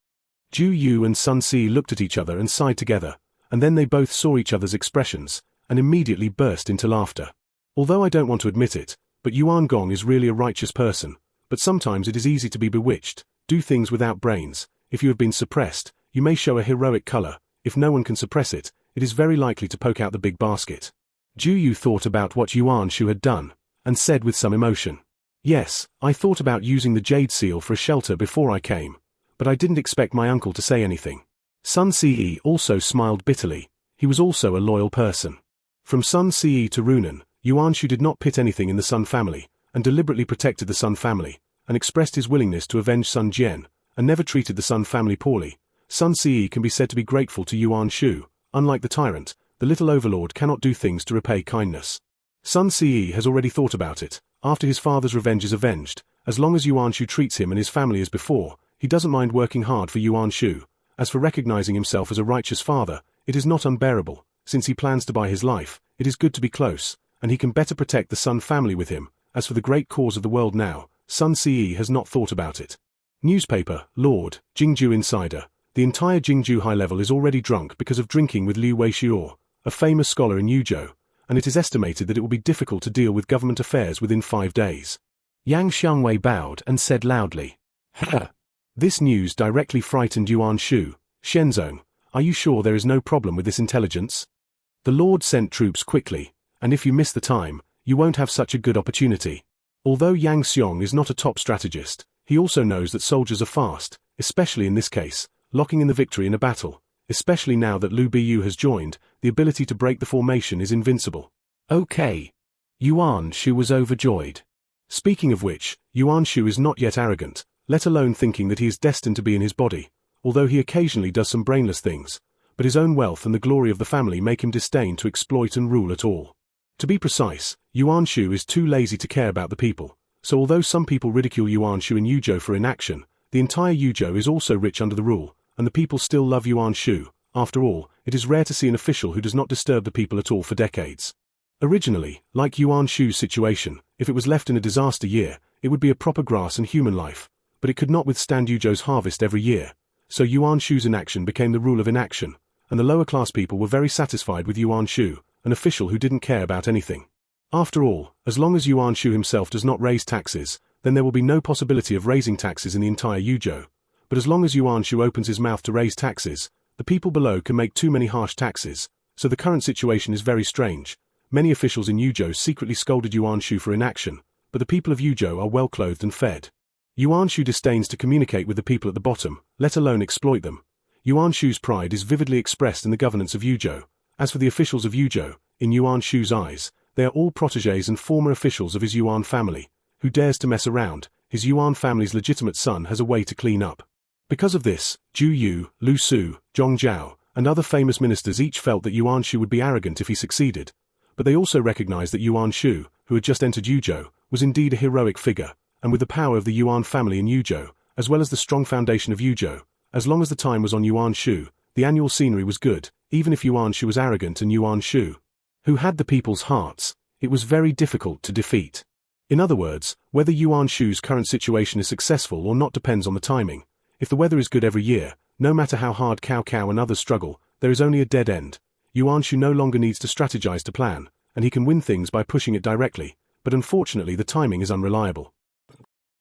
Ju Yu and Sun Ce looked at each other and sighed together, and then they both saw each other's expressions, and immediately burst into laughter. Although I don't want to admit it, but Yuan Gong is really a righteous person, but sometimes it is easy to be bewitched, do things without brains. If you have been suppressed, you may show a heroic color. If no one can suppress it, it is very likely to poke out the big basket. Ju Yu thought about what Yuan Shu had done, and said with some emotion. Yes, I thought about using the Jade Seal for a shelter before I came, but I didn't expect my uncle to say anything. Sun Ce also smiled bitterly. He was also a loyal person. From Sun Ce to Runan, Yuan Shu did not pit anything in the Sun family, and deliberately protected the Sun family, and expressed his willingness to avenge Sun Jian, and never treated the Sun family poorly. Sun Ce can be said to be grateful to Yuan Shu. Unlike the tyrant, The little overlord cannot do things to repay kindness. Sun Ce has already thought about it. After his father's revenge is avenged, as long as Yuan Shu treats him and his family as before, he doesn't mind working hard for Yuan Shu. As for recognizing himself as a righteous father, it is not unbearable. Since he plans to buy his life, it is good to be close, and he can better protect the Sun family with him. As for the great cause of the world now, Sun Ce has not thought about it. Newspaper, Lord, Jingju Insider. The entire Jingju high level is already drunk because of drinking with Liu Weixiao, a famous scholar in Yuzhou, and it is estimated that it will be difficult to deal with government affairs within 5 days. Yang Xiangwei bowed and said loudly, This news directly frightened Yuan Shu. Shenzong, are you sure there is no problem with this intelligence? The Lord sent troops quickly, and if you miss the time, you won't have such a good opportunity. Although Yang Xiong is not a top strategist, he also knows that soldiers are fast, especially in this case, locking in the victory in a battle. Especially now that Liu Biyu has joined, the ability to break the formation is invincible. Okay. Yuan Shu was overjoyed. Speaking of which, Yuan Shu is not yet arrogant, let alone thinking that he is destined to be in his body, although he occasionally does some brainless things, but his own wealth and the glory of the family make him disdain to exploit and rule at all. To be precise, Yuan Shu is too lazy to care about the people, so although some people ridicule Yuan Shu in Yuzhou for inaction, the entire Yuzhou is also rich under the rule, and the people still love Yuan Shu. After all, it is rare to see an official who does not disturb the people at all for decades. Originally, like Yuan Shu's situation, if it was left in a disaster year, it would be a proper grass and human life, but it could not withstand Yuzhou's harvest every year, so Yuan Shu's inaction became the rule of inaction, and the lower class people were very satisfied with Yuan Shu, an official who didn't care about anything. After all, as long as Yuan Shu himself does not raise taxes, then there will be no possibility of raising taxes in the entire Yuzhou. But as long as Yuan Shu opens his mouth to raise taxes, the people below can make too many harsh taxes, so the current situation is very strange. Many officials in Yuzhou secretly scolded Yuan Shu for inaction, but the people of Yuzhou are well clothed and fed. Yuan Shu disdains to communicate with the people at the bottom, let alone exploit them. Yuan Shu's pride is vividly expressed in the governance of Yuzhou. As for the officials of Yuzhou, in Yuan Shu's eyes, they are all protégés and former officials of his Yuan family. Who dares to mess around? His Yuan family's legitimate son has a way to clean up. Because of this, Zhu Yu, Lu Su, Zhong Zhao, and other famous ministers each felt that Yuan Shu would be arrogant if he succeeded. But they also recognized that Yuan Shu, who had just entered Yuzhou, was indeed a heroic figure, and with the power of the Yuan family in Yuzhou, as well as the strong foundation of Yuzhou, as long as the time was on Yuan Shu, the annual scenery was good. Even if Yuan Shu was arrogant and Yuan Shu, who had the people's hearts, it was very difficult to defeat. In other words, whether Yuan Shu's current situation is successful or not depends on the timing. If the weather is good every year, no matter how hard Cao Cao and others struggle, there is only a dead end. Yuan Shu no longer needs to strategize to plan, and he can win things by pushing it directly, but unfortunately the timing is unreliable.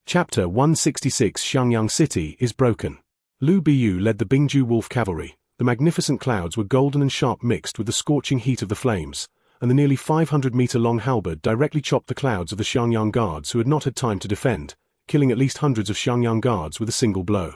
Chapter 166 Xiangyang City is broken. Liu Biyu led the Bingju Wolf Cavalry. The magnificent clouds were golden and sharp mixed with the scorching heat of the flames, and the nearly 500-meter-long halberd directly chopped the clouds of the Xiangyang guards who had not had time to defend, killing at least hundreds of Xiangyang guards with a single blow.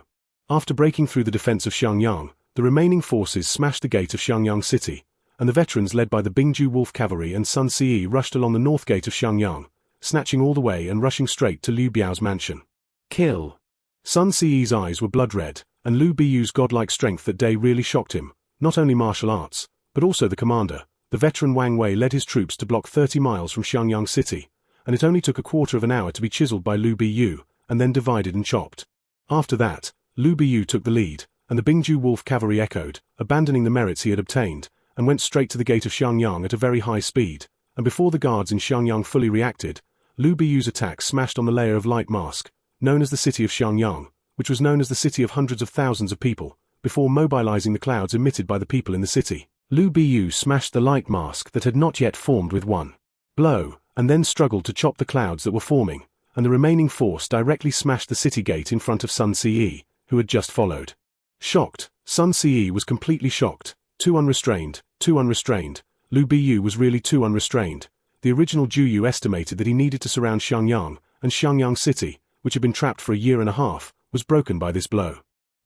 After breaking through the defense of Xiangyang, the remaining forces smashed the gate of Xiangyang City, and the veterans led by the Bingju Wolf Cavalry and Sun Ce rushed along the north gate of Xiangyang, snatching all the way and rushing straight to Liu Biao's mansion. Kill! Sun Ce's eyes were blood-red, and Liu Biyu's godlike strength that day really shocked him, not only martial arts, but also the commander. The veteran Wang Wei led his troops to block 30 miles from Xiangyang City, and it only took a quarter of an hour to be chiseled by Liu Biyu, and then divided and chopped. After that, Liu Biyu took the lead, and the Bingju Wolf Cavalry echoed, abandoning the merits he had obtained, and went straight to the gate of Xiangyang at a very high speed, and before the guards in Xiangyang fully reacted, Liu Biyu's attack smashed on the layer of light mask, known as the city of Xiangyang, which was known as the city of hundreds of thousands of people, before mobilizing the clouds emitted by the people in the city. Liu Biyu smashed the light mask that had not yet formed with one blow, and then struggled to chop the clouds that were forming, and the remaining force directly smashed the city gate in front of Sun Ce, who had just followed. Shocked, Sun Ce was completely shocked. Too unrestrained. Liu Biyu was really too unrestrained. The original Zhu Yu estimated that he needed to surround Xiangyang, and Xiangyang City, which had been trapped for a year and a half, was broken by this blow.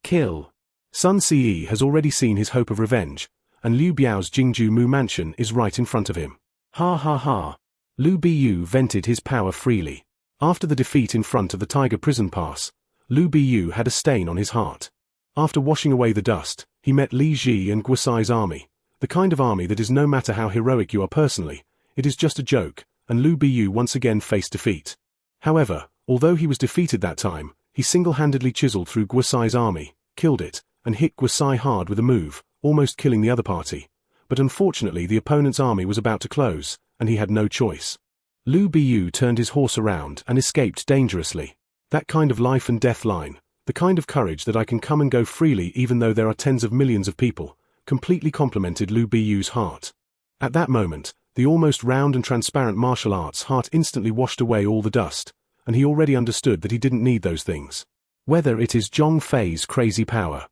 Kill! Sun Ce has already seen his hope of revenge, and Liu Biao's Jingju Mu mansion is right in front of him. Ha ha ha! Liu Biyu vented his power freely. After the defeat in front of the Tiger Prison Pass, Liu Biyu had a stain on his heart. After washing away the dust, he met Li Ji and Guisai's army. The kind of army that is no matter how heroic you are personally, it is just a joke, and Liu Biyu once again faced defeat. However, although he was defeated that time, he single-handedly chiseled through Guosai's army, killed it, and hit Guosai hard with a move, almost killing the other party. But unfortunately the opponent's army was about to close, and he had no choice. Liu Biyu turned his horse around and escaped dangerously. That kind of life and death line, the kind of courage that I can come and go freely even though there are tens of millions of people, completely complemented Liu Biyu's heart. At that moment, the almost round and transparent martial arts heart instantly washed away all the dust, and he already understood that he didn't need those things. Whether it is Zhong Fei's crazy power,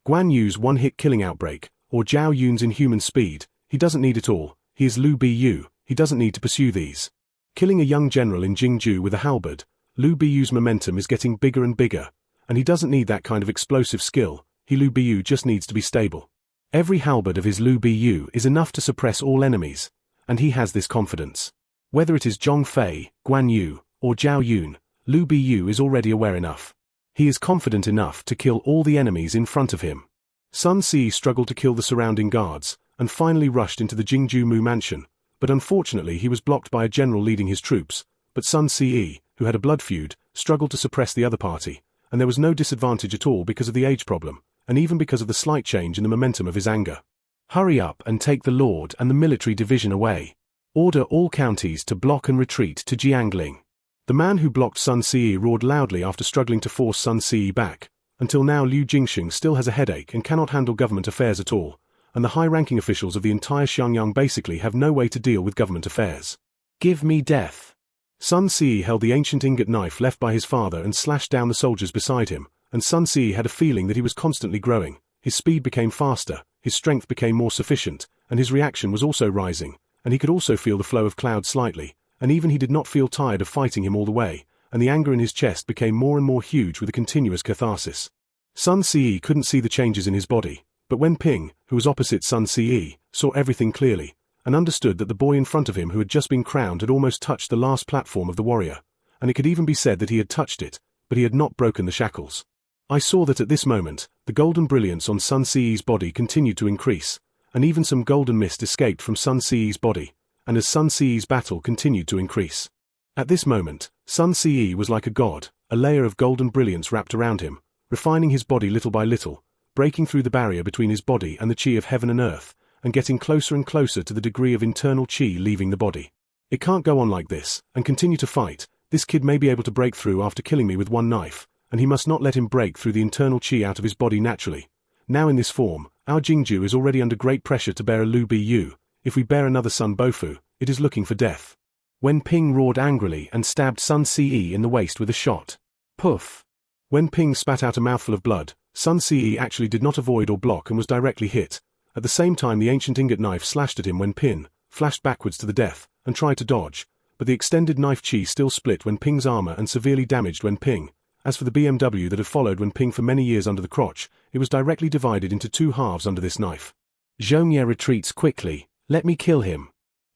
Guan Yu's one-hit killing outbreak, or Zhao Yun's inhuman speed, he doesn't need it all. He is Liu Biyu, he doesn't need to pursue these. Killing a young general in Jingju with a halberd, Liu Biyu's momentum is getting bigger and bigger, and he doesn't need that kind of explosive skill. Liu Biyu just needs to be stable. Every halberd of his Liu Biyu is enough to suppress all enemies, and he has this confidence. Whether it is Zhong Fei, Guan Yu, or Zhao Yun, Liu Biyu is already aware enough. He is confident enough to kill all the enemies in front of him. Sun Si struggled to kill the surrounding guards, and finally rushed into the Jingju Mu mansion, but unfortunately he was blocked by a general leading his troops. But Sun Si, who had a blood feud, struggled to suppress the other party, and there was no disadvantage at all because of the age problem, and even because of the slight change in the momentum of his anger. Hurry up and take the Lord and the military division away. Order all counties to block and retreat to Jiangling. The man who blocked Sun Si roared loudly after struggling to force Sun Si back. Until now Liu Jingsheng still has a headache and cannot handle government affairs at all, and the high-ranking officials of the entire Xiangyang basically have no way to deal with government affairs. Give me death. Sun Si held the ancient ingot knife left by his father and slashed down the soldiers beside him, and Sun Si had a feeling that he was constantly growing. His speed became faster, his strength became more sufficient, and his reaction was also rising, and he could also feel the flow of Cloud slightly, and even he did not feel tired of fighting him all the way, and the anger in his chest became more and more huge with a continuous catharsis. Sun Si couldn't see the changes in his body, but Wen Ping, who was opposite Sun Si, saw everything clearly, and understood that the boy in front of him who had just been crowned had almost touched the last platform of the warrior, and it could even be said that he had touched it, but he had not broken the shackles. I saw that at this moment, the golden brilliance on Sun Si's body continued to increase, and even some golden mist escaped from Sun Si's body, and as Sun Si's battle continued to increase. At this moment, Sun Si was like a god, a layer of golden brilliance wrapped around him, refining his body little by little, breaking through the barrier between his body and the qi of heaven and earth, and getting closer and closer to the degree of internal qi leaving the body. It can't go on like this, and continue to fight. This kid may be able to break through after killing me with one knife, and he must not let him break through the internal qi out of his body naturally. Now in this form, our Jingju is already under great pressure to bear a Liu Biyu. If we bear another Sun Bofu, it is looking for death. Wen Ping roared angrily and stabbed Sun Si in the waist with a shot. Poof! Wen Ping spat out a mouthful of blood. Sun Si actually did not avoid or block and was directly hit. At the same time the ancient ingot knife slashed at him when Pin flashed backwards to the death, and tried to dodge, but the extended knife qi still split Wen Ping's armor and severely damaged Wen Ping. As for the BMW that had followed Wen Ping for many years under the crotch, it was directly divided into two halves under this knife. Zhongye retreats quickly. Let me kill him.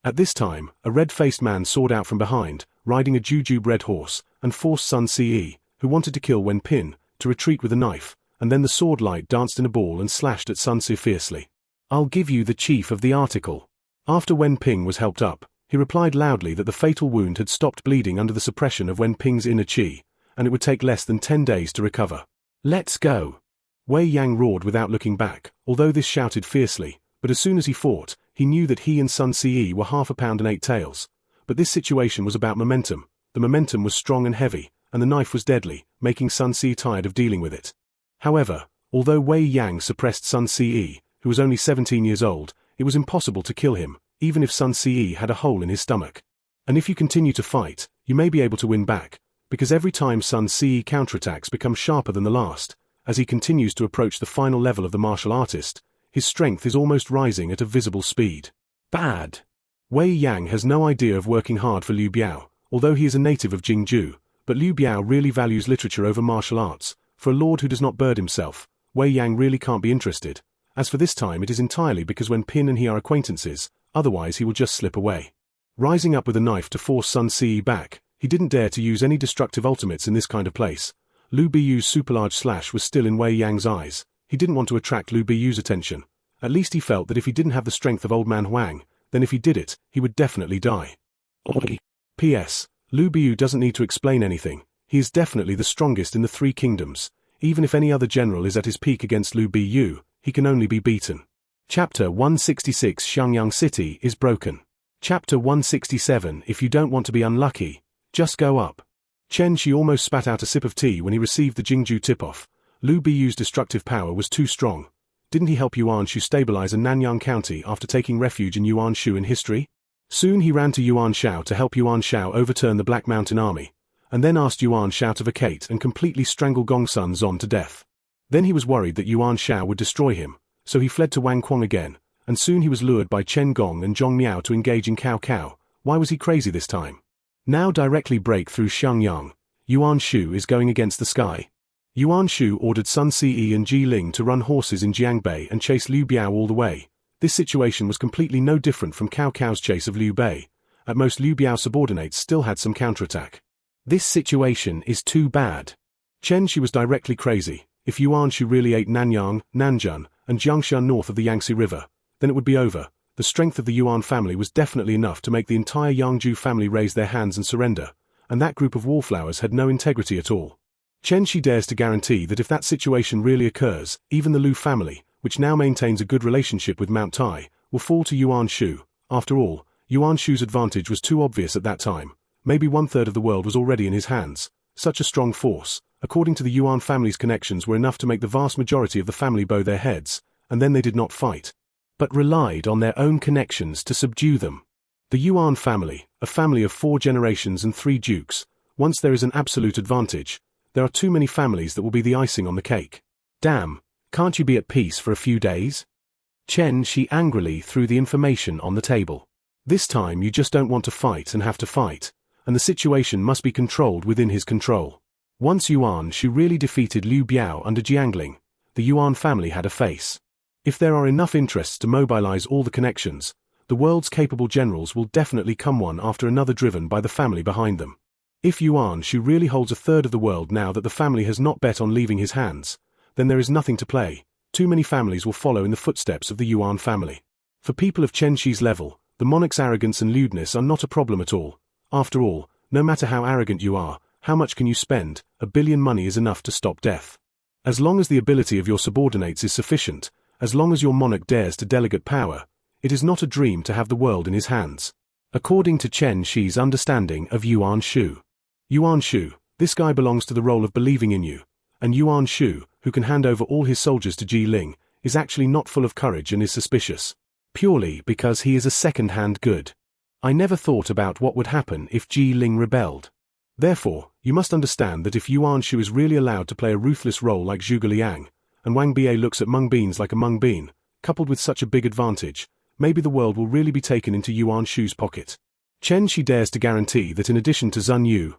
At this time, a red-faced man soared out from behind, riding a jujube red horse, and forced Sun Si, who wanted to kill Wen Pin, to retreat with a knife, and then the sword light danced in a ball and slashed at Sun Si fiercely. I'll give you the chief of the article. After Wen Ping was helped up, he replied loudly that the fatal wound had stopped bleeding under the suppression of Wen Ping's inner qi, and it would take less than 10 days to recover. Let's go! Wei Yang roared without looking back, although this shouted fiercely, but as soon as he fought, he knew that he and Sun Si were half a pound and 8 taels. But this situation was about momentum. The momentum was strong and heavy, and the knife was deadly, making Sun Si tired of dealing with it. However, although Wei Yang suppressed Sun Si, who was only 17 years old, it was impossible to kill him, even if Sun Si had a hole in his stomach. And if you continue to fight, you may be able to win back, because every time Sun Si counterattacks become sharper than the last, as he continues to approach the final level of the martial artist, his strength is almost rising at a visible speed. Bad. Wei Yang has no idea of working hard for Liu Biao, although he is a native of Jingju, but Liu Biao really values literature over martial arts. For a lord who does not bird himself, Wei Yang really can't be interested. As for this time it is entirely because when Pin and he are acquaintances, otherwise he will just slip away. Rising up with a knife to force Sun Si back, he didn't dare to use any destructive ultimates in this kind of place. Liu Biyu's super large slash was still in Wei Yang's eyes. He didn't want to attract Liu Biyu's attention, At least he felt that if he didn't have the strength of old man Huang, then if he did it, he would definitely die. P.S. Liu Biu doesn't need to explain anything. He is definitely the strongest in the three kingdoms. Even if any other general is at his peak against Liu Biu, he can only be beaten. Chapter 166 Xiangyang City is broken. Chapter 167 If you don't want to be unlucky, just go up. Chen Shi almost spat out a sip of tea when he received the Jingju tip-off. Liu Biu's destructive power was too strong. Didn't he help Yuan Shu stabilize a Nanyang County after taking refuge in Yuan Shu in history? Soon he ran to Yuan Shao to help Yuan Shao overturn the Black Mountain Army, and then asked Yuan Shao to vacate and completely strangle Gongsun Zon to death. Then he was worried that Yuan Shao would destroy him, so he fled to Wang Quang again, and soon he was lured by Chen Gong and Zhong Miao to engage in Cao Cao. Why was he crazy this time? Now directly break through Xiangyang. Yuan Shu is going against the sky. Yuan Shu ordered Sun Ce and Ji Ling to run horses in Jiangbei and chase Liu Biao all the way. This situation was completely no different from Cao Cao's chase of Liu Bei. At most Liu Biao's subordinates still had some counterattack. This situation is too bad. Chen Shi was directly crazy. If Yuan Shu really ate Nanyang, Nanjun, and Jiangshan north of the Yangtze River, then it would be over. The strength of the Yuan family was definitely enough to make the entire Yangzhou family raise their hands and surrender, and that group of wallflowers had no integrity at all. Chen Shi dares to guarantee that if that situation really occurs, even the Liu family, which now maintains a good relationship with Mount Tai, will fall to Yuan Shu. After all, Yuan Shu's advantage was too obvious at that time. Maybe 1/3 of the world was already in his hands. Such a strong force, according to the Yuan family's connections, were enough to make the vast majority of the family bow their heads, and then they did not fight, but relied on their own connections to subdue them. The Yuan family, a family of 4 generations and 3 dukes, once there is an absolute advantage, there are too many families that will be the icing on the cake. Damn, can't you be at peace for a few days? Chen Shi angrily threw the information on the table. This time you just don't want to fight and have to fight, and the situation must be controlled within his control. Once Yuan Shu really defeated Liu Biao under Jiangling, the Yuan family had a face. If there are enough interests to mobilize all the connections, the world's capable generals will definitely come one after another, driven by the family behind them. If Yuan Shu really holds 1/3 of the world now that the family has not bet on leaving his hands, then there is nothing to play. Too many families will follow in the footsteps of the Yuan family. For people of Chen Shi's level, the monarch's arrogance and lewdness are not a problem at all. After all, no matter how arrogant you are, how much can you spend? 1 billion money is enough to stop death. As long as the ability of your subordinates is sufficient, as long as your monarch dares to delegate power, it is not a dream to have the world in his hands. According to Chen Shi's understanding of Yuan Shu. Yuan Shu, this guy belongs to the role of believing in you, and Yuan Shu, who can hand over all his soldiers to Ji Ling, is actually not full of courage and is suspicious. Purely because he is a second-hand good. I never thought about what would happen if Ji Ling rebelled. Therefore, you must understand that if Yuan Shu is really allowed to play a ruthless role like Zhuge Liang, and Wang Bie looks at mung beans like a mung bean, coupled with such a big advantage, maybe the world will really be taken into Yuan Shu's pocket. Chen Shi dares to guarantee that in addition to Zun Yu,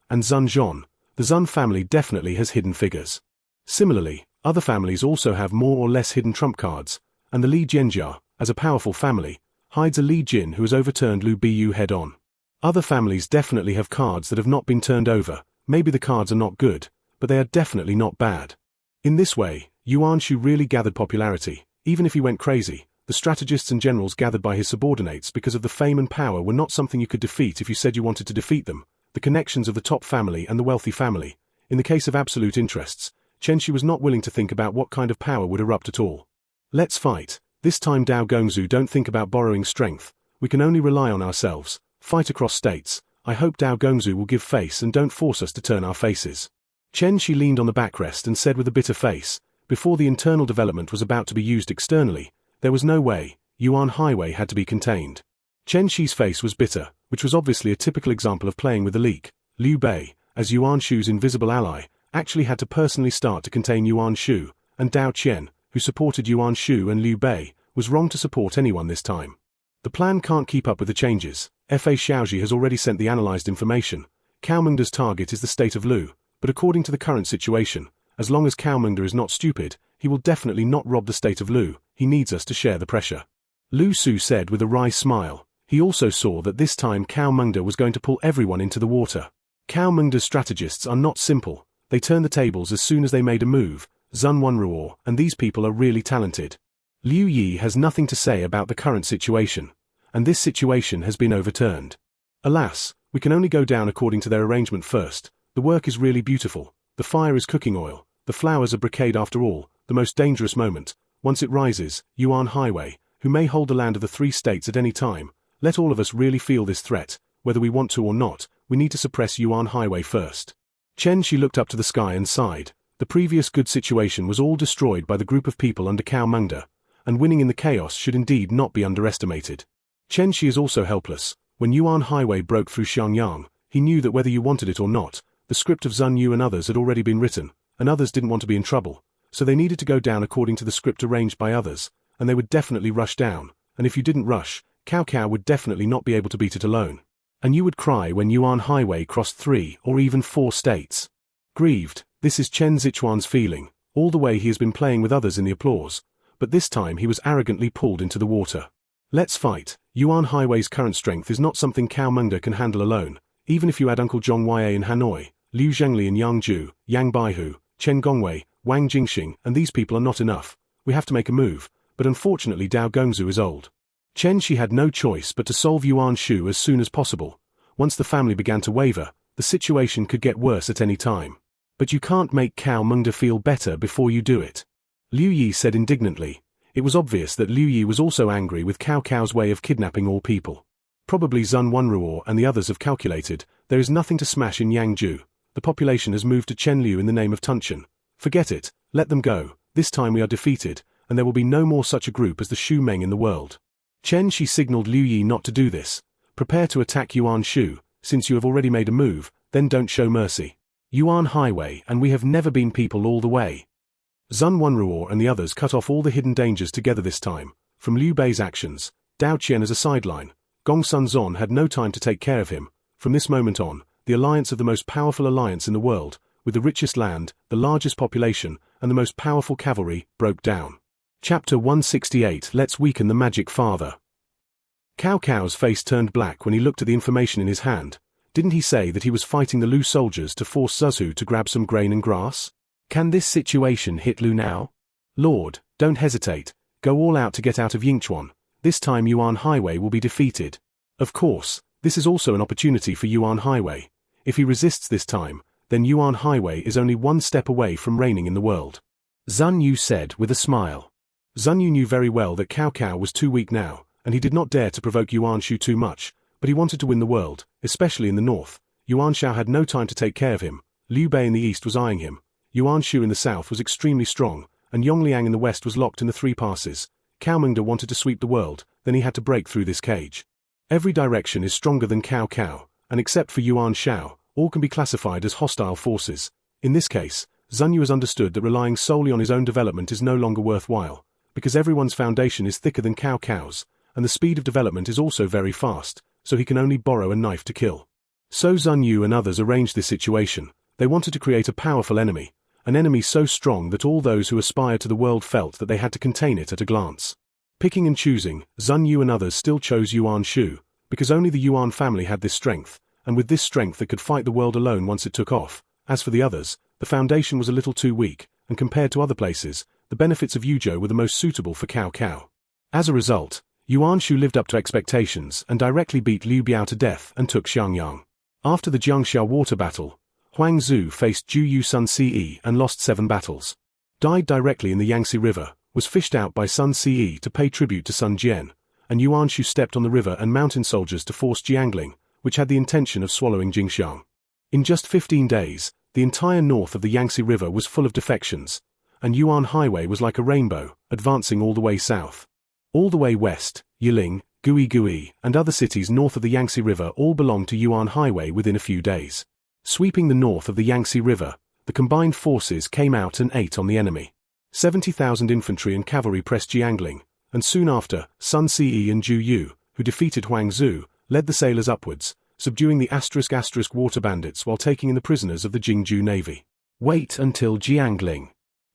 and Zun Zhon, the Zun family definitely has hidden figures. Similarly, other families also have more or less hidden trump cards, and the Li Jianjia, as a powerful family, hides a Li Jin who has overturned Liu Biu head-on. Other families definitely have cards that have not been turned over. Maybe the cards are not good, but they are definitely not bad. In this way, Yuan Shu really gathered popularity. Even if he went crazy, the strategists and generals gathered by his subordinates because of the fame and power were not something you could defeat if you said you wanted to defeat them. The connections of the top family and the wealthy family. In the case of absolute interests, Chen Shi was not willing to think about what kind of power would erupt at all. Let's fight. This time Dao Gongzu, don't think about borrowing strength. We can only rely on ourselves. Fight across states. I hope Dao Gongzu will give face and don't force us to turn our faces. Chen Shi leaned on the backrest and said with a bitter face, before the internal development was about to be used externally, there was no way. Yuan Highway had to be contained. Chen Shi's face was bitter, which was obviously a typical example of playing with the leak. Liu Bei, as Yuan Shu's invisible ally, actually had to personally start to contain Yuan Shu, and Dao Qian, who supported Yuan Shu and Liu Bei, was wrong to support anyone this time. The plan can't keep up with the changes. Fa Xiaoji has already sent the analyzed information. Cao Mengda's target is the state of Lu, but according to the current situation, as long as Cao Mengda is not stupid, he will definitely not rob the state of Lu. He needs us to share the pressure. Lu Su said with a wry smile. He also saw that this time Cao Mengda was going to pull everyone into the water. Cao Mengda's strategists are not simple. They turned the tables as soon as they made a move. Zun Wenruo, and these people are really talented. Liu Yi has nothing to say about the current situation, and this situation has been overturned. Alas, we can only go down according to their arrangement first. The work is really beautiful, the fire is cooking oil, the flowers are brocade after all, the most dangerous moment. Once it rises, Yuan Highway, who may hold the land of the 3 states at any time, let all of us really feel this threat, whether we want to or not, we need to suppress Yuan Highway first. Chen Shi looked up to the sky and sighed. The previous good situation was all destroyed by the group of people under Cao Mengde, and winning in the chaos should indeed not be underestimated. Chen Shi is also helpless. When Yuan Highway broke through Xiangyang, he knew that whether you wanted it or not, the script of Zun Yu and others had already been written, and others didn't want to be in trouble, so they needed to go down according to the script arranged by others, and they would definitely rush down, and if you didn't rush, Cao Cao would definitely not be able to beat it alone. And you would cry when Yuan Highway crossed 3 or even 4 states. Grieved, this is Chen Zichuan's feeling. All the way he has been playing with others in the applause, but this time he was arrogantly pulled into the water. Let's fight. Yuan Highway's current strength is not something Cao Mengde can handle alone, even if you add Uncle Zhong Yue in Hanoi, Liu Zhengli in Yangzhou, Yang Baihu, Chen Gongwei, Wang Jingxing, and these people are not enough. We have to make a move, but unfortunately Dao Gongzu is old. Chen Shi had no choice but to solve Yuan Shu as soon as possible. Once the family began to waver, the situation could get worse at any time. But you can't make Cao Mengde feel better before you do it. Liu Yi said indignantly. It was obvious that Liu Yi was also angry with Cao Cao's way of kidnapping all people. Probably Zun Wenruo and the others have calculated, there is nothing to smash in Yangzhou. The population has moved to Chenliu in the name of Tunchen. Forget it, let them go, this time we are defeated, and there will be no more such a group as the Shu Meng in the world. Chen Shi signaled Liu Yi not to do this. Prepare to attack Yuan Shu, since you have already made a move, then don't show mercy. Yuan Highway and we have never been people all the way. Zun Wenruo and the others cut off all the hidden dangers together this time, from Liu Bei's actions, Dao Qian as a sideline. Gong Sun Zon had no time to take care of him. From this moment on, the alliance of the most powerful alliance in the world, with the richest land, the largest population, and the most powerful cavalry, broke down. Chapter 168. Let's weaken the Magic Father. Cao Cao's face turned black when he looked at the information in his hand. Didn't he say that he was fighting the Lu soldiers to force Zuzhu to grab some grain and grass? Can this situation hit Lu now? Lord, don't hesitate. Go all out to get out of Yingchuan. This time Yuan Highway will be defeated. Of course, this is also an opportunity for Yuan Highway. If he resists this time, then Yuan Highway is only one step away from reigning in the world. Zun Yu said with a smile. Zun Yu knew very well that Cao Cao was too weak now, and he did not dare to provoke Yuan Shu too much, but he wanted to win the world, especially in the north. Yuan Shao had no time to take care of him. Liu Bei in the east was eyeing him. Yuan Shu in the south was extremely strong, and Yongliang in the west was locked in the 3 passes. Cao Mengde wanted to sweep the world, then he had to break through this cage. Every direction is stronger than Cao Cao, and except for Yuan Shao, all can be classified as hostile forces. In this case, Zun Yu has understood that relying solely on his own development is no longer worthwhile, because everyone's foundation is thicker than Cao Cao's, and the speed of development is also very fast, so he can only borrow a knife to kill. So Zun Yu and others arranged this situation. They wanted to create a powerful enemy, an enemy so strong that all those who aspired to the world felt that they had to contain it at a glance. Picking and choosing, Zun Yu and others still chose Yuan Shu, because only the Yuan family had this strength, and with this strength they could fight the world alone once it took off. As for the others, the foundation was a little too weak, and compared to other places, the benefits of Yuzhou were the most suitable for Cao Cao. As a result, Yuan Shu lived up to expectations and directly beat Liu Biao to death and took Xiangyang. After the Jiangxia water battle, Huang Zhu faced Zhu Yu Sun Ce and lost 7 battles. Died directly in the Yangtze River, was fished out by Sun Ce to pay tribute to Sun Jian, and Yuan Shu stepped on the river and mountain soldiers to force Jiangling, which had the intention of swallowing Jingxiang. In just 15 days, the entire north of the Yangtze River was full of defections, and Yuan Highway was like a rainbow, advancing all the way south. All the way west, Yiling, Gui, and other cities north of the Yangtze River all belonged to Yuan Highway within a few days. Sweeping the north of the Yangtze River, the combined forces came out and ate on the enemy. 70,000 infantry and cavalry pressed Jiangling, and soon after, Sun Ce and Zhu Yu, who defeated Huang Zhu, led the sailors upwards, subduing the *** water bandits while taking in the prisoners of the Jingzhou Navy. Wait until Jiangling.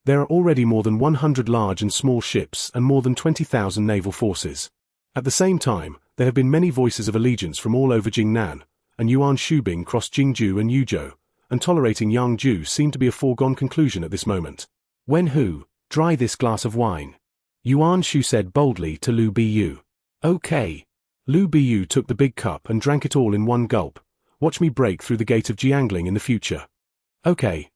There are already more than 100 large and small ships and more than 20,000 naval forces. At the same time, there have been many voices of allegiance from all over Jingnan, and Yuan Shubing crossed Jingzhou and Yuzhou, and tolerating Yangzhou seemed to be a foregone conclusion at this moment. Wen Hu, dry this glass of wine. Yuan Shu said boldly to Liu Biyu. Okay. Liu Biyu took the big cup and drank it all in one gulp. Watch me break through the gate of Jiangling in the future. Okay,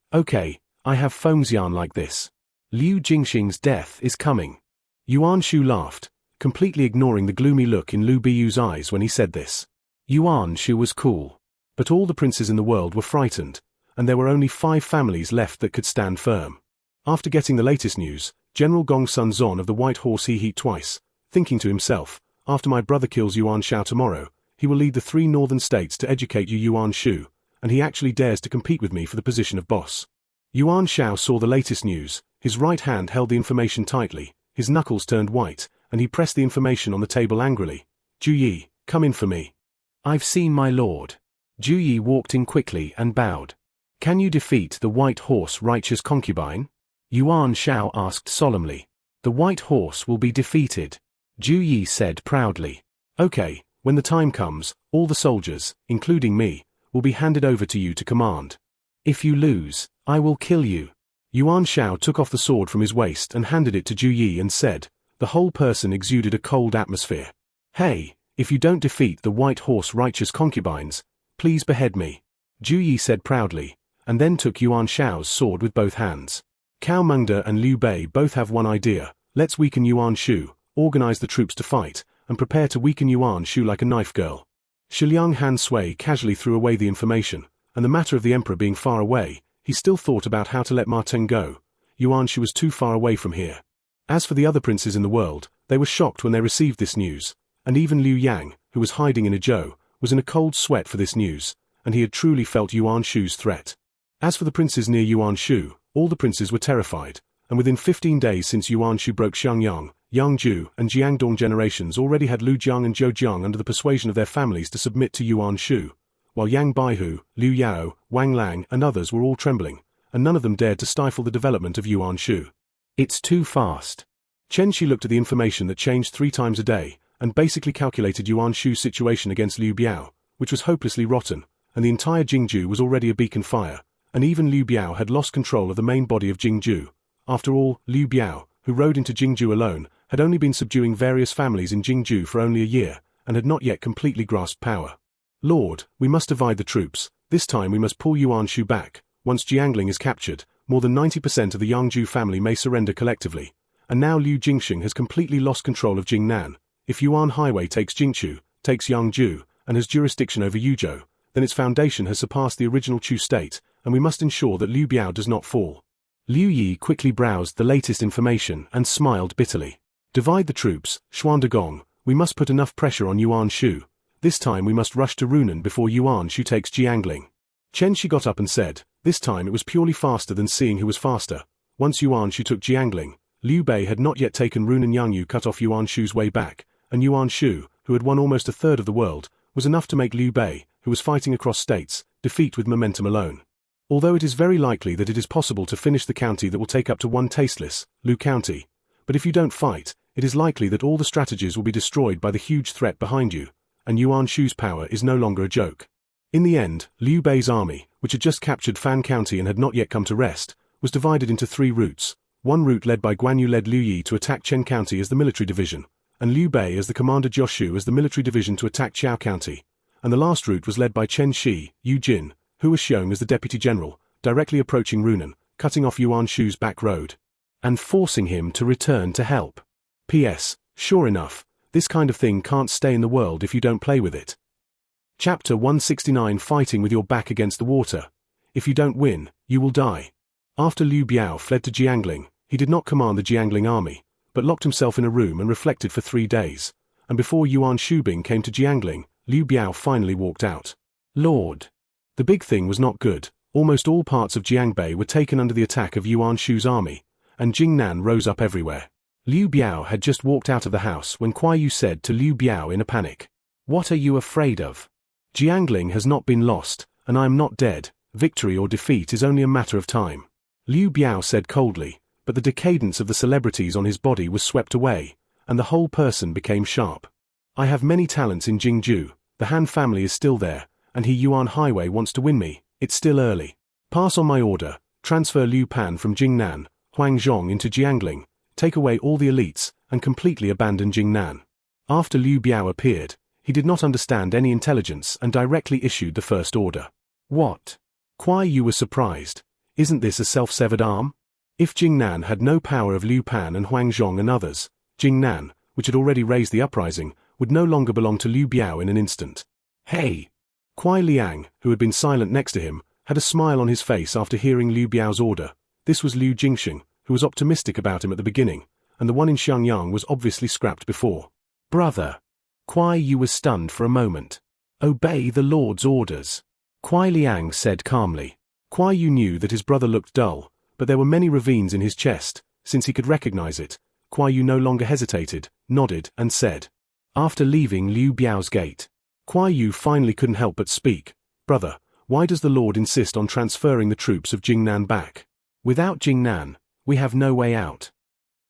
I have Fengxian like this. Liu Jingxing's death is coming. Yuan Shu laughed, completely ignoring the gloomy look in Liu Biyu's eyes when he said this. Yuan Shu was cool. But all the princes in the world were frightened, and there were only 5 families left that could stand firm. After getting the latest news, General Gong Sun Zon of the White Horse he twice, thinking to himself, after my brother kills Yuan Shao tomorrow, he will lead the 3 northern states to educate Yuan Shu, and he actually dares to compete with me for the position of boss. Yuan Shao saw the latest news, his right hand held the information tightly, his knuckles turned white, and he pressed the information on the table angrily. Ju Yi, come in for me. I've seen my lord. Ju Yi walked in quickly and bowed. Can you defeat the White Horse righteous concubine? Yuan Shao asked solemnly. The White Horse will be defeated. Ju Yi said proudly. Okay, when the time comes, all the soldiers, including me, will be handed over to you to command. If you lose, I will kill you. Yuan Shao took off the sword from his waist and handed it to Ju Yi and said, the whole person exuded a cold atmosphere. Hey, if you don't defeat the White Horse righteous concubines, please behead me. Ju Yi said proudly, and then took Yuan Shao's sword with both hands. Cao Mengde and Liu Bei both have one idea, let's weaken Yuan Shu, organize the troops to fight, and prepare to weaken Yuan Shu like a knife girl. Shiliang Han Sui casually threw away the information, and the matter of the emperor being far away, he still thought about how to let Ma Teng go. Yuan Shu was too far away from here. As for the other princes in the world, they were shocked when they received this news, and even Liu Yang, who was hiding in a zhou, was in a cold sweat for this news, and he had truly felt Yuan Shu's threat. As for the princes near Yuan Shu, all the princes were terrified, and within 15 days since Yuan Shu broke Xiangyang, Yangzhou, and Jiangdong generations already had Lu Jiang and Zhou Jiang under the persuasion of their families to submit to Yuan Shu, while Yang Baihu, Liu Yao, Wang Lang, and others were all trembling, and none of them dared to stifle the development of Yuan Shu. It's too fast. Chen Shi looked at the information that changed 3 times a day, and basically calculated Yuan Shu's situation against Liu Biao, which was hopelessly rotten, and the entire Jingju was already a beacon fire, and even Liu Biao had lost control of the main body of Jingju. After all, Liu Biao, who rode into Jingju alone, had only been subduing various families in Jingju for only a year, and had not yet completely grasped power. Lord, we must divide the troops. This time we must pull Yuan Shu back. Once Jiangling is captured, more than 90% of the Yangzhou family may surrender collectively. And now Liu Jingxing has completely lost control of Jingnan. If Yuan Highway takes Jingchu, takes Yangzhou, and has jurisdiction over Yuzhou, then its foundation has surpassed the original Chu state, and we must ensure that Liu Biao does not fall. Liu Yi quickly browsed the latest information and smiled bitterly. Divide the troops, Xuandagong, we must put enough pressure on Yuan Shu. This time we must rush to Runan before Yuan Shu takes Jiangling. Chen Shi got up and said, this time it was purely faster than seeing who was faster. Once Yuan Shu took Jiangling, Liu Bei had not yet taken Runan. Yangyu cut off Yuan Shu's way back, and Yuan Shu, who had won almost a third of the world, was enough to make Liu Bei, who was fighting across states, defeat with momentum alone. Although it is very likely that it is possible to finish the county that will take up to 1 tasteless, Lu County, but if you don't fight, it is likely that all the strategies will be destroyed by the huge threat behind you, and Yuan Shu's power is no longer a joke. In the end, Liu Bei's army, which had just captured Fan County and had not yet come to rest, was divided into 3 routes. One route led by Guan Yu led Liu Yi to attack Chen County as the military division, and Liu Bei as the commander Jioshu as the military division to attack Qiao County, and the last route was led by Chen Shi, Yu Jin, who was shown as the deputy general, directly approaching Runan, cutting off Yuan Shu's back road, and forcing him to return to help. P.S. Sure enough, this kind of thing can't stay in the world if you don't play with it. Chapter 169 Fighting with your back against the water. If you don't win, you will die. After Liu Biao fled to Jiangling, he did not command the Jiangling army, but locked himself in a room and reflected for 3 days, and before Yuan Shubing came to Jiangling, Liu Biao finally walked out. Lord. The big thing was not good. Almost all parts of Jiangbei were taken under the attack of Yuan Shu's army, and Jingnan rose up everywhere. Liu Biao had just walked out of the house when Kuai Yu said to Liu Biao in a panic, "What are you afraid of? Jiangling has not been lost, and I am not dead. Victory or defeat is only a matter of time." Liu Biao said coldly, but the decadence of the celebrities on his body was swept away, and the whole person became sharp. "I have many talents in Jingju, the Han family is still there, and Yuan Highway wants to win me. It's still early. Pass on my order, transfer Liu Pan from Jingnan, Huang Zhong into Jiangling, take away all the elites, and completely abandoned Jingnan. After Liu Biao appeared, he did not understand any intelligence and directly issued the first order. What? Kuai Yu was surprised. Isn't this a self-severed arm? If Jingnan had no power of Liu Pan and Huang Zhong and others, Jingnan, which had already raised the uprising, would no longer belong to Liu Biao in an instant. Hey! Kuai Liang, who had been silent next to him, had a smile on his face after hearing Liu Biao's order. This was Liu Jingxing, who was optimistic about him at the beginning, and the one in Xiangyang was obviously scrapped before. Brother! Kuai Yu was stunned for a moment. Obey the Lord's orders. Kuai Liang said calmly. Kuai Yu knew that his brother looked dull, but there were many ravines in his chest. Since he could recognize it, Kuai Yu no longer hesitated, nodded, and said. After leaving Liu Biao's gate, Kuai Yu finally couldn't help but speak. Brother, why does the Lord insist on transferring the troops of Jingnan back? Without Jingnan, we have no way out.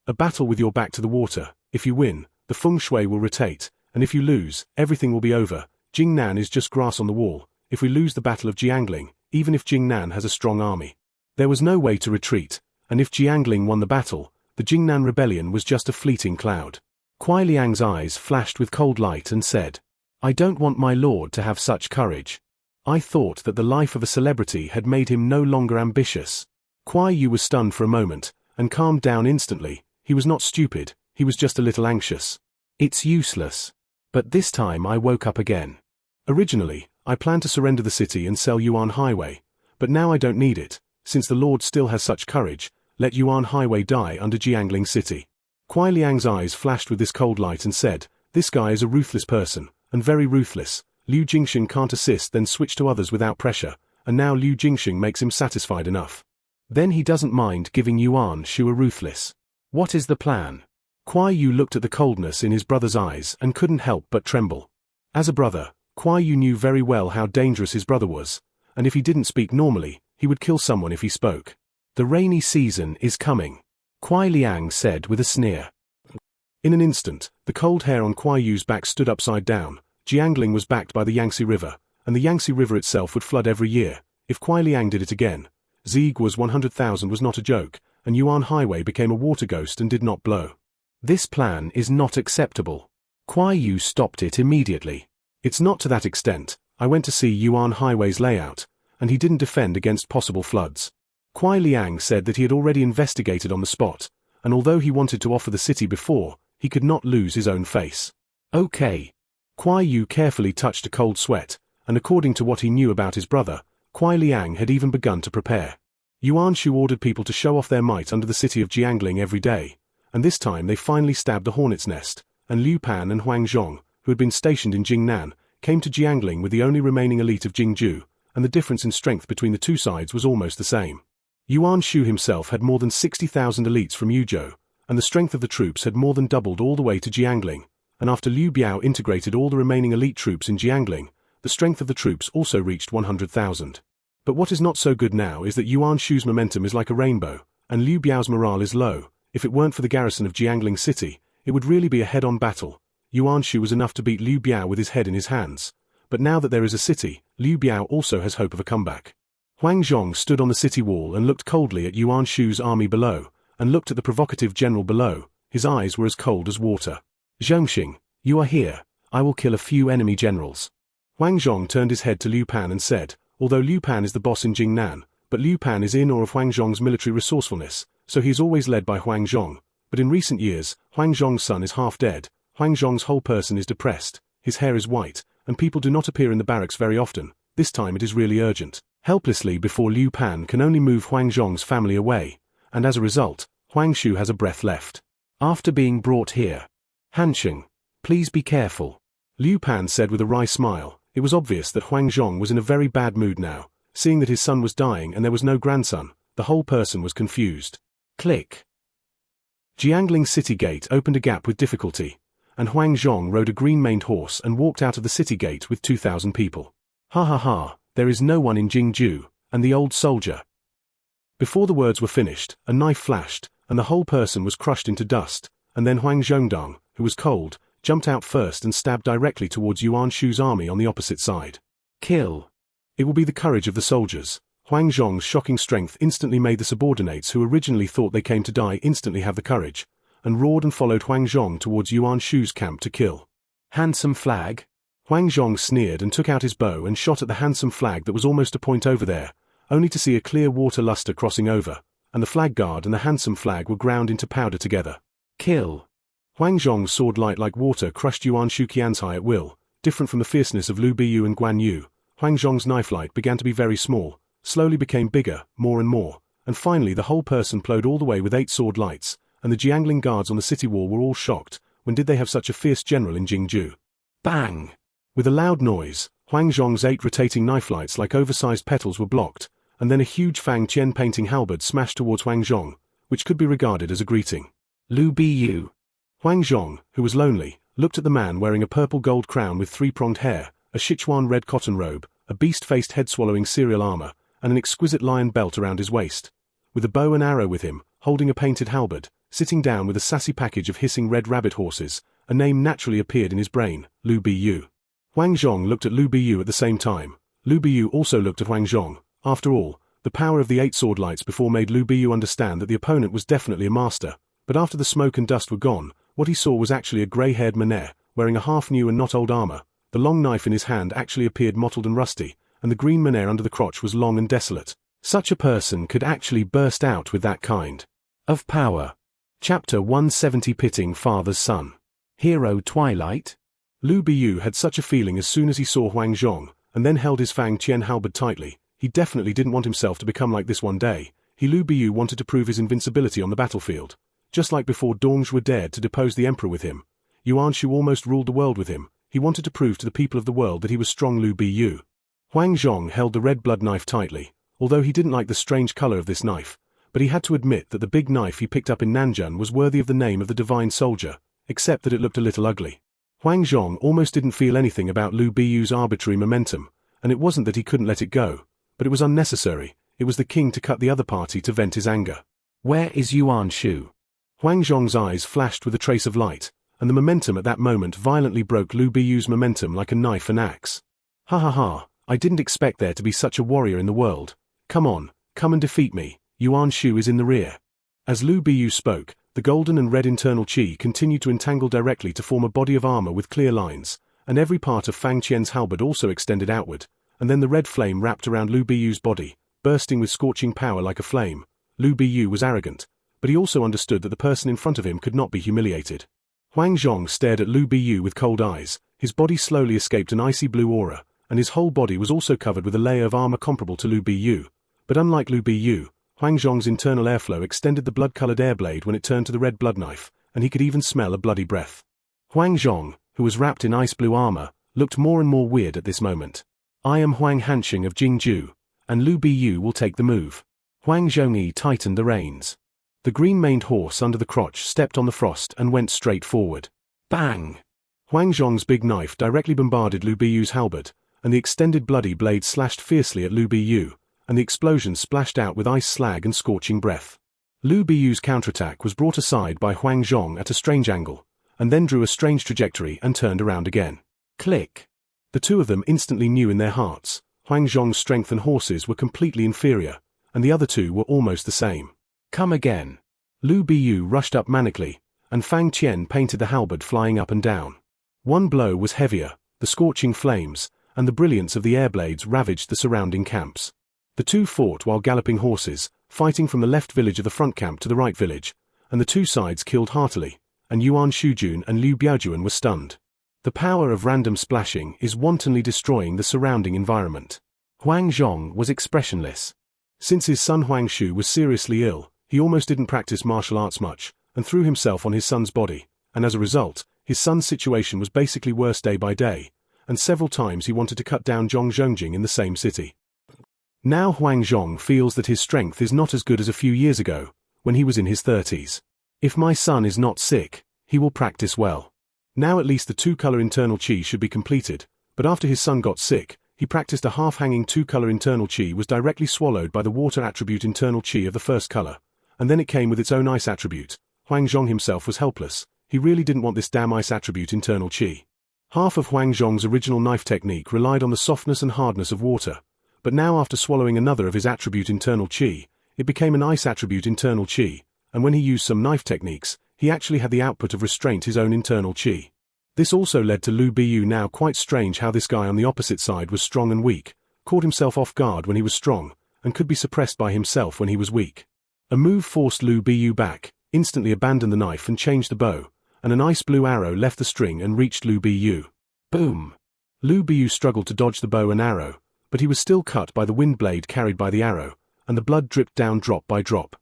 A battle with your back to the water. If you win, the feng shui will rotate, and if you lose, everything will be over. Jingnan is just grass on the wall. If we lose the battle of Jiangling, even if Jingnan has a strong army, there was no way to retreat, and if Jiangling won the battle, the Jingnan rebellion was just a fleeting cloud. Kuai Liang's eyes flashed with cold light and said, I don't want my lord to have such courage. I thought that the life of a celebrity had made him no longer ambitious. Kuai Yu was stunned for a moment, and calmed down instantly. He was not stupid, he was just a little anxious. It's useless. But this time I woke up again. Originally, I planned to surrender the city and sell Yuan Highway, but now I don't need it. Since the Lord still has such courage, let Yuan Highway die under Jiangling City. Kuai Liang's eyes flashed with this cold light and said, this guy is a ruthless person, and very ruthless. Liu Jingxing can't assist then switch to others without pressure, and now Liu Jingxing makes him satisfied enough. Then he doesn't mind giving Yuan Shu a ruthless. What is the plan? Kuai Yu looked at the coldness in his brother's eyes and couldn't help but tremble. As a brother, Kuai Yu knew very well how dangerous his brother was, and if he didn't speak normally, he would kill someone if he spoke. The rainy season is coming, Kuai Liang said with a sneer. In an instant, the cold hair on Kuai Yu's back stood upside down. Jiangling was backed by the Yangtze River, and the Yangtze River itself would flood every year. If Kuai Liang did it again, Zieg was 100,000 was not a joke, and Yuan Highway became a water ghost and did not blow. This plan is not acceptable. Kuai Yu stopped it immediately. It's not to that extent. I went to see Yuan Highway's layout, and he didn't defend against possible floods. Kuai Liang said that he had already investigated on the spot, and although he wanted to offer the city before, he could not lose his own face. Okay. Kuai Yu carefully touched a cold sweat, and according to what he knew about his brother, Kuai Liang had even begun to prepare. Yuan Shu ordered people to show off their might under the city of Jiangling every day, and this time they finally stabbed the hornet's nest, and Liu Pan and Huang Zhong, who had been stationed in Jingnan, came to Jiangling with the only remaining elite of Jingju, and the difference in strength between the two sides was almost the same. Yuan Shu himself had more than 60,000 elites from Yuzhou, and the strength of the troops had more than doubled all the way to Jiangling, and after Liu Biao integrated all the remaining elite troops in Jiangling, the strength of the troops also reached 100,000. But what is not so good now is that Yuan Shu's momentum is like a rainbow, and Liu Biao's morale is low. If it weren't for the garrison of Jiangling City, it would really be a head-on battle. Yuan Shu was enough to beat Liu Biao with his head in his hands. But now that there is a city, Liu Biao also has hope of a comeback. Huang Zhong stood on the city wall and looked coldly at Yuan Shu's army below, and looked at the provocative general below. His eyes were as cold as water. Zhongxing, you are here. I will kill a few enemy generals. Huang Zhong turned his head to Liu Pan and said, although Liu Pan is the boss in Jingnan, but Liu Pan is in awe of Huang Zhong's military resourcefulness, so he is always led by Huang Zhong. But in recent years, Huang Zhong's son is half dead. Huang Zhong's whole person is depressed, his hair is white, and people do not appear in the barracks very often. This time it is really urgent. Helplessly before Liu Pan can only move Huang Zhong's family away, and as a result, Huang Shu has a breath left. After being brought here, Hansheng, please be careful, Liu Pan said with a wry smile. It was obvious that Huang Zhong was in a very bad mood now. Seeing that his son was dying and there was no grandson, the whole person was confused. Click. Jiangling city gate opened a gap with difficulty, and Huang Zhong rode a green-maned horse and walked out of the city gate with 2,000 people. Ha ha ha, there is no one in Jingju, and the old soldier. Before the words were finished, a knife flashed, and the whole person was crushed into dust, and then Huang Zhongdong, who was cold, jumped out first and stabbed directly towards Yuan Shu's army on the opposite side. Kill. It will be the courage of the soldiers. Huang Zhong's shocking strength instantly made the subordinates who originally thought they came to die instantly have the courage, and roared and followed Huang Zhong towards Yuan Shu's camp to kill. Handsome flag? Huang Zhong sneered and took out his bow and shot at the handsome flag that was almost a point over there, only to see a clear water luster crossing over, and the flag guard and the handsome flag were ground into powder together. Kill. Huang Zhong's sword light like water crushed Yuan Shu Qianzhai at will. Different from the fierceness of Lu Biyu and Guan Yu, Huang Zhong's knife light began to be very small, slowly became bigger, more and more, and finally the whole person plowed all the way with 8 sword lights, and the Jiangling guards on the city wall were all shocked. When did they have such a fierce general in Jingzhou? Bang! With a loud noise, Huang Zhong's 8 rotating knife lights like oversized petals were blocked, and then a huge Fang Qian painting halberd smashed towards Huang Zhong, which could be regarded as a greeting. Lu Biyu. Huang Zhong, who was lonely, looked at the man wearing a purple gold crown with 3-pronged hair, a Sichuan red cotton robe, a beast-faced head-swallowing cereal armor, and an exquisite lion belt around his waist. With a bow and arrow with him, holding a painted halberd, sitting down with a sassy package of hissing red rabbit horses, a name naturally appeared in his brain, Lu Biyu. Huang Zhong looked at Lu Biyu at the same time. Lu Biyu also looked at Huang Zhong. After all, the power of the 8 sword lights before made Lu Biyu understand that the opponent was definitely a master, but after the smoke and dust were gone, what he saw was actually a grey-haired manet, wearing a half-new and not old armor. The long knife in his hand actually appeared mottled and rusty, and the green manet under the crotch was long and desolate. Such a person could actually burst out with that kind of power. Chapter 170 Pitting Father's Son. Hero Twilight? Lu Biyu had such a feeling as soon as he saw Huang Zhong, and then held his Fang Qian halberd tightly. He definitely didn't want himself to become like this one day. Lu Biyu wanted to prove his invincibility on the battlefield. Just like before Dongzhuo dared to depose the emperor with him, Yuan Shu almost ruled the world with him. He wanted to prove to the people of the world that he was strong. Lu Biyu. Huang Zhong held the red blood knife tightly, although he didn't like the strange color of this knife, but he had to admit that the big knife he picked up in Nanjun was worthy of the name of the divine soldier, except that it looked a little ugly. Huang Zhong almost didn't feel anything about Lu Biyu's arbitrary momentum, and it wasn't that he couldn't let it go, but it was unnecessary. It was the king to cut the other party to vent his anger. Where is Yuan Shu? Huang Zhong's eyes flashed with a trace of light, and the momentum at that moment violently broke Lu Biyu's momentum like a knife and axe. Ha ha ha, I didn't expect there to be such a warrior in the world. Come on, come and defeat me. Yuan Shu is in the rear. As Lu Biyu spoke, the golden and red internal qi continued to entangle directly to form a body of armor with clear lines, and every part of Fang Qian's halberd also extended outward, and then the red flame wrapped around Lu Biyu's body, bursting with scorching power like a flame. Lu Biyu was arrogant, but he also understood that the person in front of him could not be humiliated. Huang Zhong stared at Lu Biyu with cold eyes. His body slowly escaped an icy blue aura, and his whole body was also covered with a layer of armor comparable to Lu Biyu. But unlike Lu Biyu, Huang Zhong's internal airflow extended the blood-colored air blade when it turned to the red blood knife, and he could even smell a bloody breath. Huang Zhong, who was wrapped in ice-blue armor, looked more and more weird at this moment. I am Huang Hanxing of Jingzhou, and Lu Biyu will take the move. Huang Zhongyi tightened the reins. The green-maned horse under the crotch stepped on the frost and went straight forward. Bang! Huang Zhong's big knife directly bombarded Lu Biyu's halberd, and the extended bloody blade slashed fiercely at Lu Biyu, and the explosion splashed out with ice slag and scorching breath. Lu Biyu's counterattack was brought aside by Huang Zhong at a strange angle, and then drew a strange trajectory and turned around again. Click! The two of them instantly knew in their hearts, Huang Zhong's strength and horses were completely inferior, and the other two were almost the same. Come again. Lu Biyu rushed up manically, and Fang Qian painted the halberd flying up and down. One blow was heavier, the scorching flames, and the brilliance of the air blades ravaged the surrounding camps. The two fought while galloping horses, fighting from the left village of the front camp to the right village, and the two sides killed heartily, and Yuan Shujun and Liu Biaojuan were stunned. The power of random splashing is wantonly destroying the surrounding environment. Huang Zhong was expressionless. Since his son Huang Shu was seriously ill, he almost didn't practice martial arts much, and threw himself on his son's body, and as a result, his son's situation was basically worse day by day, and several times he wanted to cut down Zhong Zhongjing in the same city. Now Huang Zhong feels that his strength is not as good as a few years ago, when he was in his 30s. If my son is not sick, he will practice well. Now at least the two-color internal qi should be completed, but after his son got sick, he practiced a half-hanging two-color internal qi was directly swallowed by the water attribute internal qi of the first color, and then it came with its own ice attribute. Huang Zhong himself was helpless. He really didn't want this damn ice attribute internal qi. Half of Huang Zhong's original knife technique relied on the softness and hardness of water, but now after swallowing another of his attribute internal qi, it became an ice attribute internal qi, and when he used some knife techniques, he actually had the output of restraint, his own internal chi. This also led to Liu Biyu now quite strange how this guy on the opposite side was strong and weak, caught himself off guard when he was strong, and could be suppressed by himself when he was weak. A move forced Liu Biyu back, instantly abandoned the knife and changed the bow, and an ice blue arrow left the string and reached Liu Biyu. Boom! Liu Biyu struggled to dodge the bow and arrow, but he was still cut by the wind blade carried by the arrow, and the blood dripped down drop by drop.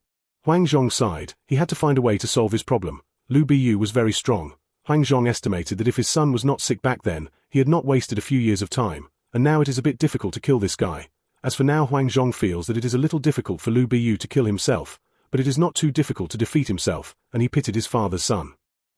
Huang Zhong sighed. He had to find a way to solve his problem. Liu Biyu was very strong. Huang Zhong estimated that if his son was not sick back then, he had not wasted a few years of time, and now it is a bit difficult to kill this guy. As for now, Huang Zhong feels that it is a little difficult for Liu Biyu to kill himself, but it is not too difficult to defeat himself, and he pitied his father's son.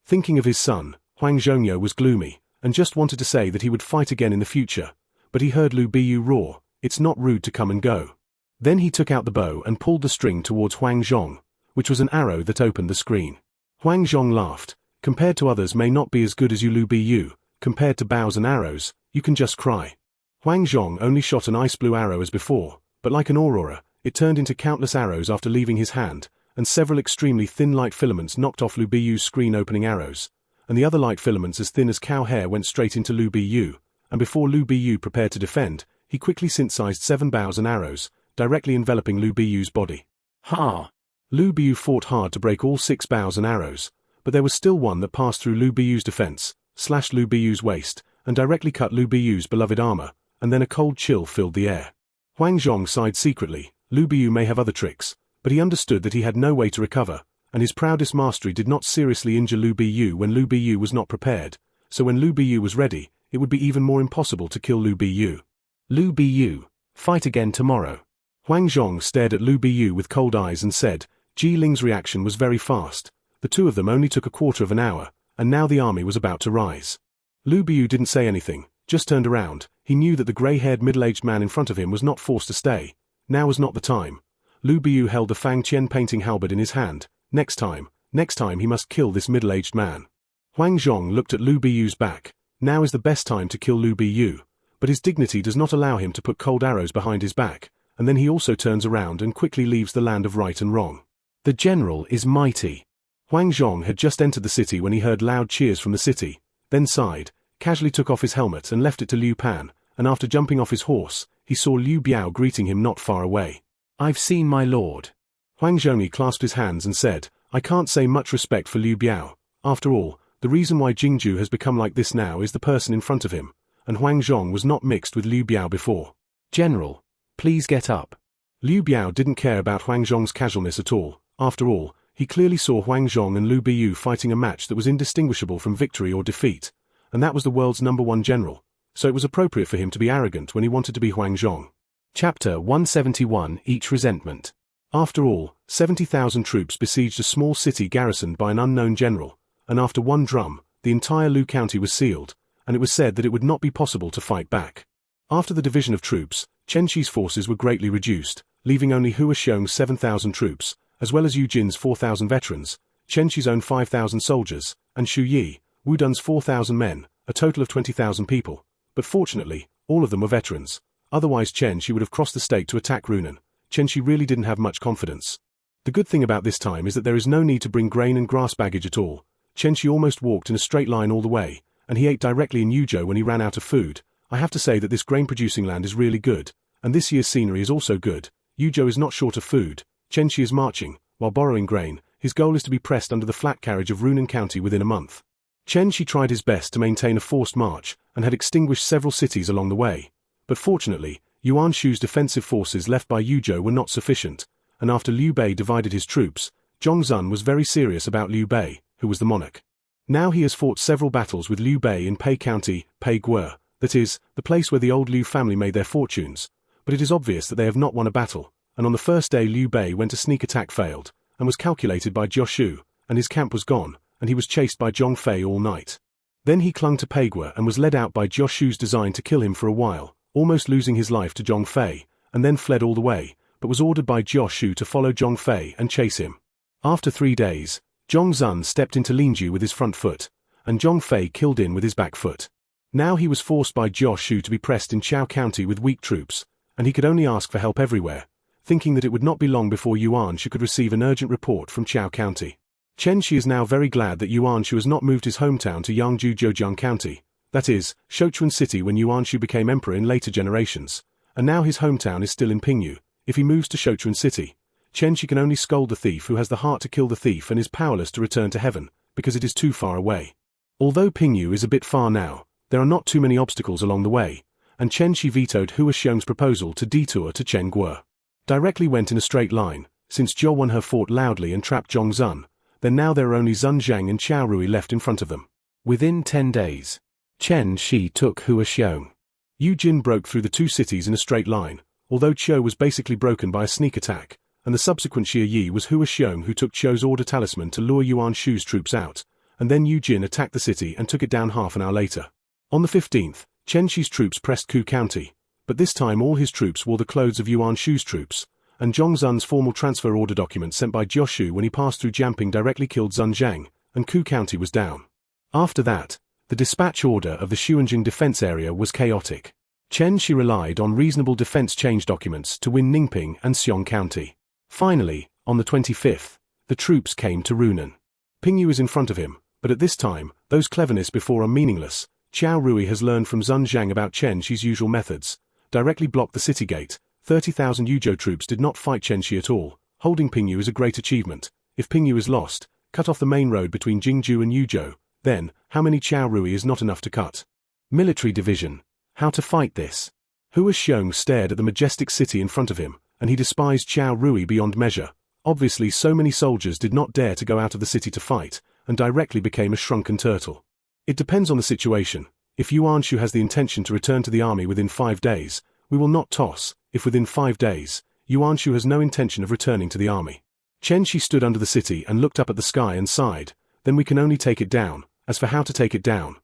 Thinking of his son, Huang Zhongyo was gloomy, and just wanted to say that he would fight again in the future, but he heard Liu Biyu roar, "It's not rude to come and go." Then he took out the bow and pulled the string towards Huang Zhong, which was an arrow that opened the screen. Huang Zhong laughed. Compared to others may not be as good as you, Liu Biyu. Compared to bows and arrows, you can just cry. Huang Zhong only shot an ice blue arrow as before, but like an aurora, it turned into countless arrows after leaving his hand, and several extremely thin light filaments knocked off Liu Biyu's screen-opening arrows, and the other light filaments as thin as cow hair went straight into Liu Biyu, and before Liu Biyu prepared to defend, he quickly synthesized 7 bows and arrows, directly enveloping Liu Biyu's body. Ha! Liu Biyu fought hard to break all 6 bows and arrows, but there was still one that passed through Liu Biyu's defense, slashed Liu Biyu's waist, and directly cut Liu Biyu's beloved armor, and then a cold chill filled the air. Huang Zhong sighed secretly. Liu Biyu may have other tricks, but he understood that he had no way to recover, and his proudest mastery did not seriously injure Liu Biyu when Liu Biyu was not prepared, so when Liu Biyu was ready, it would be even more impossible to kill Liu Biyu. Liu Biyu, fight again tomorrow. Huang Zhong stared at Liu Biyu with cold eyes and said, Ji Ling's reaction was very fast. The two of them only took a quarter of an hour, and now the army was about to rise. Liu Biyu didn't say anything, just turned around. He knew that the grey-haired middle-aged man in front of him was not forced to stay. Now was not the time. Liu Biyu held the Fang Qian painting halberd in his hand. Next time he must kill this middle-aged man. Huang Zhong looked at Liu Biyu's back. Now is the best time to kill Liu Biyu, but his dignity does not allow him to put cold arrows behind his back, and then he also turns around and quickly leaves the land of right and wrong. The general is mighty. Huang Zhong had just entered the city when he heard loud cheers from the city, then sighed, casually took off his helmet and left it to Liu Pan, and after jumping off his horse, he saw Liu Biao greeting him not far away. I've seen my lord. Huang Zhongyi clasped his hands and said, I can't say much respect for Liu Biao. After all, the reason why Jingju has become like this now is the person in front of him, and Huang Zhong was not mixed with Liu Biao before. General, please get up. Liu Biao didn't care about Huang Zhong's casualness at all. After all, he clearly saw Huang Zhong and Liu Biyu fighting a match that was indistinguishable from victory or defeat, and that was the world's #1 general, so it was appropriate for him to be arrogant when he wanted to be Huang Zhong. Chapter 171 Each Resentment. After all, 70,000 troops besieged a small city garrisoned by an unknown general, and after one drum, the entire Lu County was sealed, and it was said that it would not be possible to fight back. After the division of troops, Chen Shi's forces were greatly reduced, leaving only Hua Xiong's 7,000 troops, as well as Yu Jin's 4,000 veterans, Chen Shi's own 5,000 soldiers, and Xu Yi, Wu Dun's 4,000 men, a total of 20,000 people. But fortunately, all of them were veterans. Otherwise Chen Shi would have crossed the state to attack Runan. Chen Shi really didn't have much confidence. The good thing about this time is that there is no need to bring grain and grass baggage at all. Chen Shi almost walked in a straight line all the way, and he ate directly in Yuzhou when he ran out of food. I have to say that this grain-producing land is really good, and this year's scenery is also good. Yuzhou is not short of food. Chen Shi is marching, while borrowing grain. His goal is to be pressed under the flat carriage of Runan County within a month. Chen Shi tried his best to maintain a forced march, and had extinguished several cities along the way. But fortunately, Yuan Shu's defensive forces left by Yuzhou were not sufficient, and after Liu Bei divided his troops, Zhongzun was very serious about Liu Bei, who was the monarch. Now he has fought several battles with Liu Bei in Pei County, Pei Guo, that is, the place where the old Liu family made their fortunes, but it is obvious that they have not won a battle, and on the first day Liu Bei went a sneak attack failed, and was calculated by Jioshu, and his camp was gone, and he was chased by Zhong Fei all night. Then he clung to Pei Guo and was led out by Jioshu's design to kill him for a while, almost losing his life to Zhong Fei, and then fled all the way, but was ordered by Jioshu to follow Zhong Fei and chase him. After 3 days, Zhongzun stepped into Linju with his front foot, and Zhong Fei killed in with his back foot. Now he was forced by Jioshu to be pressed in Chao County with weak troops, and he could only ask for help everywhere, thinking that it would not be long before Yuan Shu could receive an urgent report from Chao County. Chen Shi is now very glad that Yuan Shu has not moved his hometown to Yangju Zhejiang County, that is, Sichuan City when Yuan Shu became emperor in later generations, and now his hometown is still in Pingyu. If he moves to Sichuan City, Chen Shi can only scold the thief who has the heart to kill the thief and is powerless to return to heaven, because it is too far away. Although Pingyu is a bit far now, there are not too many obstacles along the way, and Chen Shi vetoed Hua Xiong's proposal to detour to Chen Guo. Directly went in a straight line, since Zhou Wan He fought loudly and trapped Zhong Zun, then now there are only Zun Zhang and Qiao Rui left in front of them. Within 10 days, Chen Shi took Hua Xiong. Yu Jin broke through the two cities in a straight line, although Qiu was basically broken by a sneak attack, and the subsequent Xie Yi was Hua Xiong who took Qiu's order talisman to lure Yuan Shu's troops out, and then Yu Jin attacked the city and took it down half an hour later. On the 15th, Chen Shi's troops pressed Ku County, but this time all his troops wore the clothes of Yuan Shu's troops, and Zhong Zun's formal transfer order document sent by Jioshu when he passed through Jianping directly killed Zun Zhang, and Ku County was down. After that, the dispatch order of the Xuanjing defense area was chaotic. Chen Shi relied on reasonable defense change documents to win Ningping and Xiong County. Finally, on the 25th, the troops came to Runan. Pingyu is in front of him, but at this time, those cleverness before are meaningless. Qiao Rui has learned from Zun Zhang about Chen Shi's usual methods. Directly blocked the city gate. 30,000 Yuzhou troops did not fight Chen Shi at all. Holding Pingyu is a great achievement. If Pingyu is lost, cut off the main road between Jingju and Yuzhou. Then, how many Qiao Rui is not enough to cut? Military division. How to fight this? Hua Xiong stared at the majestic city in front of him, and he despised Qiao Rui beyond measure. Obviously so many soldiers did not dare to go out of the city to fight, and directly became a shrunken turtle. It depends on the situation. If Yuan Shu has the intention to return to the army within 5 days, we will not toss. If within 5 days, Yuan Shu has no intention of returning to the army. Chen Shi stood under the city and looked up at the sky and sighed, then we can only take it down. As for how to take it down,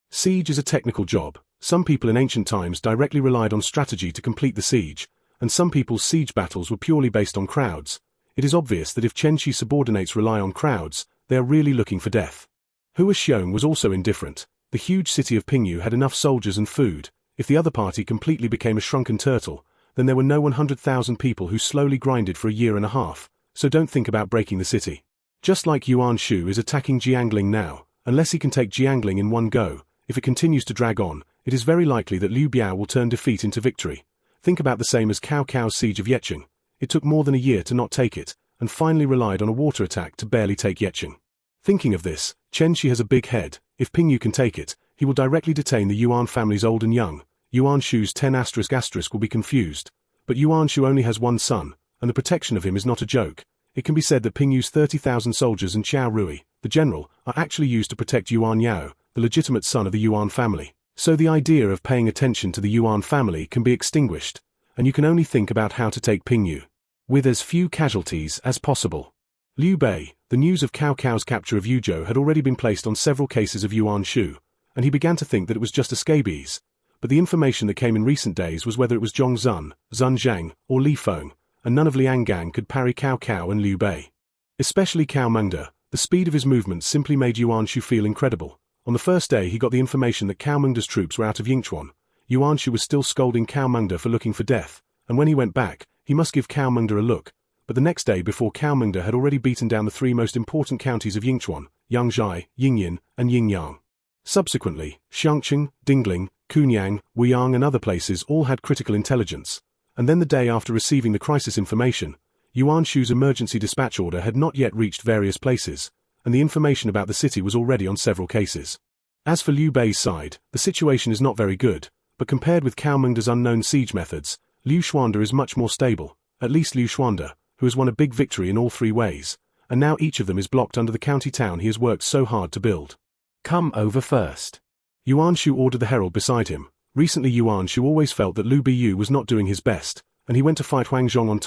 siege is a technical job. Some people in ancient times directly relied on strategy to complete the siege, and some people's siege battles were purely based on crowds. It is obvious that if Chen Shi's subordinates rely on crowds, they are really looking for death. Hua Xiong was also indifferent. The huge city of Pingyu had enough soldiers and food. If the other party completely became a shrunken turtle, then there were no 100,000 people who slowly grinded for a year and a half, so don't think about breaking the city. Just like Yuan Shu is attacking Jiangling now, unless he can take Jiangling in one go, if it continues to drag on, it is very likely that Liu Biao will turn defeat into victory. Think about the same as Cao Cao's siege of Yeqing. It took more than a year to not take it, and finally relied on a water attack to barely take Yeqing. Thinking of this, Chen Shi has a big head. If Pingyu can take it, he will directly detain the Yuan family's old and young. Yuan Shu's 10** will be confused. But Yuan Shu only has one son, and the protection of him is not a joke. It can be said that Pingyu's 30,000 soldiers and Qiao Rui, the general, are actually used to protect Yuan Yao, the legitimate son of the Yuan family. So the idea of paying attention to the Yuan family can be extinguished, and you can only think about how to take Pingyu with as few casualties as possible. Liu Bei, the news of Cao Cao's capture of Yuzhou had already been placed on several cases of Yuan Shu, and he began to think that it was just a scabies. But the information that came in recent days was whether it was Zhong Zun, Zun Zhang, or Li Feng, and none of Liang Gang could parry Cao Cao and Liu Bei. Especially Cao Mengde, the speed of his movements simply made Yuan Shu feel incredible. On the first day he got the information that Cao Mengde's troops were out of Yingchuan. Yuan Shu was still scolding Cao Mengde for looking for death, and when he went back, he must give Cao Mengde a look. But the next day before Cao Mengde had already beaten down the 3 most important counties of Yingchuan, Yangzhai, Yingyan, and Yingyang. Subsequently, Xiangqing, Dingling, Kunyang, Wuyang and other places all had critical intelligence. And then the day after receiving the crisis information, Yuan Shu's emergency dispatch order had not yet reached various places, and the information about the city was already on several cases. As for Liu Bei's side, the situation is not very good, but compared with Cao Mengde's unknown siege methods, Liu Xuande is much more stable, at least Liu Xuande, who has won a big victory in all 3 ways, and now each of them is blocked under the county town he has worked so hard to build. Come over first. Yuan Shu ordered the herald beside him. Recently Yuan Shu always felt that Liu Biyu was not doing his best, and he went to fight Huang Zhong on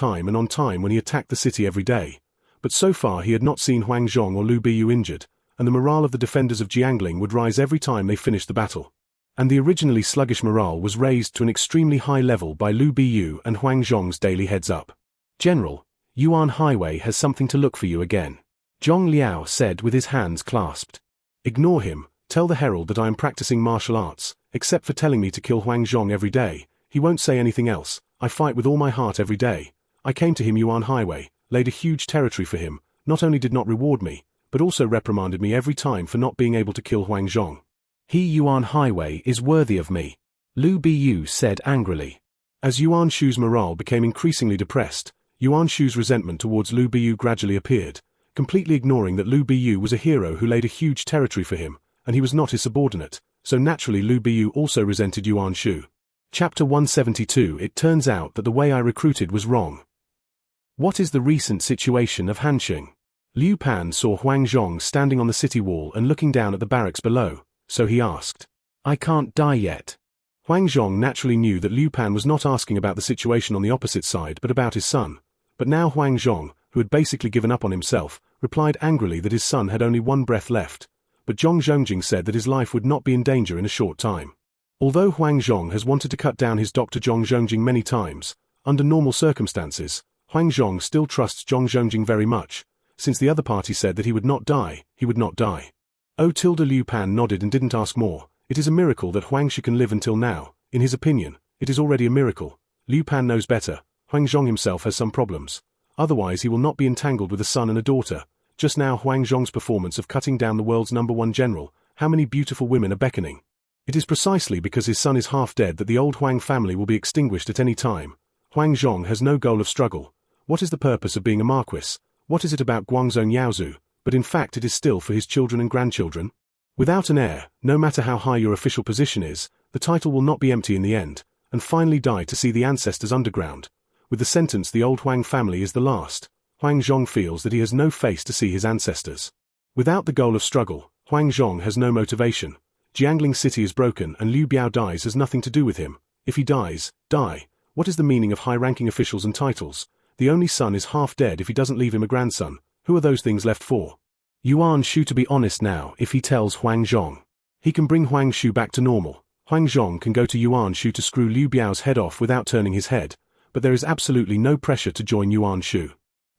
time when he attacked the city every day. But so far he had not seen Huang Zhong or Liu Biyu injured, and the morale of the defenders of Jiangling would rise every time they finished the battle. And the originally sluggish morale was raised to an extremely high level by Liu Biyu and Huang Zhong's daily heads-up. General, Yuan Highway has something to look for you again. Zhong Liao said with his hands clasped. Ignore him, tell the herald that I am practicing martial arts, except for telling me to kill Huang Zhong every day. He won't say anything else. I fight with all my heart every day. I came to him Yuan Highway, laid a huge territory for him, not only did not reward me, but also reprimanded me every time for not being able to kill Huang Zhong. He Yuan Highway is worthy of me, Lu Biyu said angrily. As Yuan Shu's morale became increasingly depressed, Yuan Shu's resentment towards Lu Biyu gradually appeared, completely ignoring that Lu Biyu was a hero who laid a huge territory for him, and he was not his subordinate, so naturally Lu Biyu also resented Yuan Shu. Chapter 172. It turns out that the way I recruited was wrong. What is the recent situation of Hanxing? Liu Pan saw Huang Zhong standing on the city wall and looking down at the barracks below, so he asked, "I can't die yet." Huang Zhong naturally knew that Liu Pan was not asking about the situation on the opposite side but about his son, but now Huang Zhong, who had basically given up on himself, replied angrily that his son had only one breath left, but Zhong Zhongjing said that his life would not be in danger in a short time. Although Huang Zhong has wanted to cut down his Dr. Zhong Zhongjing many times, under normal circumstances, Huang Zhong still trusts Zhong Zhongjing very much. Since the other party said that he would not die, he would not die. Liu Pan nodded and didn't ask more. It is a miracle that Huang Shi can live until now. In his opinion, it is already a miracle. Liu Pan knows better. Huang Zhong himself has some problems. Otherwise he will not be entangled with a son and a daughter. Just now Huang Zhong's performance of cutting down the world's #1 general, how many beautiful women are beckoning. It is precisely because his son is half dead that the old Huang family will be extinguished at any time. Huang Zhong has no goal of struggle. What is the purpose of being a marquis? What is it about Guangzhong Yaozu? But in fact it is still for his children and grandchildren. Without an heir, no matter how high your official position is, the title will not be empty in the end, and finally die to see the ancestors underground. With the sentence the old Huang family is the last, Huang Zhong feels that he has no face to see his ancestors. Without the goal of struggle, Huang Zhong has no motivation. Jiangling City is broken and Liu Biao dies has nothing to do with him. If he dies, die. What is the meaning of high-ranking officials and titles? The only son is half dead if he doesn't leave him a grandson. Who are those things left for? Yuan Shu to be honest now if he tells Huang Zhong. He can bring Huang Shu back to normal. Huang Zhong can go to Yuan Shu to screw Liu Biao's head off without turning his head, but there is absolutely no pressure to join Yuan Shu.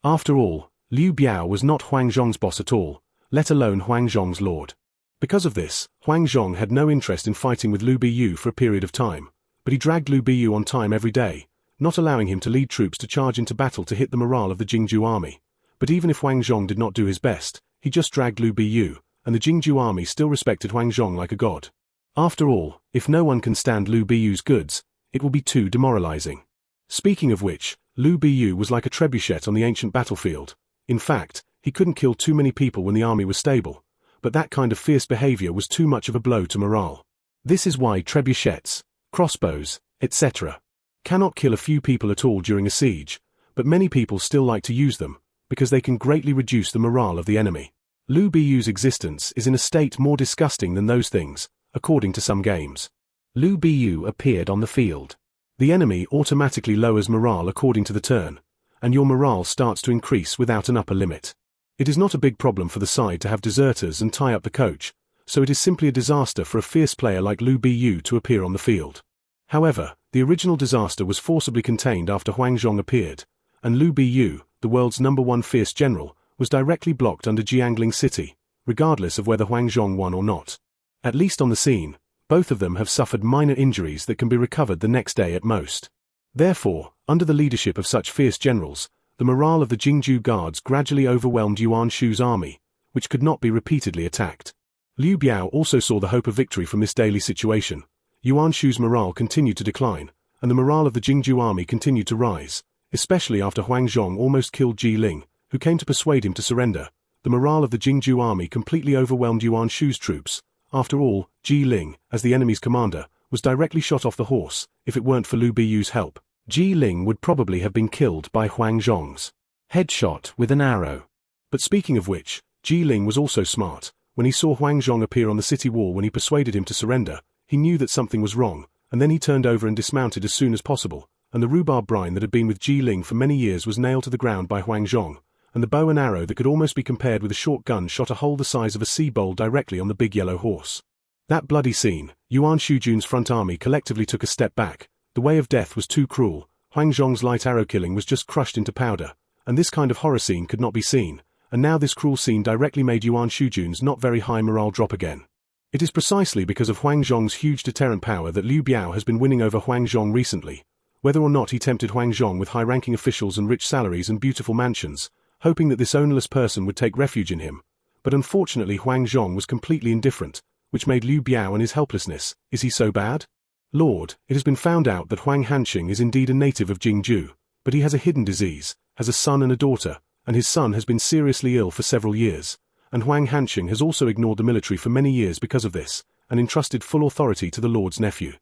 After all, Liu Biao was not Huang Zhong's boss at all, let alone Huang Zhong's lord. Because of this, Huang Zhong had no interest in fighting with Lu Biyu for a period of time, but he dragged Lu Biyu on time every day, not allowing him to lead troops to charge into battle to hit the morale of the Jingju army. But even if Huang Zhong did not do his best, he just dragged Lu Biyu, and the Jingju army still respected Huang Zhong like a god. After all, if no one can stand Lu Biyu's goods, it will be too demoralizing. Speaking of which, Lu Biyu was like a trebuchet on the ancient battlefield. In fact, he couldn't kill too many people when the army was stable, but that kind of fierce behavior was too much of a blow to morale. This is why trebuchets, crossbows, etc. cannot kill a few people at all during a siege, but many people still like to use them, because they can greatly reduce the morale of the enemy. Lu Biyu's existence is in a state more disgusting than those things, according to some games. Lu Biyu appeared on the field. The enemy automatically lowers morale according to the turn, and your morale starts to increase without an upper limit. It is not a big problem for the side to have deserters and tie up the coach, so it is simply a disaster for a fierce player like Lu Biyu to appear on the field. However, the original disaster was forcibly contained after Huang Zhong appeared, and Lu Biyu, the world's #1 fierce general, was directly blocked under Jiangling City, regardless of whether Huang Zhong won or not. At least on the scene, both of them have suffered minor injuries that can be recovered the next day at most. Therefore, under the leadership of such fierce generals, the morale of the Jingju guards gradually overwhelmed Yuan Shu's army, which could not be repeatedly attacked. Liu Biao also saw the hope of victory from this daily situation. Yuan Shu's morale continued to decline, and the morale of the Jingju army continued to rise, especially after Huang Zhong almost killed Ji Ling, who came to persuade him to surrender. The morale of the Jingju army completely overwhelmed Yuan Shu's troops. After all, Ji Ling, as the enemy's commander, was directly shot off the horse. If it weren't for Lu Biyu's help, Ji Ling would probably have been killed by Huang Zhong's headshot with an arrow. But speaking of which, Ji Ling was also smart. When he saw Huang Zhong appear on the city wall when he persuaded him to surrender, he knew that something was wrong, and then he turned over and dismounted as soon as possible, and the rhubarb brine that had been with Ji Ling for many years was nailed to the ground by Huang Zhong, and the bow and arrow that could almost be compared with a short gun shot a hole the size of a sea bowl directly on the big yellow horse. That bloody scene, Yuan Shujun's front army collectively took a step back. The way of death was too cruel. Huang Zhong's light arrow killing was just crushed into powder, and this kind of horror scene could not be seen, and now this cruel scene directly made Yuan Shujun's not very high morale drop again. It is precisely because of Huang Zhong's huge deterrent power that Liu Biao has been winning over Huang Zhong recently. Whether or not he tempted Huang Zhong with high-ranking officials and rich salaries and beautiful mansions, hoping that this ownerless person would take refuge in him, But unfortunately Huang Zhong was completely indifferent, which made Liu Biao and his helplessness. Is he so bad? Lord, it has been found out that Huang Hanqing is indeed a native of Jingzhou, but he has a hidden disease, has a son and a daughter, and his son has been seriously ill for several years, and Huang Hanqing has also ignored the military for many years because of this, and entrusted full authority to the Lord's nephew.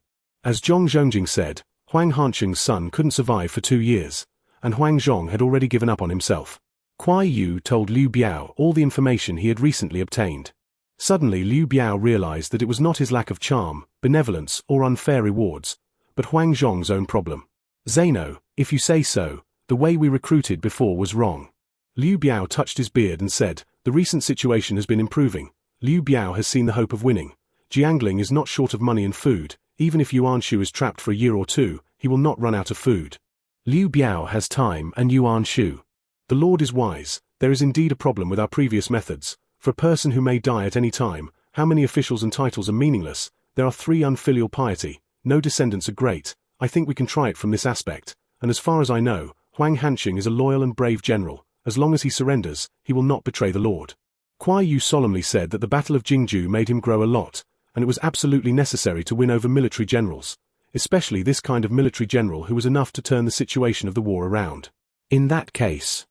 As Zhong Zhongjing said, Huang Hanqing's son couldn't survive for 2 years, and Huang Zhong had already given up on himself. Kuai Yu told Liu Biao all the information he had recently obtained. Suddenly Liu Biao realized that it was not his lack of charm, benevolence, or unfair rewards, but Huang Zhong's own problem. Zeno, if you say so, the way we recruited before was wrong. Liu Biao touched his beard and said, the recent situation has been improving. Liu Biao has seen the hope of winning. Jiangling is not short of money and food. Even if Yuan Shu is trapped for a year or 2, he will not run out of food. Liu Biao has time and Yuan Shu. The Lord is wise. There is indeed a problem with our previous methods. For a person who may die at any time, how many officials and titles are meaningless? There are 3 unfilial piety. No descendants are great. I think we can try it from this aspect. And as far as I know, Huang Hanqing is a loyal and brave general. As long as he surrenders, he will not betray the Lord. Kuai Yu solemnly said that the Battle of Jingzhou made him grow a lot, and it was absolutely necessary to win over military generals, especially this kind of military general who was enough to turn the situation of the war around. In that case,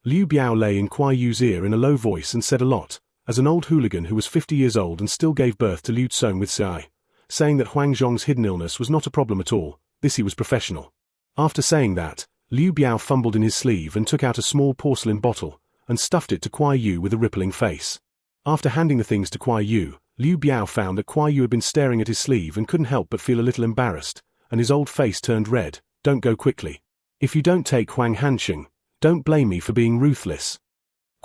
Liu Biao lay in Kuai Yu's ear in a low voice and said a lot, as an old hooligan who was 50 years old and still gave birth to Liu Tsong with Sai, saying that Huang Zhong's hidden illness was not a problem at all. This he was professional. After saying that, Liu Biao fumbled in his sleeve and took out a small porcelain bottle, and stuffed it to Kuai Yu with a rippling face. After handing the things to Kuai Yu, Liu Biao found that Kuai Yu had been staring at his sleeve and couldn't help but feel a little embarrassed, and his old face turned red. Don't go quickly. If you don't take Huang Hanqing, don't blame me for being ruthless.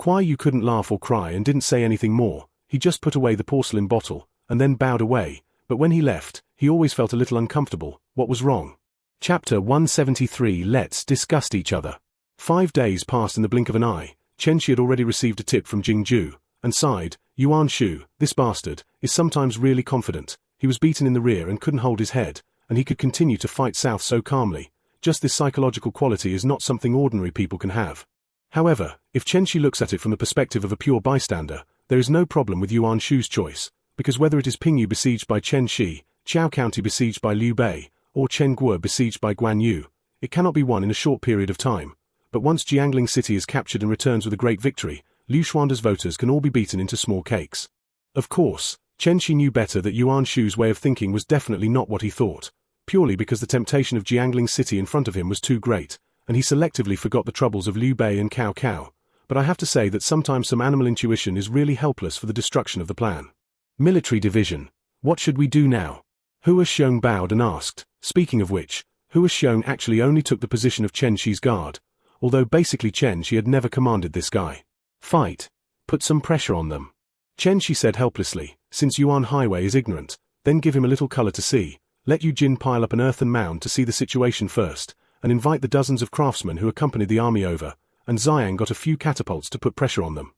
Kuai Yu couldn't laugh or cry and didn't say anything more. He just put away the porcelain bottle, and then bowed away, but when he left, he always felt a little uncomfortable. What was wrong? Chapter 173. Let's discuss each other. 5 days passed in the blink of an eye. Chen Shi had already received a tip from Jingzhou, and sighed. Yuan Shu, this bastard, is sometimes really confident. He was beaten in the rear and couldn't hold his head, and he could continue to fight south so calmly. Just this psychological quality is not something ordinary people can have. However, if Chen Shi looks at it from the perspective of a pure bystander, there is no problem with Yuan Shu's choice, because whether it is Pingyu besieged by Chen Shi, Chao County besieged by Liu Bei, or Chen Guo besieged by Guan Yu, it cannot be won in a short period of time. But once Jiangling City is captured and returns with a great victory, Liu Xuanda's voters can all be beaten into small cakes. Of course, Chen Shi knew better that Yuan Shu's way of thinking was definitely not what he thought, purely because the temptation of Jiangling City in front of him was too great, and he selectively forgot the troubles of Liu Bei and Cao Cao. But I have to say that sometimes some animal intuition is really helpless for the destruction of the plan. Military division. What should we do now? Hua Xiong bowed and asked. Speaking of which, Hua Xiong actually only took the position of Chen Shi's guard, although basically Chen Shi had never commanded this guy. Fight. Put some pressure on them. Chen Shi said helplessly, since Yuan Highway is ignorant, then give him a little color to see. Let Yu Jin pile up an earthen mound to see the situation first, and invite the dozens of craftsmen who accompanied the army over, and Xiang got a few catapults to put pressure on them.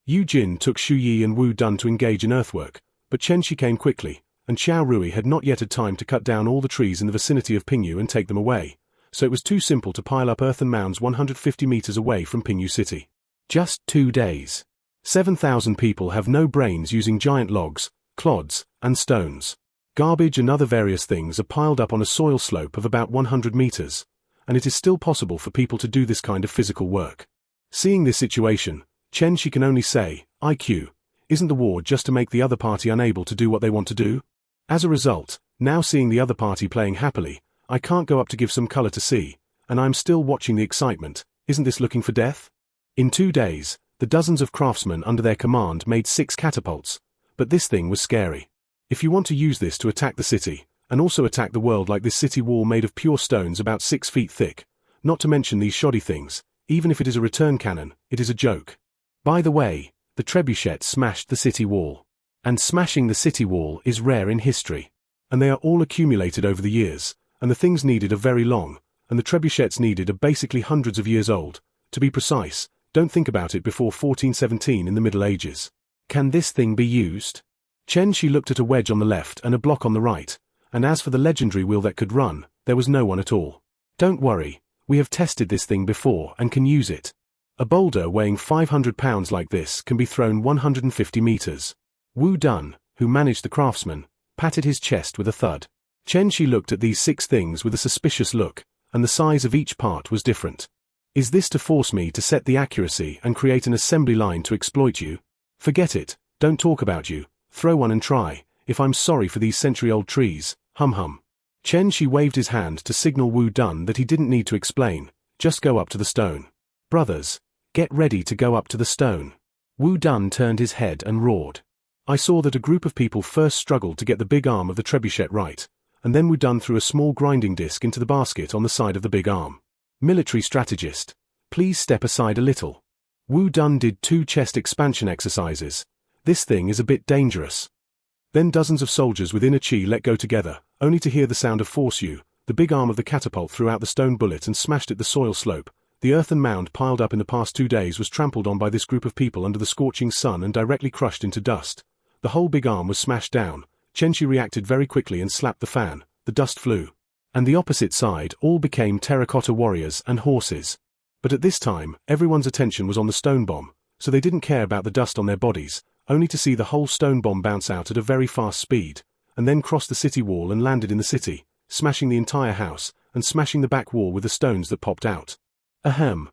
Yu Jin took Xu Yi and Wu Dun to engage in earthwork, but Chen Shi came quickly, and Xiao Rui had not yet had time to cut down all the trees in the vicinity of Pingyu and take them away, so it was too simple to pile up earthen mounds 150 meters away from Pingyu City. Just 2 days. 7,000 people have no brains using giant logs, clods, and stones. Garbage and other various things are piled up on a soil slope of about 100 meters, and it is still possible for people to do this kind of physical work. Seeing this situation, Chen Shi can only say, IQ, isn't the war just to make the other party unable to do what they want to do? As a result, now seeing the other party playing happily, I can't go up to give some color to see, and I'm still watching the excitement. Isn't this looking for death? In 2 days, the dozens of craftsmen under their command made 6 catapults, but this thing was scary. If you want to use this to attack the city, and also attack the world like this city wall made of pure stones about 6 feet thick, not to mention these shoddy things, even if it is a return cannon, it is a joke. By the way, the trebuchet smashed the city wall. And smashing the city wall is rare in history. And they are all accumulated over the years, and the things needed are very long, and the trebuchets needed are basically hundreds of years old. To be precise, don't think about it before 1417 in the Middle Ages. Can this thing be used? Chen Shi looked at a wedge on the left and a block on the right, and as for the legendary wheel that could run, there was no one at all. Don't worry, we have tested this thing before and can use it. A boulder weighing 500 pounds like this can be thrown 150 meters. Wu Dun, who managed the craftsman, patted his chest with a thud. Chen Shi looked at these 6 things with a suspicious look, and the size of each part was different. Is this to force me to set the accuracy and create an assembly line to exploit you? Forget it, don't talk about you, throw one and try, if I'm sorry for these century-old trees, hum hum. Chen Shi waved his hand to signal Wu Dun that he didn't need to explain, just go up to the stone. Brothers, get ready to go up to the stone. Wu Dun turned his head and roared. I saw that a group of people first struggled to get the big arm of the trebuchet right, and then Wu Dun threw a small grinding disc into the basket on the side of the big arm. Military strategist, please step aside a little. Wu Dun did 2 chest expansion exercises. This thing is a bit dangerous. Then dozens of soldiers with inner chi let go together, only to hear the sound of force U. The big arm of the catapult threw out the stone bullet and smashed at the soil slope. The earthen mound piled up in the past 2 days was trampled on by this group of people under the scorching sun and directly crushed into dust. The whole big arm was smashed down. Chen Shi reacted very quickly and slapped the fan. The dust flew. And the opposite side all became terracotta warriors and horses. But at this time, everyone's attention was on the stone bomb, so they didn't care about the dust on their bodies, only to see the whole stone bomb bounce out at a very fast speed, and then cross the city wall and landed in the city, smashing the entire house, and smashing the back wall with the stones that popped out. Ahem,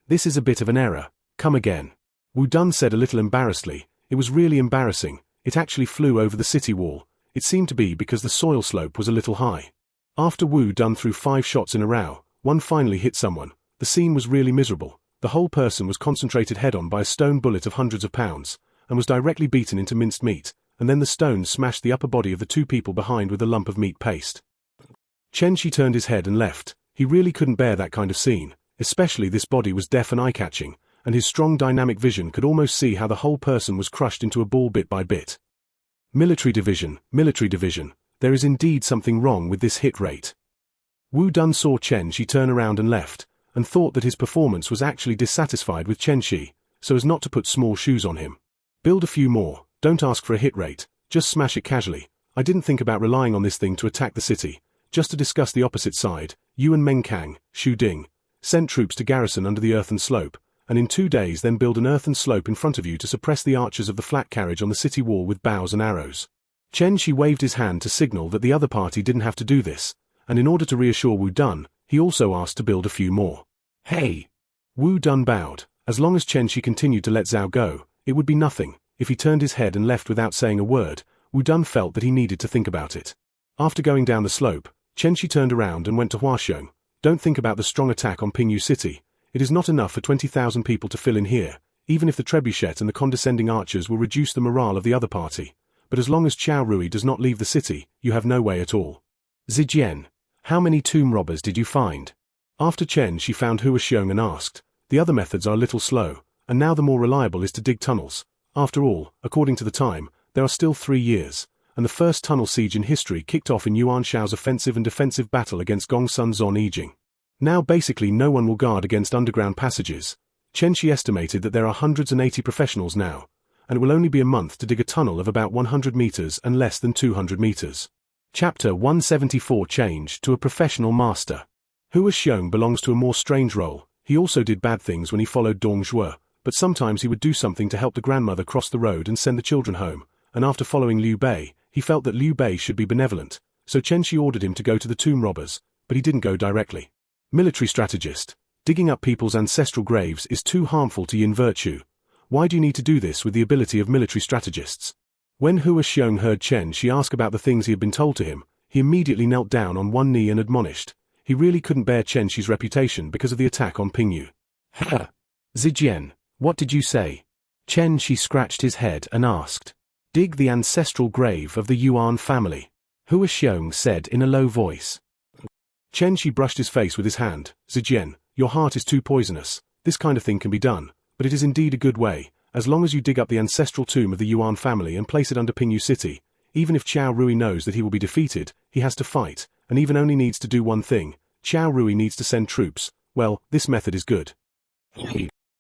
this is a bit of an error, come again. Wu Dun said a little embarrassedly. It was really embarrassing, it actually flew over the city wall. It seemed to be because the soil slope was a little high. After Wu Dun threw 5 shots in a row, one finally hit someone. The scene was really miserable. The whole person was concentrated head-on by a stone bullet of hundreds of pounds, and was directly beaten into minced meat, and then the stones smashed the upper body of the 2 people behind with a lump of meat paste. Chen Shi turned his head and left. He really couldn't bear that kind of scene, especially this body was deaf and eye-catching, and his strong dynamic vision could almost see how the whole person was crushed into a ball bit by bit. Military division, there is indeed something wrong with this hit rate. Wu Dun saw Chen Shi turn around and left, and thought that his performance was actually dissatisfied with Chen Shi, so as not to put small shoes on him. Build a few more, don't ask for a hit rate, just smash it casually. I didn't think about relying on this thing to attack the city, just to discuss the opposite side. You and Meng Kang, Shu Ding, sent troops to garrison under the earthen slope, and in 2 days then build an earthen slope in front of you to suppress the archers of the flat carriage on the city wall with bows and arrows. Chen Shi waved his hand to signal that the other party didn't have to do this, and in order to reassure Wu Dun, he also asked to build a few more. Hey! Wu Dun bowed. As long as Chen Shi continued to let Zhao go, it would be nothing. If he turned his head and left without saying a word, Wu Dun felt that he needed to think about it. After going down the slope, Chen Shi turned around and went to Huaxiong. Don't think about the strong attack on Pingyu City. It is not enough for 20,000 people to fill in here, even if the trebuchet and the condescending archers will reduce the morale of the other party. But as long as Qiao Rui does not leave the city, you have no way at all. Zijian, how many tomb robbers did you find? After Chen Shi found Huaxiong and asked, the other methods are a little slow, and now the more reliable is to dig tunnels. After all, according to the time, there are still 3 years, and the first tunnel siege in history kicked off in Yuan Shao's offensive and defensive battle against Gongsun Zon Yijing. Now basically no one will guard against underground passages. Chen Shi estimated that there are 180 professionals now, and it will only be a month to dig a tunnel of about 100 meters and less than 200 meters. Chapter 174 Change to a Professional Master. Huaxiong belongs to a more strange role. He also did bad things when he followed Dong Zhuo, but sometimes he would do something to help the grandmother cross the road and send the children home, and after following Liu Bei, he felt that Liu Bei should be benevolent, so Chen Shi ordered him to go to the tomb robbers, but he didn't go directly. Military strategist. Digging up people's ancestral graves is too harmful to yin virtue. Why do you need to do this with the ability of military strategists? When Huaxiong heard Chen Shi ask about the things he had been told to him, he immediately knelt down on one knee and admonished. He really couldn't bear Chen Shi's reputation because of the attack on Pingyu. Ha! Zijian, what did you say? Chen Shi scratched his head and asked. Dig the ancestral grave of the Yuan family. Huaxiong said in a low voice. Chen Shi brushed his face with his hand. Zijian, your heart is too poisonous. This kind of thing can be done, but it is indeed a good way, as long as you dig up the ancestral tomb of the Yuan family and place it under Pingyu City. Even if Qiao Rui knows that he will be defeated, he has to fight, and even only needs to do one thing. Qiao Rui needs to send troops. Well, this method is good.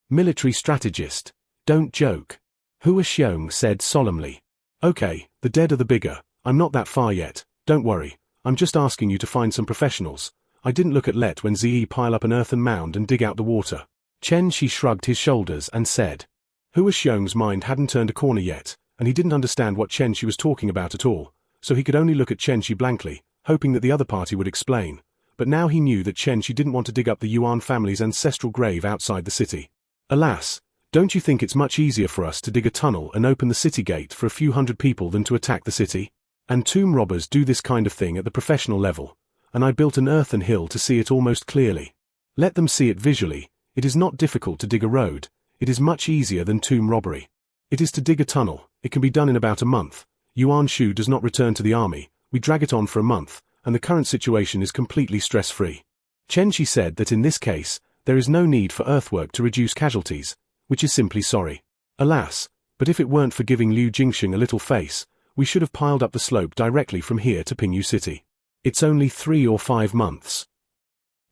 Military strategist. Don't joke. Huaxiong said solemnly. Okay, the dead are the bigger. I'm not that far yet, don't worry. I'm just asking you to find some professionals. I didn't look at let when Zi pile up an earthen mound and dig out the water. Chen Shi shrugged his shoulders and said. Hua Xiong's mind hadn't turned a corner yet, and he didn't understand what Chen Shi was talking about at all, so he could only look at Chen Shi blankly, hoping that the other party would explain. But now he knew that Chen Shi didn't want to dig up the Yuan family's ancestral grave outside the city. Alas, don't you think it's much easier for us to dig a tunnel and open the city gate for a few hundred people than to attack the city? And tomb robbers do this kind of thing at the professional level, and I built an earthen hill to see it almost clearly. Let them see it visually. It is not difficult to dig a road. It is much easier than tomb robbery. It is to dig a tunnel. It can be done in about a month. Yuan Shu does not return to the army. We drag it on for a month, and the current situation is completely stress-free. Chen Shi said that in this case, there is no need for earthwork to reduce casualties, which is simply sorry. Alas, but if it weren't for giving Liu Jingxing a little face, we should have piled up the slope directly from here to Pingyu City. It's only 3 or 5 months.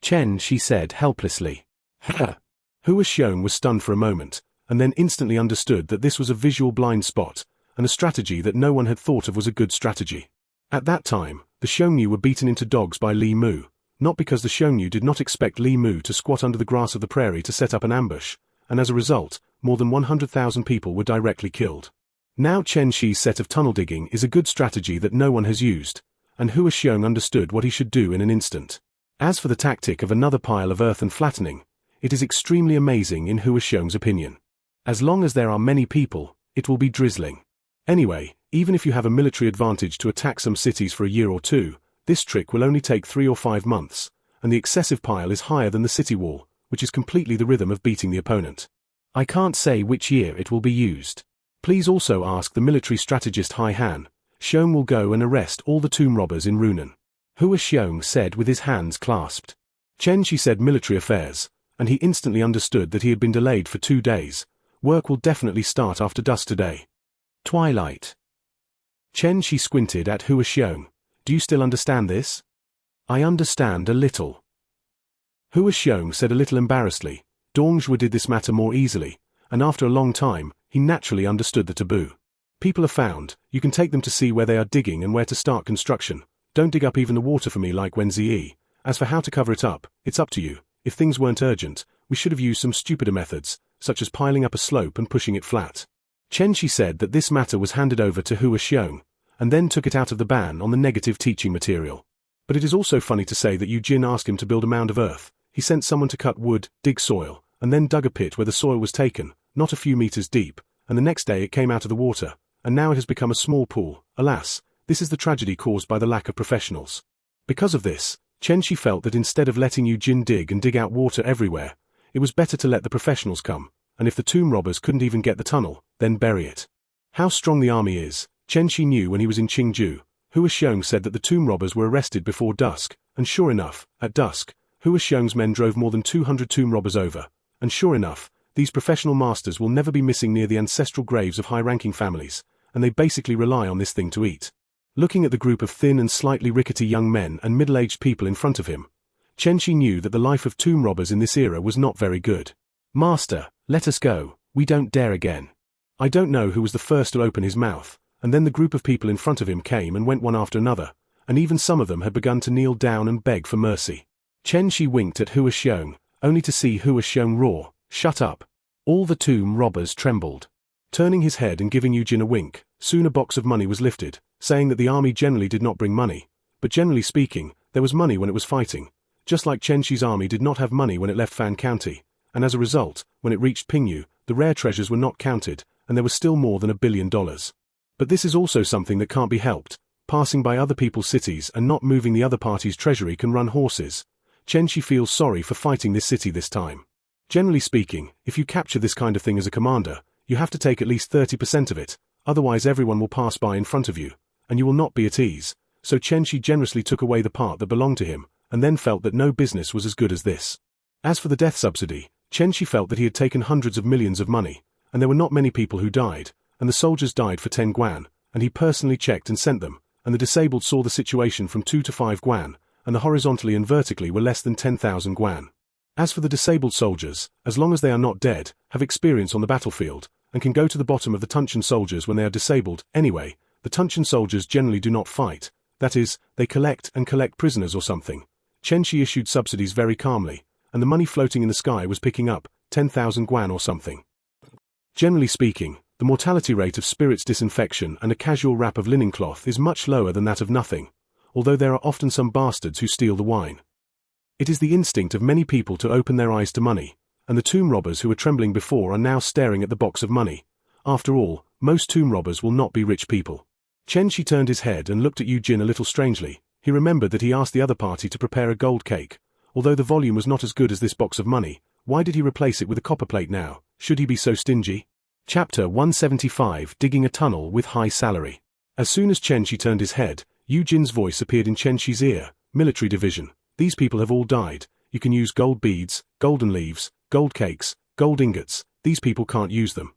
Chen Shi said helplessly. Hua Xiong was stunned for a moment, and then instantly understood that this was a visual blind spot, and a strategy that no one had thought of was a good strategy. At that time, the Xiongnu were beaten into dogs by Li Mu, not because the Xiongnu did not expect Li Mu to squat under the grass of the prairie to set up an ambush, and as a result, more than 100,000 people were directly killed. Now Chen Shi's set of tunnel digging is a good strategy that no one has used, and Hua Xiong understood what he should do in an instant. As for the tactic of another pile of earth and flattening, it is extremely amazing in Hua Xiong's opinion. As long as there are many people, it will be drizzling. Anyway, even if you have a military advantage to attack some cities for a year or two, this trick will only take 3 or 5 months, and the excessive pile is higher than the city wall, which is completely the rhythm of beating the opponent. I can't say which year it will be used. Please also ask the military strategist Hai Han. Xiong will go and arrest all the tomb robbers in Runan. Hua Xiong said with his hands clasped. Chen Shi said military affairs, and he instantly understood that he had been delayed for 2 days. Work will definitely start after dusk today. Twilight. Chen Shi squinted at Hua Xiong. Do you still understand this? I understand a little. Hua Xiong said a little embarrassedly. Dongzhuo did this matter more easily, and after a long time, he naturally understood the taboo. People are found, you can take them to see where they are digging and where to start construction. Don't dig up even the water for me like Wen Ziyi. As for how to cover it up, it's up to you. If things weren't urgent, we should have used some stupider methods, such as piling up a slope and pushing it flat. Chen Shi said that this matter was handed over to Hua Xiong, and then took it out of the ban on the negative teaching material. But it is also funny to say that Yu Jin asked him to build a mound of earth. He sent someone to cut wood, dig soil, and then dug a pit where the soil was taken, not a few meters deep, and the next day it came out of the water, and now it has become a small pool. Alas, this is the tragedy caused by the lack of professionals. Because of this, Chen Shi felt that instead of letting Yu Jin dig and dig out water everywhere, it was better to let the professionals come, and if the tomb robbers couldn't even get the tunnel, then bury it. How strong the army is, Chen Shi knew when he was in Qingju. Hua Xiong said that the tomb robbers were arrested before dusk, and sure enough, at dusk, Hua Xiong's men drove more than 200 tomb robbers over, and sure enough, these professional masters will never be missing near the ancestral graves of high-ranking families, and they basically rely on this thing to eat. Looking at the group of thin and slightly rickety young men and middle-aged people in front of him, Chen Shi knew that the life of tomb robbers in this era was not very good. Master, let us go, we don't dare again. I don't know who was the first to open his mouth, and then the group of people in front of him came and went one after another, and even some of them had begun to kneel down and beg for mercy. Chen Shi winked at Hua Xiong, only to see Hua Xiong roar, "Shut up!" All the tomb robbers trembled. Turning his head and giving Yu Jin a wink, soon a box of money was lifted, saying that the army generally did not bring money, but generally speaking, there was money when it was fighting, just like Chen Shi's army did not have money when it left Fan County, and as a result, when it reached Pingyu, the rare treasures were not counted, and there was still more than $1 billion. But this is also something that can't be helped. Passing by other people's cities and not moving the other party's treasury can run horses. Chen Shi feels sorry for fighting this city this time. Generally speaking, if you capture this kind of thing as a commander, you have to take at least 30% of it, otherwise everyone will pass by in front of you, and you will not be at ease. So Chen Shi generously took away the part that belonged to him, and then felt that no business was as good as this. As for the death subsidy, Chen Shi felt that he had taken hundreds of millions of money, and there were not many people who died, and the soldiers died for 10 guan, and he personally checked and sent them, and the disabled saw the situation from 2 to 5 guan, and the horizontally and vertically were less than 10,000 guan. As for the disabled soldiers, as long as they are not dead, have experience on the battlefield, and can go to the bottom of the Tuncheon soldiers when they are disabled. Anyway, the Tuncheon soldiers generally do not fight, that is, they collect prisoners or something. Chen Shi issued subsidies very calmly, and the money floating in the sky was picking up, 10,000 guan or something. Generally speaking, the mortality rate of spirits disinfection and a casual wrap of linen cloth is much lower than that of nothing, although there are often some bastards who steal the wine. It is the instinct of many people to open their eyes to money, and the tomb robbers who were trembling before are now staring at the box of money. After all, most tomb robbers will not be rich people. Chen Shi turned his head and looked at Yu Jin a little strangely. He remembered that he asked the other party to prepare a gold cake. Although the volume was not as good as this box of money, why did he replace it with a copper plate now? Should he be so stingy? Chapter 175, Digging a Tunnel with High Salary. As soon as Chen Shi turned his head, Yu Jin's voice appeared in Chen Shi's ear. Military division. These people have all died. You can use gold beads, golden leaves, gold cakes, gold ingots. These people can't use them.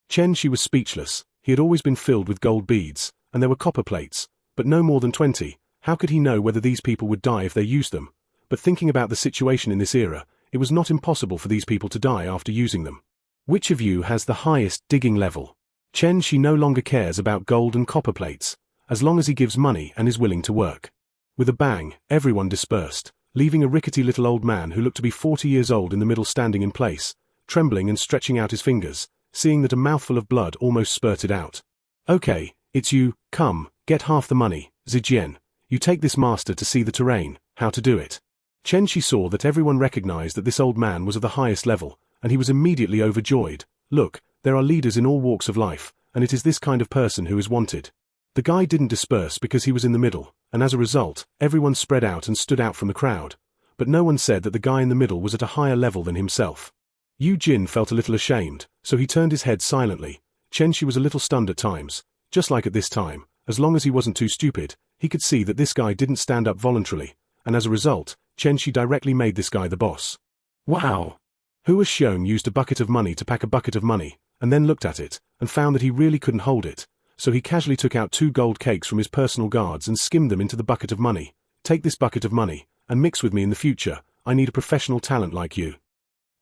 Chen Shi was speechless. He had always been filled with gold beads, and there were copper plates, but no more than 20. How could he know whether these people would die if they used them? But thinking about the situation in this era, it was not impossible for these people to die after using them. Which of you has the highest digging level? Chen Shi no longer cares about gold and copper plates, as long as he gives money and is willing to work. With a bang, everyone dispersed, leaving a rickety little old man who looked to be 40 years old in the middle standing in place, trembling and stretching out his fingers, seeing that a mouthful of blood almost spurted out. Okay, it's you, come, get half the money, Zijian. You take this master to see the terrain, how to do it. Chen Shi saw that everyone recognized that this old man was of the highest level, and he was immediately overjoyed. Look, there are leaders in all walks of life, and it is this kind of person who is wanted. The guy didn't disperse because he was in the middle, and as a result, everyone spread out and stood out from the crowd. But no one said that the guy in the middle was at a higher level than himself. Yu Jin felt a little ashamed, so he turned his head silently. Chen Shi was a little stunned at times. Just like at this time, as long as he wasn't too stupid, he could see that this guy didn't stand up voluntarily, and as a result, Chen Shi directly made this guy the boss. Wow! Hua Xiong used a bucket of money to pack a bucket of money, and then looked at it, and found that he really couldn't hold it, so he casually took out 2 gold cakes from his personal guards and skimmed them into the bucket of money. Take this bucket of money, and mix with me in the future. I need a professional talent like you.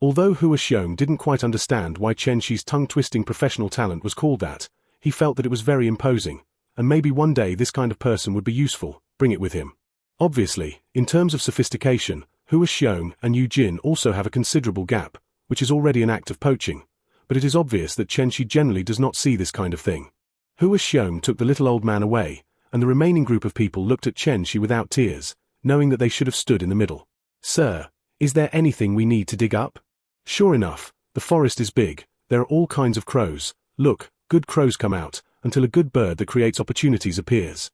Although Hua Xiong didn't quite understand why Chen Shi's tongue-twisting professional talent was called that, he felt that it was very imposing, and maybe one day this kind of person would be useful. Bring it with him. Obviously, in terms of sophistication, Hua Xiong and Yu Jin also have a considerable gap, which is already an act of poaching, but it is obvious that Chen Shi generally does not see this kind of thing. Hua Xiong took the little old man away, and the remaining group of people looked at Chen Shi without tears, knowing that they should have stood in the middle. Sir, is there anything we need to dig up? Sure enough, the forest is big, there are all kinds of crows. Look, good crows come out, until a good bird that creates opportunities appears.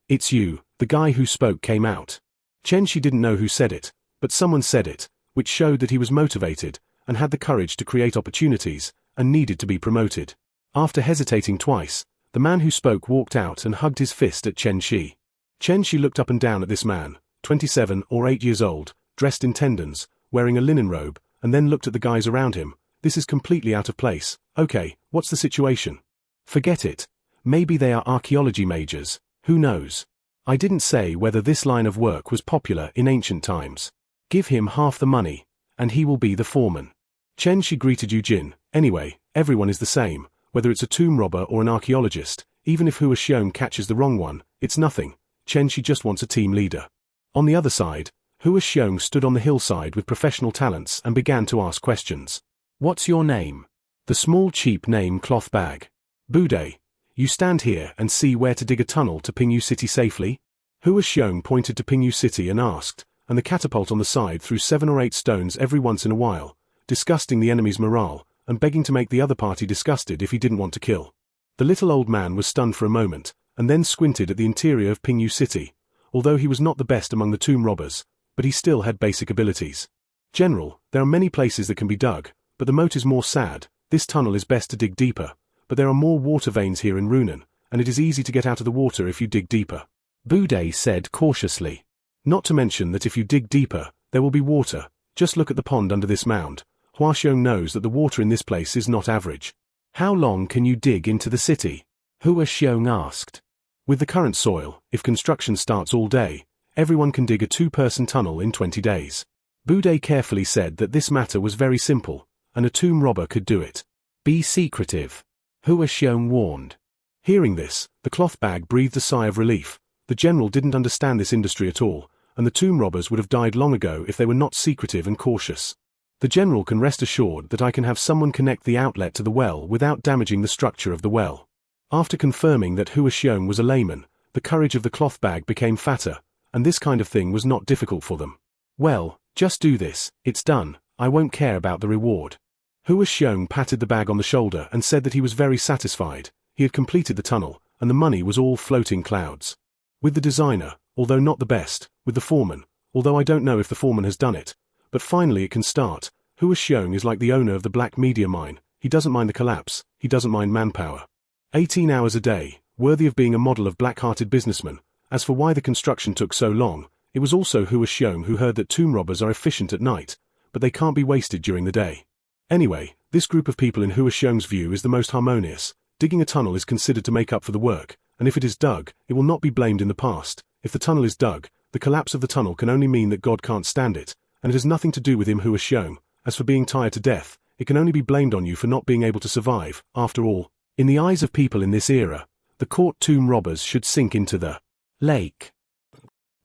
It's you, the guy who spoke came out. Chen Shi didn't know who said it, but someone said it, which showed that he was motivated, and had the courage to create opportunities, and needed to be promoted. After hesitating twice, the man who spoke walked out and hugged his fist at Chen Shi. Chen Shi looked up and down at this man, 27 or 8 years old, dressed in tendons, wearing a linen robe, and then looked at the guys around him. This is completely out of place. Okay, what's the situation? Forget it. Maybe they are archaeology majors, who knows? I didn't say whether this line of work was popular in ancient times. Give him half the money, and he will be the foreman. Chen Shi greeted Yu Jin. Anyway, everyone is the same, whether it's a tomb robber or an archaeologist. Even if Hua Xiong catches the wrong one, it's nothing. Chen Shi just wants a team leader. On the other side, Hua Xiong stood on the hillside with professional talents and began to ask questions. What's your name? The small cheap name cloth bag. Bude. You stand here and see where to dig a tunnel to Pingyu City safely? Hua Xiong pointed to Pingyu City and asked, and the catapult on the side threw 7 or 8 stones every once in a while, disgusting the enemy's morale, and begging to make the other party disgusted if he didn't want to kill. The little old man was stunned for a moment, and then squinted at the interior of Pingyu City. Although he was not the best among the tomb robbers, but he still had basic abilities. General, there are many places that can be dug, but the moat is more sad. This tunnel is best to dig deeper, but there are more water veins here in Runan, and it is easy to get out of the water if you dig deeper. Bude said cautiously. Not to mention that if you dig deeper, there will be water. Just look at the pond under this mound. Hua Xiong knows that the water in this place is not average. How long can you dig into the city? Hua Xiong asked. With the current soil, if construction starts all day, everyone can dig a 2-person tunnel in 20 days. Bude carefully said that this matter was very simple, and a tomb robber could do it. Be secretive, Hua Xiong warned. Hearing this, the cloth bag breathed a sigh of relief. The general didn't understand this industry at all, and the tomb robbers would have died long ago if they were not secretive and cautious. The general can rest assured that I can have someone connect the outlet to the well without damaging the structure of the well. After confirming that Hua Xiong was a layman, the courage of the cloth bag became fatter, and this kind of thing was not difficult for them. Well, just do this, it's done, I won't care about the reward. Hua Xiong patted the bag on the shoulder and said that he was very satisfied, he had completed the tunnel, and the money was all floating clouds. With the designer, although not the best, with the foreman, although I don't know if the foreman has done it, but finally it can start. Hua Xiong is like the owner of the black media mine, he doesn't mind the collapse, he doesn't mind manpower. 18 hours a day, worthy of being a model of black-hearted businessman. As for why the construction took so long, it was also Hua Xiong who heard that tomb robbers are efficient at night, but they can't be wasted during the day. Anyway, this group of people in Hua Xiong's view is the most harmonious. Digging a tunnel is considered to make up for the work, and if it is dug, it will not be blamed in the past. If the tunnel is dug, the collapse of the tunnel can only mean that God can't stand it, and it has nothing to do with him Hua Xiong. As for being tired to death, it can only be blamed on you for not being able to survive. After all, in the eyes of people in this era, the caught tomb robbers should sink into the lake.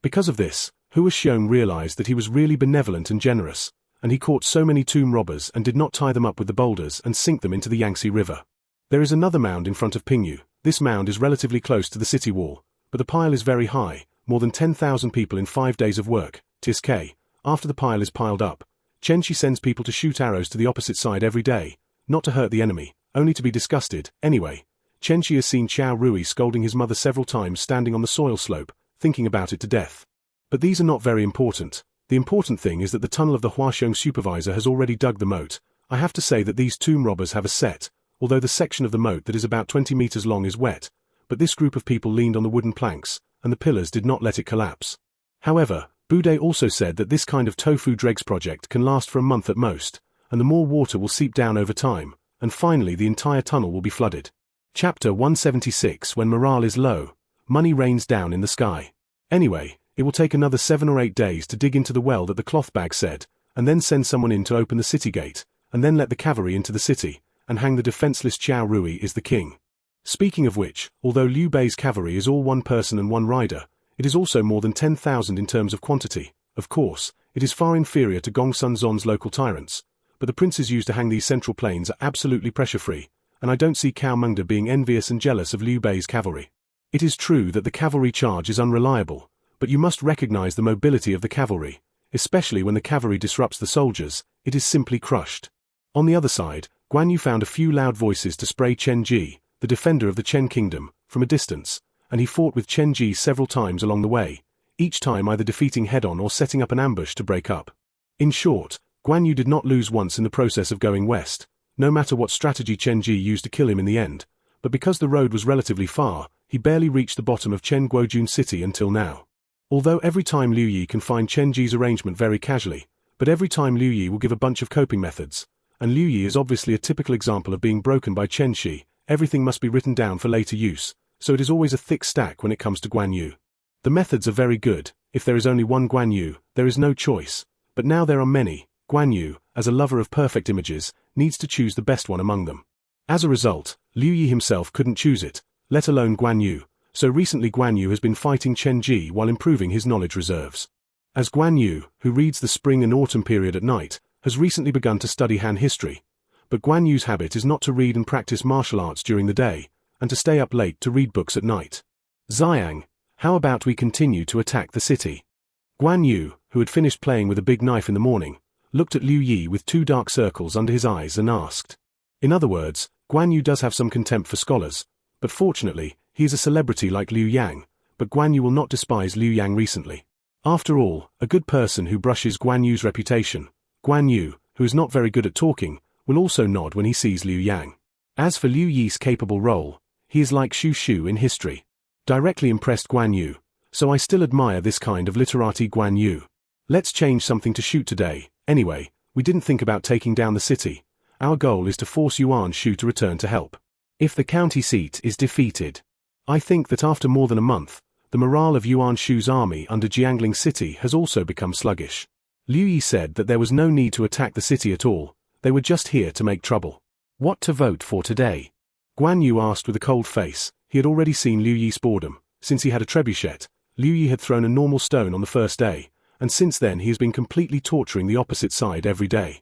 Because of this, Hua Xiong realized that he was really benevolent and generous, and he caught so many tomb robbers and did not tie them up with the boulders and sink them into the Yangtze River. There is another mound in front of Pingyu. This mound is relatively close to the city wall, but the pile is very high, more than 10,000 people in 5 days of work. Tis-K. After the pile is piled up, Chen-Shi sends people to shoot arrows to the opposite side every day, not to hurt the enemy, only to be disgusted. Anyway, Chen-Shi has seen Qiao Rui scolding his mother several times standing on the soil slope, thinking about it to death. But these are not very important. The important thing is that the tunnel of the Huaxiong supervisor has already dug the moat. I have to say that these tomb robbers have a set, although the section of the moat that is about 20 meters long is wet, but this group of people leaned on the wooden planks, and the pillars did not let it collapse. However, Bude also said that this kind of tofu dregs project can last for a month at most, and the more water will seep down over time, and finally the entire tunnel will be flooded. Chapter 176. When morale is low, money rains down in the sky. Anyway, it will take another 7 or 8 days to dig into the well that the cloth bag said, and then send someone in to open the city gate, and then let the cavalry into the city, and hang the defenseless Qiao Rui is the king. Speaking of which, although Liu Bei's cavalry is all one person and one rider, it is also more than 10,000 in terms of quantity. Of course, it is far inferior to Gong Sun Zon's local tyrants, but the princes used to hang these central plains are absolutely pressure-free, and I don't see Cao Mengde being envious and jealous of Liu Bei's cavalry. It is true that the cavalry charge is unreliable, but you must recognize the mobility of the cavalry, especially when the cavalry disrupts the soldiers, it is simply crushed. On the other side, Guan Yu found a few loud voices to spray Chen Ji, the defender of the Chen kingdom, from a distance, and he fought with Chen Ji several times along the way, each time either defeating head-on or setting up an ambush to break up. In short, Guan Yu did not lose once in the process of going west, no matter what strategy Chen Ji used to kill him in the end, but because the road was relatively far, he barely reached the bottom of Chen Guojun city until now. Although every time Liu Yi can find Chen Ji's arrangement very casually, but every time Liu Yi will give a bunch of coping methods, and Liu Yi is obviously a typical example of being broken by Chen Shi, everything must be written down for later use, so it is always a thick stack when it comes to Guan Yu. The methods are very good. If there is only one Guan Yu, there is no choice, but now there are many. Guan Yu, as a lover of perfect images, needs to choose the best one among them. As a result, Liu Yi himself couldn't choose it, let alone Guan Yu, so recently Guan Yu has been fighting Chen Ji while improving his knowledge reserves. As Guan Yu, who reads the spring and autumn period at night, has recently begun to study Han history, but Guan Yu's habit is not to read and practice martial arts during the day, and to stay up late to read books at night. Xiang, how about we continue to attack the city? Guan Yu, who had finished playing with a big knife in the morning, looked at Liu Yi with 2 dark circles under his eyes and asked. In other words, Guan Yu does have some contempt for scholars, but fortunately, he is a celebrity like Liu Yang, but Guan Yu will not despise Liu Yang recently. After all, a good person who brushes Guan Yu's reputation, Guan Yu, who is not very good at talking, will also nod when he sees Liu Yang. As for Liu Yi's capable role, he is like Xu Shu in history. Directly impressed Guan Yu, so I still admire this kind of literati Guan Yu. Let's change something to shoot today. Anyway, we didn't think about taking down the city. Our goal is to force Yuan Shu to return to help. If the county seat is defeated, I think that after more than a month, the morale of Yuan Shu's army under Jiangling City has also become sluggish. Liu Yi said that there was no need to attack the city at all, they were just here to make trouble. What to vote for today? Guan Yu asked with a cold face. He had already seen Liu Yi's boredom. Since he had a trebuchet, Liu Yi had thrown a normal stone on the first day, and since then he has been completely torturing the opposite side every day.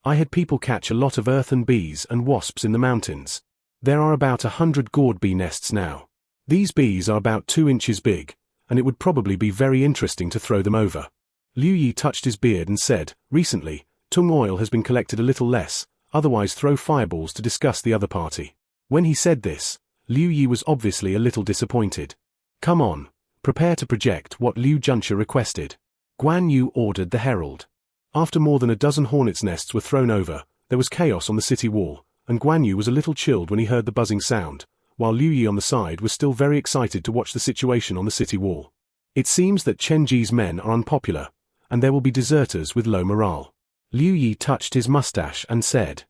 I had people catch a lot of earthen bees and wasps in the mountains. There are about 100 gourd bee nests now. These bees are about 2 inches big, and it would probably be very interesting to throw them over. Liu Yi touched his beard and said, recently, tung oil has been collected a little less, otherwise throw fireballs to disgust the other party. When he said this, Liu Yi was obviously a little disappointed. Come on, prepare to project what Liu Juncha requested. Guan Yu ordered the herald. After more than a dozen hornets' nests were thrown over, there was chaos on the city wall, and Guan Yu was a little chilled when he heard the buzzing sound, while Liu Yi on the side was still very excited to watch the situation on the city wall. It seems that Chen Ji's men are unpopular, and there will be deserters with low morale. Liu Yi touched his mustache and said.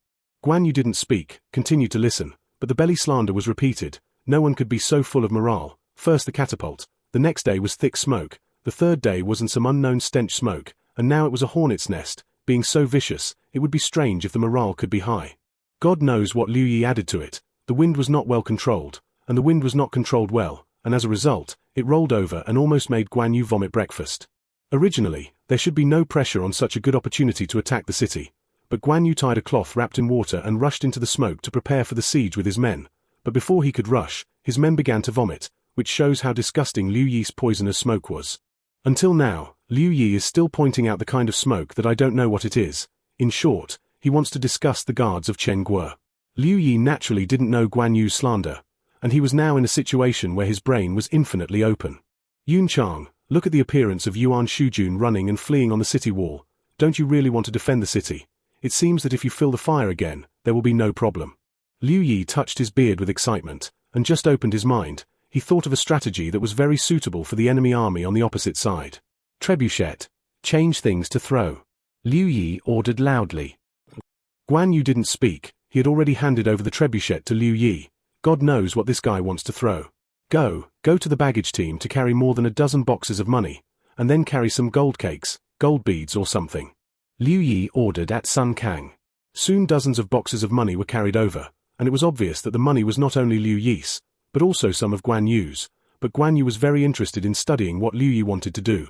Guan Yu didn't speak, continued to listen, but the belly slander was repeated. No one could be so full of morale. First the catapult, the next day was thick smoke, the third day was in some unknown stench smoke, and now it was a hornet's nest, being so vicious, it would be strange if the morale could be high. God knows what Liu Yi added to it. The wind was not well controlled, and the wind was not controlled well, and as a result, it rolled over and almost made Guan Yu vomit breakfast. Originally, there should be no pressure on such a good opportunity to attack the city, but Guan Yu tied a cloth wrapped in water and rushed into the smoke to prepare for the siege with his men, but before he could rush, his men began to vomit, which shows how disgusting Liu Yi's poisonous smoke was. Until now, Liu Yi is still pointing out the kind of smoke that I don't know what it is. In short, he wants to disgust the guards of Chen Guo. Liu Yi naturally didn't know Guan Yu's slander, and he was now in a situation where his brain was infinitely open. Yun Chang, look at the appearance of Yuan Shujun running and fleeing on the city wall. Don't you really want to defend the city? It seems that if you fill the fire again, there will be no problem. Liu Yi touched his beard with excitement, and just opened his mind. He thought of a strategy that was very suitable for the enemy army on the opposite side. Trebuchet, change things to throw. Liu Yi ordered loudly. Guan Yu didn't speak, he had already handed over the trebuchet to Liu Yi. God knows what this guy wants to throw. Go to the baggage team to carry more than a dozen boxes of money, and then carry some gold cakes, gold beads or something. Liu Yi ordered at Sun Kang. Soon dozens of boxes of money were carried over, and it was obvious that the money was not only Liu Yi's, but also some of Guan Yu's, but Guan Yu was very interested in studying what Liu Yi wanted to do.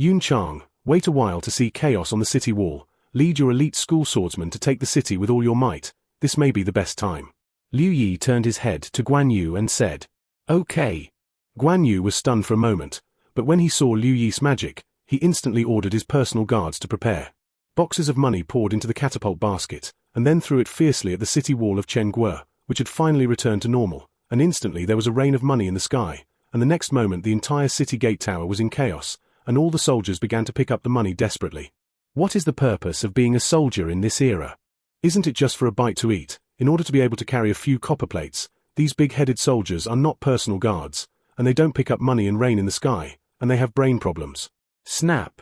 Yun Chang, wait a while to see chaos on the city wall. Lead your elite school swordsmen to take the city with all your might. This may be the best time. Liu Yi turned his head to Guan Yu and said, Okay. Guan Yu was stunned for a moment, but when he saw Liu Yi's magic, he instantly ordered his personal guards to prepare. Boxes of money poured into the catapult basket, and then threw it fiercely at the city wall of Chen Guo, which had finally returned to normal, and instantly there was a rain of money in the sky, and the next moment the entire city gate tower was in chaos, and all the soldiers began to pick up the money desperately. What is the purpose of being a soldier in this era? Isn't it just for a bite to eat? In order to be able to carry a few copper plates, these big-headed soldiers are not personal guards, and they don't pick up money and rain in the sky, and they have brain problems. Snap!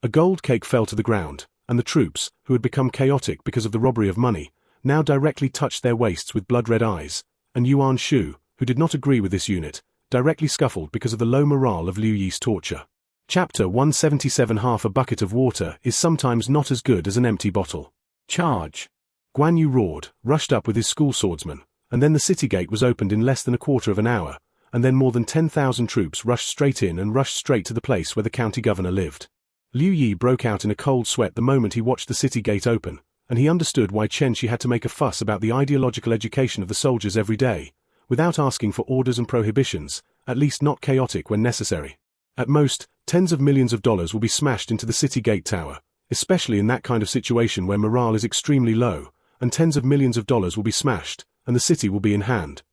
A gold cake fell to the ground, and the troops, who had become chaotic because of the robbery of money, now directly touched their waists with blood-red eyes, and Yuan Shu, who did not agree with this unit, directly scuffled because of the low morale of Liu Yi's torture. Chapter 177. Half a bucket of water is sometimes not as good as an empty bottle. Charge! Guan Yu roared, rushed up with his school swordsmen, and then the city gate was opened in less than a quarter of an hour, and then more than 10,000 troops rushed straight in and rushed straight to the place where the county governor lived. Liu Yi broke out in a cold sweat the moment he watched the city gate open, and he understood why Chen Shi had to make a fuss about the ideological education of the soldiers every day, without asking for orders and prohibitions, at least not chaotic when necessary. At most, tens of millions of dollars will be smashed into the city gate tower, especially in that kind of situation where morale is extremely low, and tens of millions of dollars will be smashed, and the city will be in hand.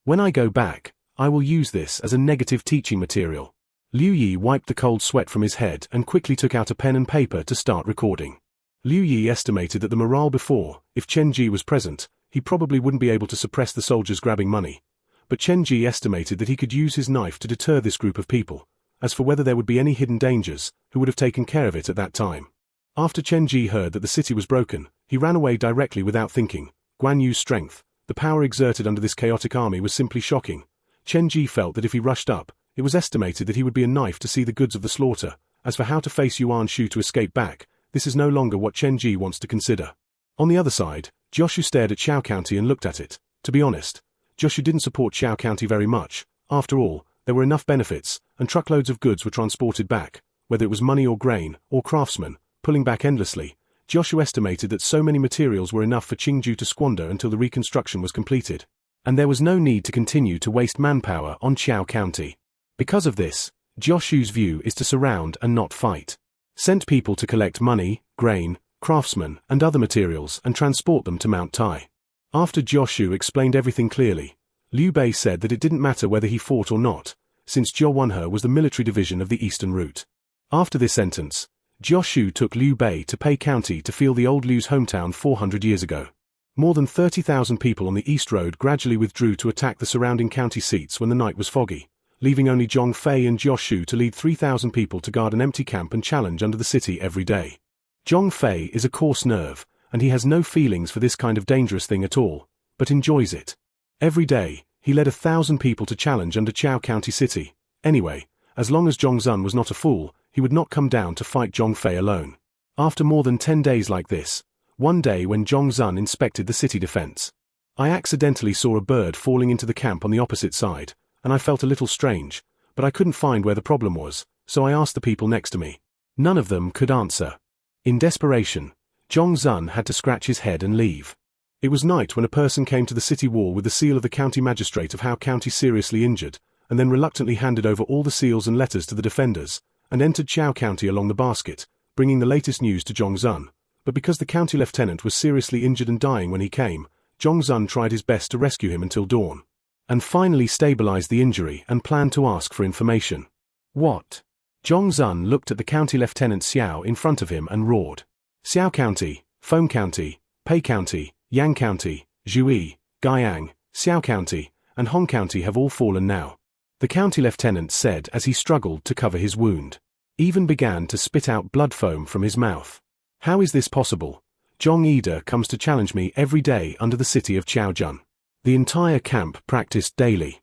When I go back, I will use this as a negative teaching material. Liu Yi wiped the cold sweat from his head and quickly took out a pen and paper to start recording. Liu Yi estimated that the morale before, if Chen Ji was present, he probably wouldn't be able to suppress the soldiers grabbing money. But Chen Ji estimated that he could use his knife to deter this group of people. As for whether there would be any hidden dangers, who would have taken care of it at that time? After Chen Ji heard that the city was broken, he ran away directly without thinking. Guan Yu's strength, the power exerted under this chaotic army was simply shocking. Chen Ji felt that if he rushed up, it was estimated that he would be a knife to see the goods of the slaughter. As for how to face Yuan Shu to escape back, this is no longer what Chen Ji wants to consider. On the other side, Joshu stared at Xiao County and looked at it. To be honest, Joshu didn't support Xiao County very much. After all, there were enough benefits, and truckloads of goods were transported back, whether it was money or grain, or craftsmen, pulling back endlessly. Joshua estimated that so many materials were enough for Qingju to squander until the reconstruction was completed. And there was no need to continue to waste manpower on Qiao County. Because of this, Joshua's view is to surround and not fight. Sent people to collect money, grain, craftsmen, and other materials and transport them to Mount Tai. After Joshua explained everything clearly, Liu Bei said that it didn't matter whether he fought or not, since Zhou Wenhe was the military division of the eastern route. After this sentence, Joshua took Liu Bei to Pei County to feel the old Liu's hometown 400 years ago. More than 30,000 people on the East Road gradually withdrew to attack the surrounding county seats when the night was foggy, leaving only Zhong Fei and Joshua to lead 3,000 people to guard an empty camp and challenge under the city every day. Zhong Fei is a coarse nerve, and he has no feelings for this kind of dangerous thing at all, but enjoys it. Every day, he led 1,000 people to challenge under Qiao County City. Anyway, as long as Zhong Zun was not a fool, he would not come down to fight Zhong Fei alone. After more than 10 days like this, one day when Zhong Zun inspected the city defense, I accidentally saw a bird falling into the camp on the opposite side, and I felt a little strange, but I couldn't find where the problem was, so I asked the people next to me. None of them could answer. In desperation, Zhong Zun had to scratch his head and leave. It was night when a person came to the city wall with the seal of the county magistrate of Hao County seriously injured, and then reluctantly handed over all the seals and letters to the defenders, and entered Qiao County along the basket, bringing the latest news to Zhong Zun. But because the county lieutenant was seriously injured and dying when he came, Zhong Zun tried his best to rescue him until dawn, and finally stabilized the injury and planned to ask for information. What? Zhong Zun looked at the county lieutenant Xiao in front of him and roared. Xiao County, Feng County, Pei County, Yang County, Zhuyi, Guiyang, Xiao County, and Hong County have all fallen now, the county lieutenant said as he struggled to cover his wound. Even began to spit out blood foam from his mouth. How is this possible? Zhong Ida comes to challenge me every day under the city of Qiaojun. The entire camp practiced daily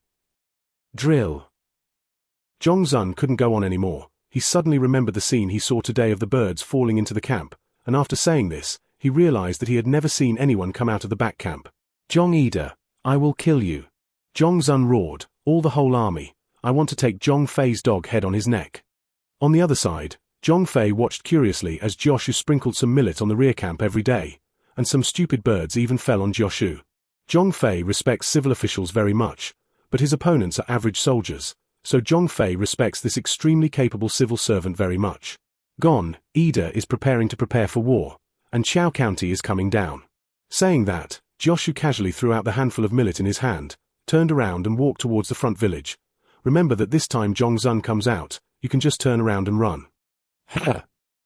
drill. Zhong Zun couldn't go on anymore. He suddenly remembered the scene he saw today of the birds falling into the camp, and after saying this, he realized that he had never seen anyone come out of the back camp. Zhong Ida, I will kill you. Zhong Zun roared, all the whole army. I want to take Zhong Fei's dog head on his neck. On the other side, Zhong Fei watched curiously as Joshua sprinkled some millet on the rear camp every day, and some stupid birds even fell on Joshua. Zhong Fei respects civil officials very much, but his opponents are average soldiers, so Zhong Fei respects this extremely capable civil servant very much. Gone, Ida is preparing to prepare for war, and Qiao County is coming down. Saying that, Joshua casually threw out the handful of millet in his hand, turned around and walked towards the front village. Remember that this time Zhong Zun comes out, you can just turn around and run.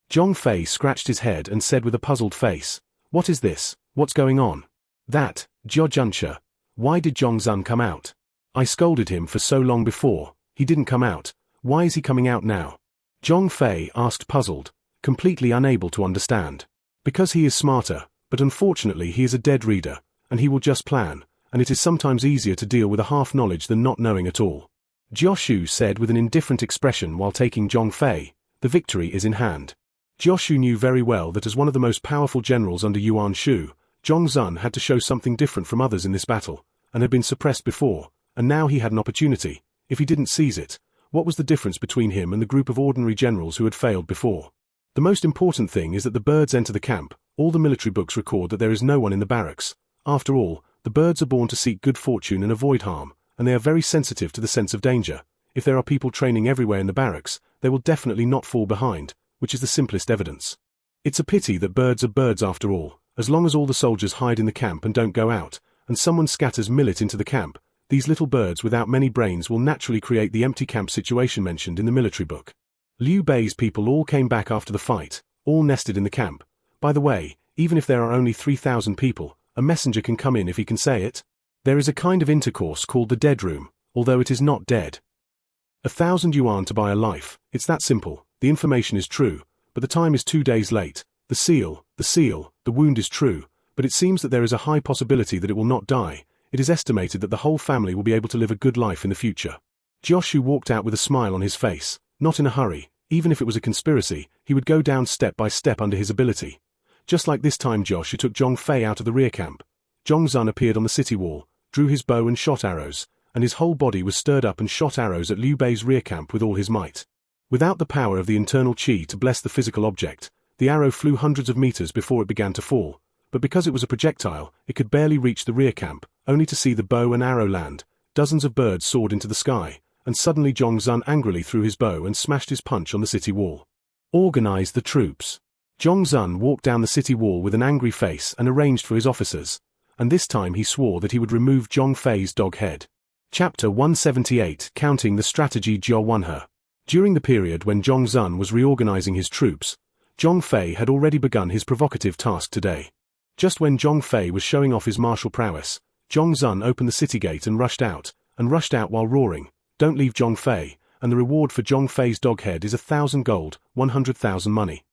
Zhong Fei scratched his head and said with a puzzled face, what is this? What's going on? That, Zhou Juncha. Why did Zhong Zun come out? I scolded him for so long before, he didn't come out. Why is he coming out now? Zhong Fei asked puzzled, completely unable to understand. Because he is smarter, but unfortunately he is a dead reader, and he will just plan, and it is sometimes easier to deal with a half knowledge than not knowing at all. Joshua said with an indifferent expression while taking Zhong Fei, the victory is in hand. Joshua knew very well that as one of the most powerful generals under Yuan Shu, Zhong Zun had to show something different from others in this battle, and had been suppressed before, and now he had an opportunity. If he didn't seize it, what was the difference between him and the group of ordinary generals who had failed before? The most important thing is that the birds enter the camp. All the military books record that there is no one in the barracks. After all, the birds are born to seek good fortune and avoid harm, and they are very sensitive to the sense of danger. If there are people training everywhere in the barracks, they will definitely not fall behind, which is the simplest evidence. It's a pity that birds are birds after all. As long as all the soldiers hide in the camp and don't go out, and someone scatters millet into the camp, these little birds without many brains will naturally create the empty camp situation mentioned in the military book. Liu Bei's people all came back after the fight, all nested in the camp. By the way, even if there are only 3,000 people, a messenger can come in if he can say it. There is a kind of intercourse called the dead room, although it is not dead. 1,000 yuan to buy a life, it's that simple. The information is true, but the time is 2 days late. The seal, the wound is true, but it seems that there is a high possibility that it will not die. It is estimated that the whole family will be able to live a good life in the future. Joshua walked out with a smile on his face, not in a hurry. Even if it was a conspiracy, he would go down step by step under his ability. Just like this time Joshua took Zhong Fei out of the rear camp. Zhong Zun appeared on the city wall, drew his bow and shot arrows, and his whole body was stirred up and shot arrows at Liu Bei's rear camp with all his might. Without the power of the internal qi to bless the physical object, the arrow flew hundreds of meters before it began to fall, but because it was a projectile, it could barely reach the rear camp, only to see the bow and arrow land. Dozens of birds soared into the sky, and suddenly Zhong-Zun angrily threw his bow and smashed his punch on the city wall. Organize the troops. Zhong-Zun walked down the city wall with an angry face and arranged for his officers, and this time he swore that he would remove Zhong Fei's dog head. Chapter 178, Counting the Strategy Jia won her. During the period when Zhong-Zun was reorganizing his troops, Zhong Fei had already begun his provocative task today. Just when Zhong Fei was showing off his martial prowess, Zhong-Zun opened the city gate and rushed out while roaring, "Don't leave Zhong Fei, and the reward for Zhong Fei's dog head is 1,000 gold, 100,000 money."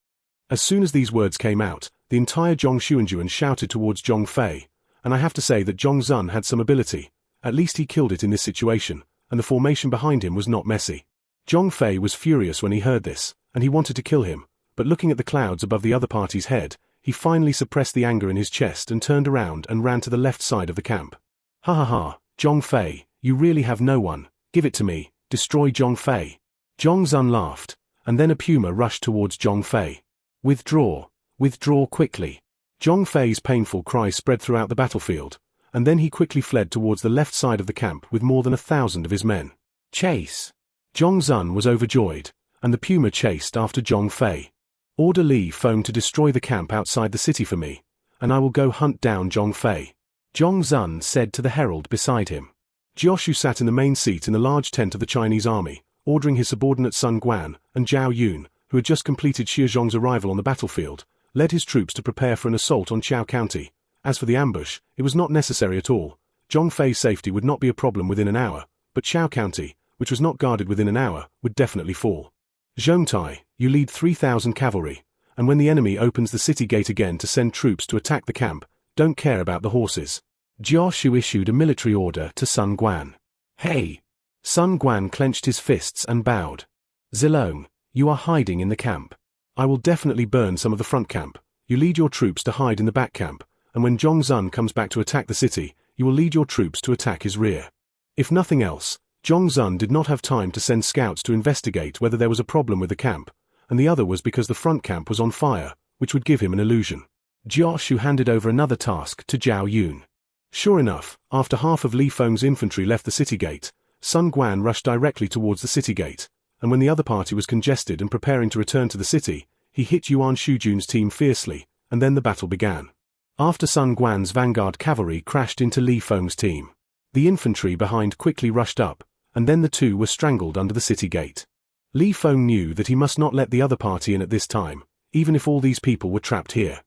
As soon as these words came out, the entire Zhong Xuanjuan shouted towards Zhong Fei, and I have to say that Zhong-Zun had some ability. At least he killed it in this situation, and the formation behind him was not messy. Zhong Fei was furious when he heard this, and he wanted to kill him, but looking at the clouds above the other party's head, he finally suppressed the anger in his chest and turned around and ran to the left side of the camp. "Ha ha ha, Zhong Fei, you really have no one. Give it to me, destroy Zhong Fei." Zhong-Zun laughed, and then a puma rushed towards Zhong Fei. "Withdraw, withdraw quickly." Zhong Fei's painful cry spread throughout the battlefield, and then he quickly fled towards the left side of the camp with more than 1,000 of his men. "Chase!" Zhong-Zun was overjoyed, and the puma chased after Zhong Fei. "Order Li Feng to destroy the camp outside the city for me, and I will go hunt down Zhong Fei," Zhong-Zun said to the herald beside him. Jioshu sat in the main seat in the large tent of the Chinese army, ordering his subordinate Sun Guan and Zhao Yun, who had just completed Xie Zhong's arrival on the battlefield, led his troops to prepare for an assault on Chao County. As for the ambush, it was not necessary at all. Zhong Fei's safety would not be a problem within an hour, but Chao County, which was not guarded within an hour, would definitely fall. "Zhongtai, you lead 3,000 cavalry, and when the enemy opens the city gate again to send troops to attack the camp, don't care about the horses." Jioshu issued a military order to Sun Guan. "Hey!" Sun Guan clenched his fists and bowed. "Zilong, you are hiding in the camp. I will definitely burn some of the front camp. You lead your troops to hide in the back camp, and when Zhong-Zun comes back to attack the city, you will lead your troops to attack his rear." If nothing else, Zhong-Zun did not have time to send scouts to investigate whether there was a problem with the camp, and the other was because the front camp was on fire, which would give him an illusion. Jioshu handed over another task to Zhao Yun. Sure enough, after half of Li Feng's infantry left the city gate, Sun Guan rushed directly towards the city gate, and when the other party was congested and preparing to return to the city, he hit Yuan Shujun's team fiercely, and then the battle began. After Sun Guan's vanguard cavalry crashed into Li Feng's team, the infantry behind quickly rushed up, and then the two were strangled under the city gate. Li Feng knew that he must not let the other party in at this time, even if all these people were trapped here.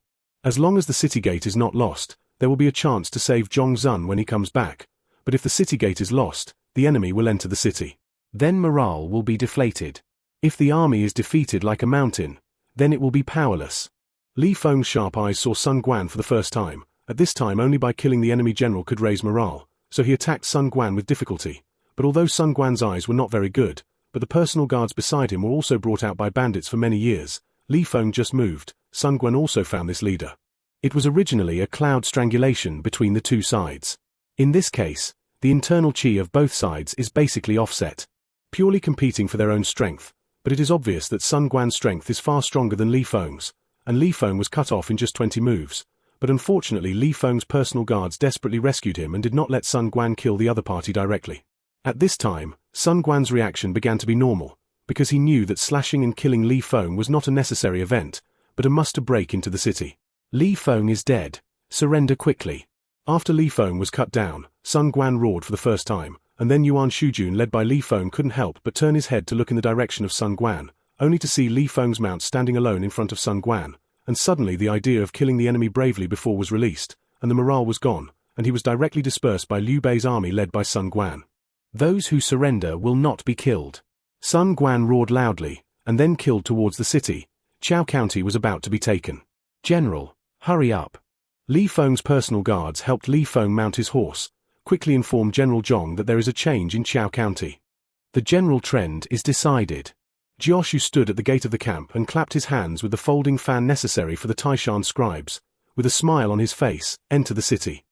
As long as the city gate is not lost, there will be a chance to save Zhong-Zun when he comes back, but if the city gate is lost, the enemy will enter the city. Then morale will be deflated. If the army is defeated like a mountain, then it will be powerless. Li Feng's sharp eyes saw Sun Guan for the first time. At this time only by killing the enemy general could raise morale, so he attacked Sun Guan with difficulty. But although Sun Guan's eyes were not very good, but the personal guards beside him were also brought out by bandits for many years, Li Feng just moved. Sun Guan also found this leader. It was originally a cloud strangulation between the two sides. In this case, the internal chi of both sides is basically offset, purely competing for their own strength, but it is obvious that Sun Guan's strength is far stronger than Li Feng's, and Li Feng was cut off in just 20 moves, but unfortunately Li Feng's personal guards desperately rescued him and did not let Sun Guan kill the other party directly. At this time, Sun Guan's reaction began to be normal, because he knew that slashing and killing Li Feng was not a necessary event, but a must to break into the city. "Li Feng is dead. Surrender quickly." After Li Feng was cut down, Sun Guan roared for the first time, and then Yuan Shujun led by Li Feng couldn't help but turn his head to look in the direction of Sun Guan, only to see Li Feng's mount standing alone in front of Sun Guan, and suddenly the idea of killing the enemy bravely before was released, and the morale was gone, and he was directly dispersed by Liu Bei's army led by Sun Guan. "Those who surrender will not be killed." Sun Guan roared loudly, and then killed towards the city. Chao County was about to be taken. "General, hurry up." Li Feng's personal guards helped Li Feng mount his horse, quickly informed General Zhong that there is a change in Chao County. The general trend is decided. Jioshu stood at the gate of the camp and clapped his hands with the folding fan necessary for the Taishan scribes. With a smile on his face, enter the city.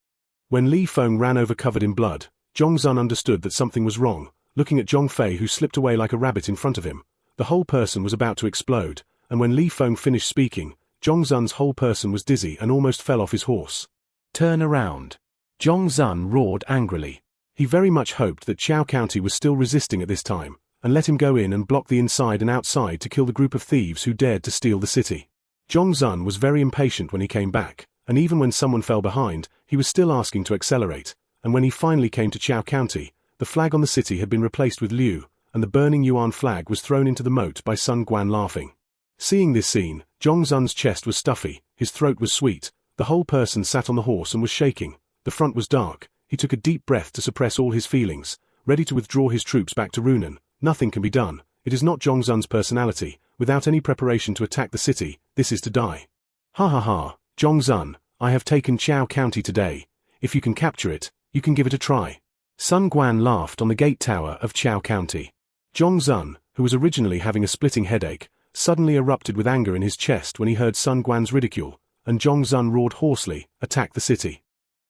When Li Feng ran over covered in blood, Zhong-Zun understood that something was wrong. Looking at Zhong Fei who slipped away like a rabbit in front of him, the whole person was about to explode, and when Li Feng finished speaking, Zhongzhen's whole person was dizzy and almost fell off his horse. Turn around! Zhongzhen roared angrily. He very much hoped that Chao County was still resisting at this time, and let him go in and block the inside and outside to kill the group of thieves who dared to steal the city. Zhongzhen was very impatient when he came back, and even when someone fell behind, he was still asking to accelerate, and when he finally came to Chao County, the flag on the city had been replaced with Liu, and the burning Yuan flag was thrown into the moat by Sun Guan laughing. Seeing this scene, Zhongzhen's chest was stuffy, his throat was sweet, the whole person sat on the horse and was shaking, the front was dark, he took a deep breath to suppress all his feelings, ready to withdraw his troops back to Runan. Nothing can be done, it is not Zhongzhen's personality, without any preparation to attack the city, this is to die. Ha ha ha, Zhongzhen, I have taken Chao County today, if you can capture it, you can give it a try. Sun Guan laughed on the gate tower of Chao County. Zhongzhen, who was originally having a splitting headache, suddenly erupted with anger in his chest when he heard Sun Guan's ridicule, and Zhongzhen roared hoarsely, attack the city.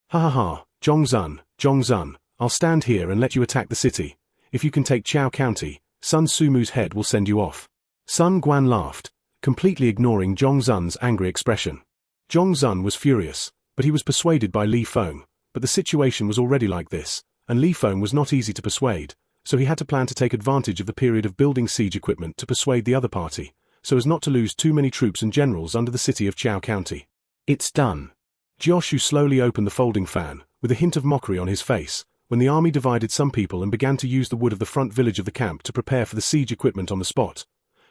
Ha ha ha, Zhongzhen, I'll stand here and let you attack the city. If you can take Chao County, Sun Sumu's head will send you off. Sun Guan laughed, completely ignoring Zhongzhen's angry expression. Zhongzhen was furious, but he was persuaded by Li Feng, but the situation was already like this, and Li Feng was not easy to persuade, so he had to plan to take advantage of the period of building siege equipment to persuade the other party, so as not to lose too many troops and generals under the city of Chao County. It's done. Jioshu slowly opened the folding fan, with a hint of mockery on his face, when the army divided some people and began to use the wood of the front village of the camp to prepare for the siege equipment on the spot.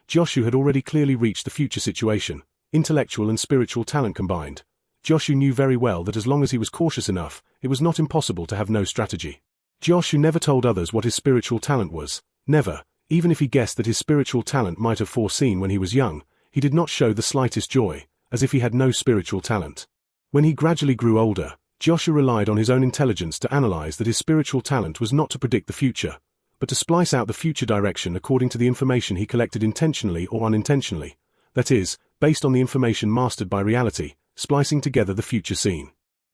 Jioshu had already clearly reached the future situation, intellectual and spiritual talent combined. Jioshu knew very well that as long as he was cautious enough, it was not impossible to have no strategy. Jioshu never told others what his spiritual talent was, never, even if he guessed that his spiritual talent might have foreseen when he was young, he did not show the slightest joy, as if he had no spiritual talent. When he gradually grew older, Jioshu relied on his own intelligence to analyze that his spiritual talent was not to predict the future, but to splice out the future direction according to the information he collected intentionally or unintentionally, that is, based on the information mastered by reality, splicing together the future scene.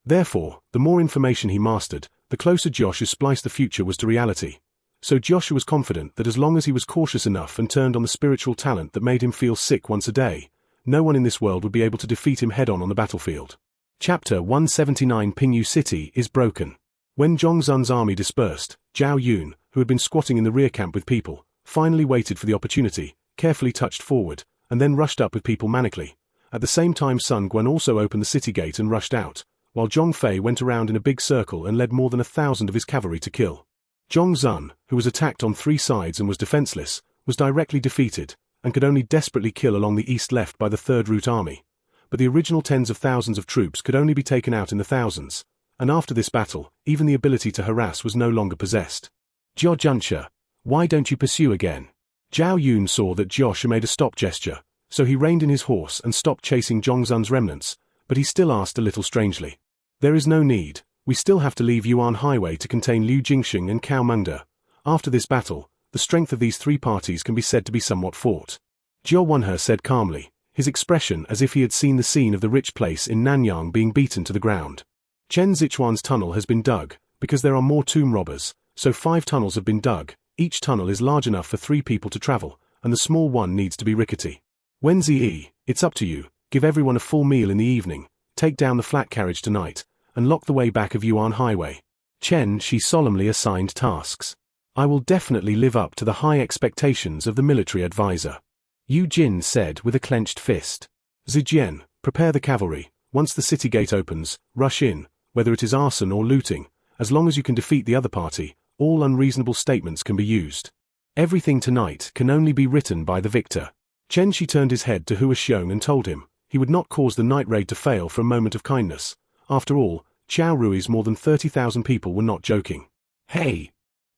Therefore, the more information he mastered, the closer Jioshu spliced the future was to reality. So Jioshu was confident that as long as he was cautious enough and turned on the spiritual talent that made him feel sick once a day, no one in this world would be able to defeat him head-on the battlefield. Chapter 179 Pingyu City is broken. When Zhongzhen's army dispersed, Zhao Yun, who had been squatting in the rear camp with people, finally waited for the opportunity, carefully touched forward, and then rushed up with people manically. At the same time Sun Guan also opened the city gate and rushed out, while Zhong Fei went around in a big circle and led more than 1,000 of his cavalry to kill. Zhongzhen, who was attacked on 3 sides and was defenseless, was directly defeated, and could only desperately kill along the east left by the Third Route Army. But the original tens of thousands of troops could only be taken out in the thousands, and after this battle, even the ability to harass was no longer possessed. Jiao Junsha, why don't you pursue again? Zhao Yun saw that Jioshu made a stop gesture, so he reined in his horse and stopped chasing Zhongzhen's remnants, but he still asked a little strangely. There is no need, we still have to leave Yuan Highway to contain Liu Jingxing and Cao Mengde. After this battle, the strength of these 3 parties can be said to be somewhat fought. Jiao Wenhe said calmly, his expression as if he had seen the scene of the rich place in Nanyang being beaten to the ground. Chen Zichuan's tunnel has been dug, because there are more tomb robbers, so 5 tunnels have been dug, each tunnel is large enough for 3 people to travel, and the small one needs to be rickety. Wen Ziyi, it's up to you, give everyone a full meal in the evening, take down the flat carriage tonight, and lock the way back of Yuan Highway. Chen Shi solemnly assigned tasks. I will definitely live up to the high expectations of the military advisor. Yu Jin said with a clenched fist. Zijian, prepare the cavalry, once the city gate opens, rush in, whether it is arson or looting, as long as you can defeat the other party, all unreasonable statements can be used. Everything tonight can only be written by the victor. Chen Shi turned his head to Hua Xiong and told him, he would not cause the night raid to fail for a moment of kindness. After all, Qiao Rui's more than 30,000 people were not joking. Hey!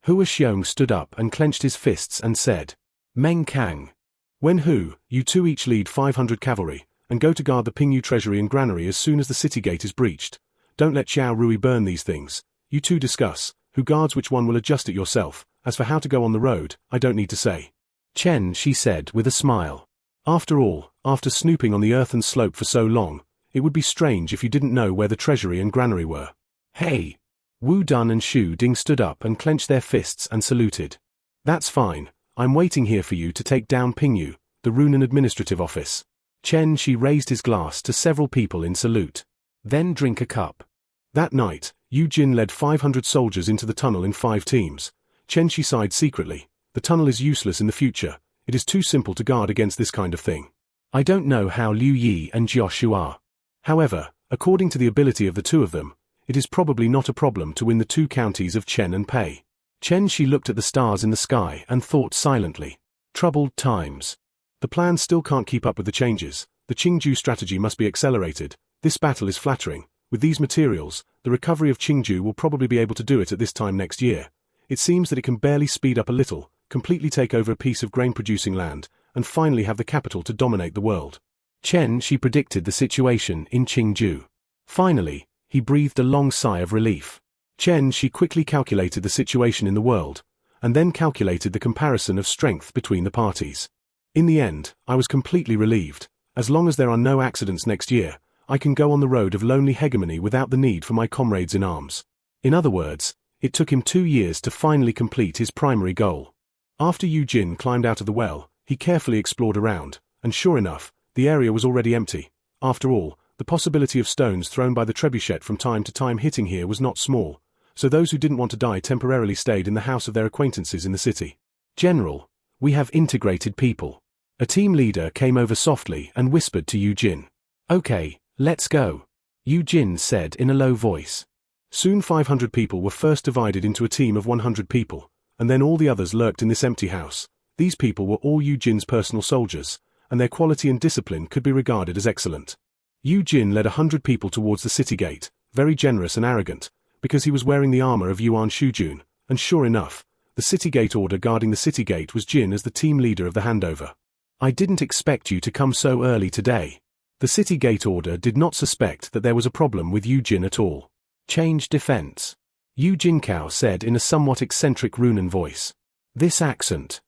Hua Xiong stood up and clenched his fists and said, Meng Kang. When Hu, you 2 each lead 500 cavalry, and go to guard the Pingyu treasury and granary as soon as the city gate is breached. Don't let Qiao Rui burn these things. You 2 discuss, who guards which one will adjust it yourself, as for how to go on the road, I don't need to say. Chen Shi said with a smile. After all, after snooping on the earthen slope for so long, it would be strange if you didn't know where the treasury and granary were. Hey! Wu Dun and Shu Ding stood up and clenched their fists and saluted. That's fine, I'm waiting here for you to take down Pingyu, the Runan administrative office. Chen Shi raised his glass to several people in salute. Then drink a cup. That night, Yu Jin led 500 soldiers into the tunnel in 5 teams. Chen Shi sighed secretly. The tunnel is useless in the future. It is too simple to guard against this kind of thing. I don't know how Liu Yi and Jioshu are. However, according to the ability of the two of them, it is probably not a problem to win the 2 counties of Chen and Pei. Chen Shi looked at the stars in the sky and thought silently. Troubled times. The plan still can't keep up with the changes. The Qingju strategy must be accelerated. This battle is flattering. With these materials, the recovery of Qingju will probably be able to do it at this time next year. It seems that it can barely speed up a little, completely take over a piece of grain-producing land, and finally have the capital to dominate the world. Chen Shi predicted the situation in Qingju. Finally, he breathed a long sigh of relief. Chen Shi quickly calculated the situation in the world, and then calculated the comparison of strength between the parties. In the end, I was completely relieved. As long as there are no accidents next year, I can go on the road of lonely hegemony without the need for my comrades in arms. In other words, it took him 2 years to finally complete his primary goal. After Yu Jin climbed out of the well, he carefully explored around, and sure enough, the area was already empty. After all, the possibility of stones thrown by the trebuchet from time to time hitting here was not small, so those who didn't want to die temporarily stayed in the house of their acquaintances in the city. General, we have integrated people. A team leader came over softly and whispered to Yu Jin. Okay, let's go, Yu Jin said in a low voice. Soon 500 people were first divided into a team of 100 people, and then all the others lurked in this empty house. These people were all Yu Jin's personal soldiers, and their quality and discipline could be regarded as excellent. Yu Jin led 100 people towards the city gate, very generous and arrogant, because he was wearing the armor of Yuan Shujun, and sure enough, the city gate order guarding the city gate was Jin as the team leader of the handover. I didn't expect you to come so early today. The city gate order did not suspect that there was a problem with Yu Jin at all. Change defense, Yu Jinkao said in a somewhat eccentric Runan voice. This accent.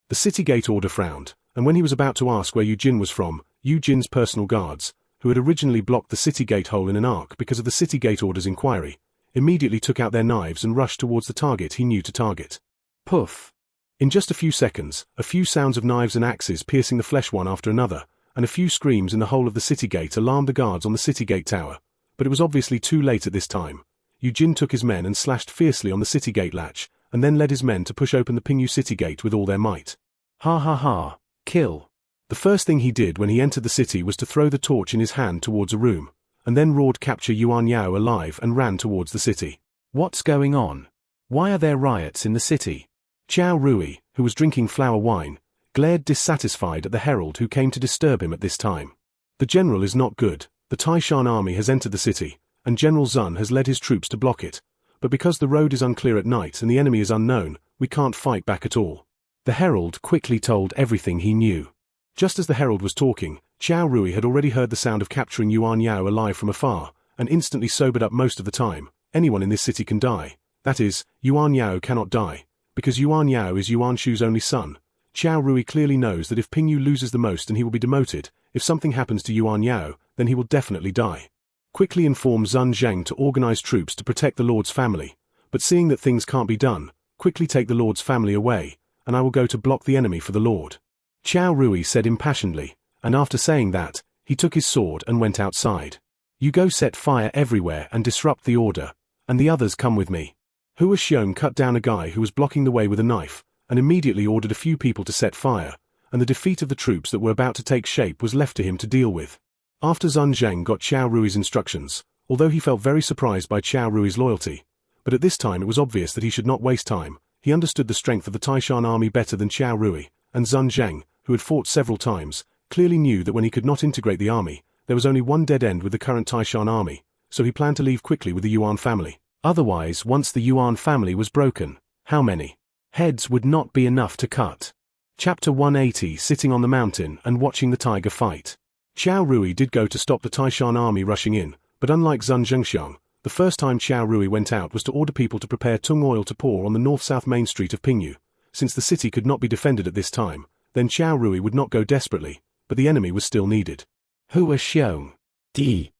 The city gate order frowned, and when he was about to ask where Yu Jin was from, Yu Jin's personal guards, who had originally blocked the city gate hole in an arc because of the city gate order's inquiry, immediately took out their knives and rushed towards the target he knew to target. Poof. In just a few seconds, a few sounds of knives and axes piercing the flesh one after another, and a few screams in the whole of the city gate alarmed the guards on the city gate tower. But it was obviously too late at this time. Yu Jin took his men and slashed fiercely on the city gate latch, and then led his men to push open the Pingyu city gate with all their might. Ha ha ha, kill. The first thing he did when he entered the city was to throw the torch in his hand towards a room, and then roared capture Yuan Yao alive and ran towards the city. What's going on? Why are there riots in the city? Qiao Rui, who was drinking flower wine, glared dissatisfied at the herald who came to disturb him at this time. The general is not good. The Taishan army has entered the city, and General Zun has led his troops to block it, but because the road is unclear at night and the enemy is unknown, we can't fight back at all. The herald quickly told everything he knew. Just as the herald was talking, Qiao Rui had already heard the sound of capturing Yuan Yao alive from afar, and instantly sobered up most of the time. Anyone in this city can die. That is, Yuan Yao cannot die, because Yuan Yao is Yuan Shu's only son. Qiao Rui clearly knows that if Pingyu loses the most then he will be demoted. If something happens to Yuan Yao, then he will definitely die. Quickly inform Zun Zheng to organize troops to protect the Lord's family, but seeing that things can't be done, quickly take the Lord's family away, and I will go to block the enemy for the Lord. Qiao Rui said impassionedly, and after saying that, he took his sword and went outside. You go set fire everywhere and disrupt the order, and the others come with me. Hua Xiong cut down a guy who was blocking the way with a knife, and immediately ordered a few people to set fire, and the defeat of the troops that were about to take shape was left to him to deal with. After Zun Zheng got Qiao Rui's instructions, although he felt very surprised by Qiao Rui's loyalty, but at this time it was obvious that he should not waste time. He understood the strength of the Taishan army better than Qiao Rui, and Zun Zheng, who had fought several times, clearly knew that when he could not integrate the army, there was only one dead end with the current Taishan army, so he planned to leave quickly with the Yuan family. Otherwise, once the Yuan family was broken, how many heads would not be enough to cut? Chapter 180. Sitting on the mountain and watching the tiger fight. Qiao Rui did go to stop the Taishan army rushing in, but unlike Zun Zhengxiang, the first time Qiao Rui went out was to order people to prepare tung oil to pour on the north-south main street of Pingyu. Since the city could not be defended at this time, then Qiao Rui would not go desperately, but the enemy was still needed. Hua Xiong. D.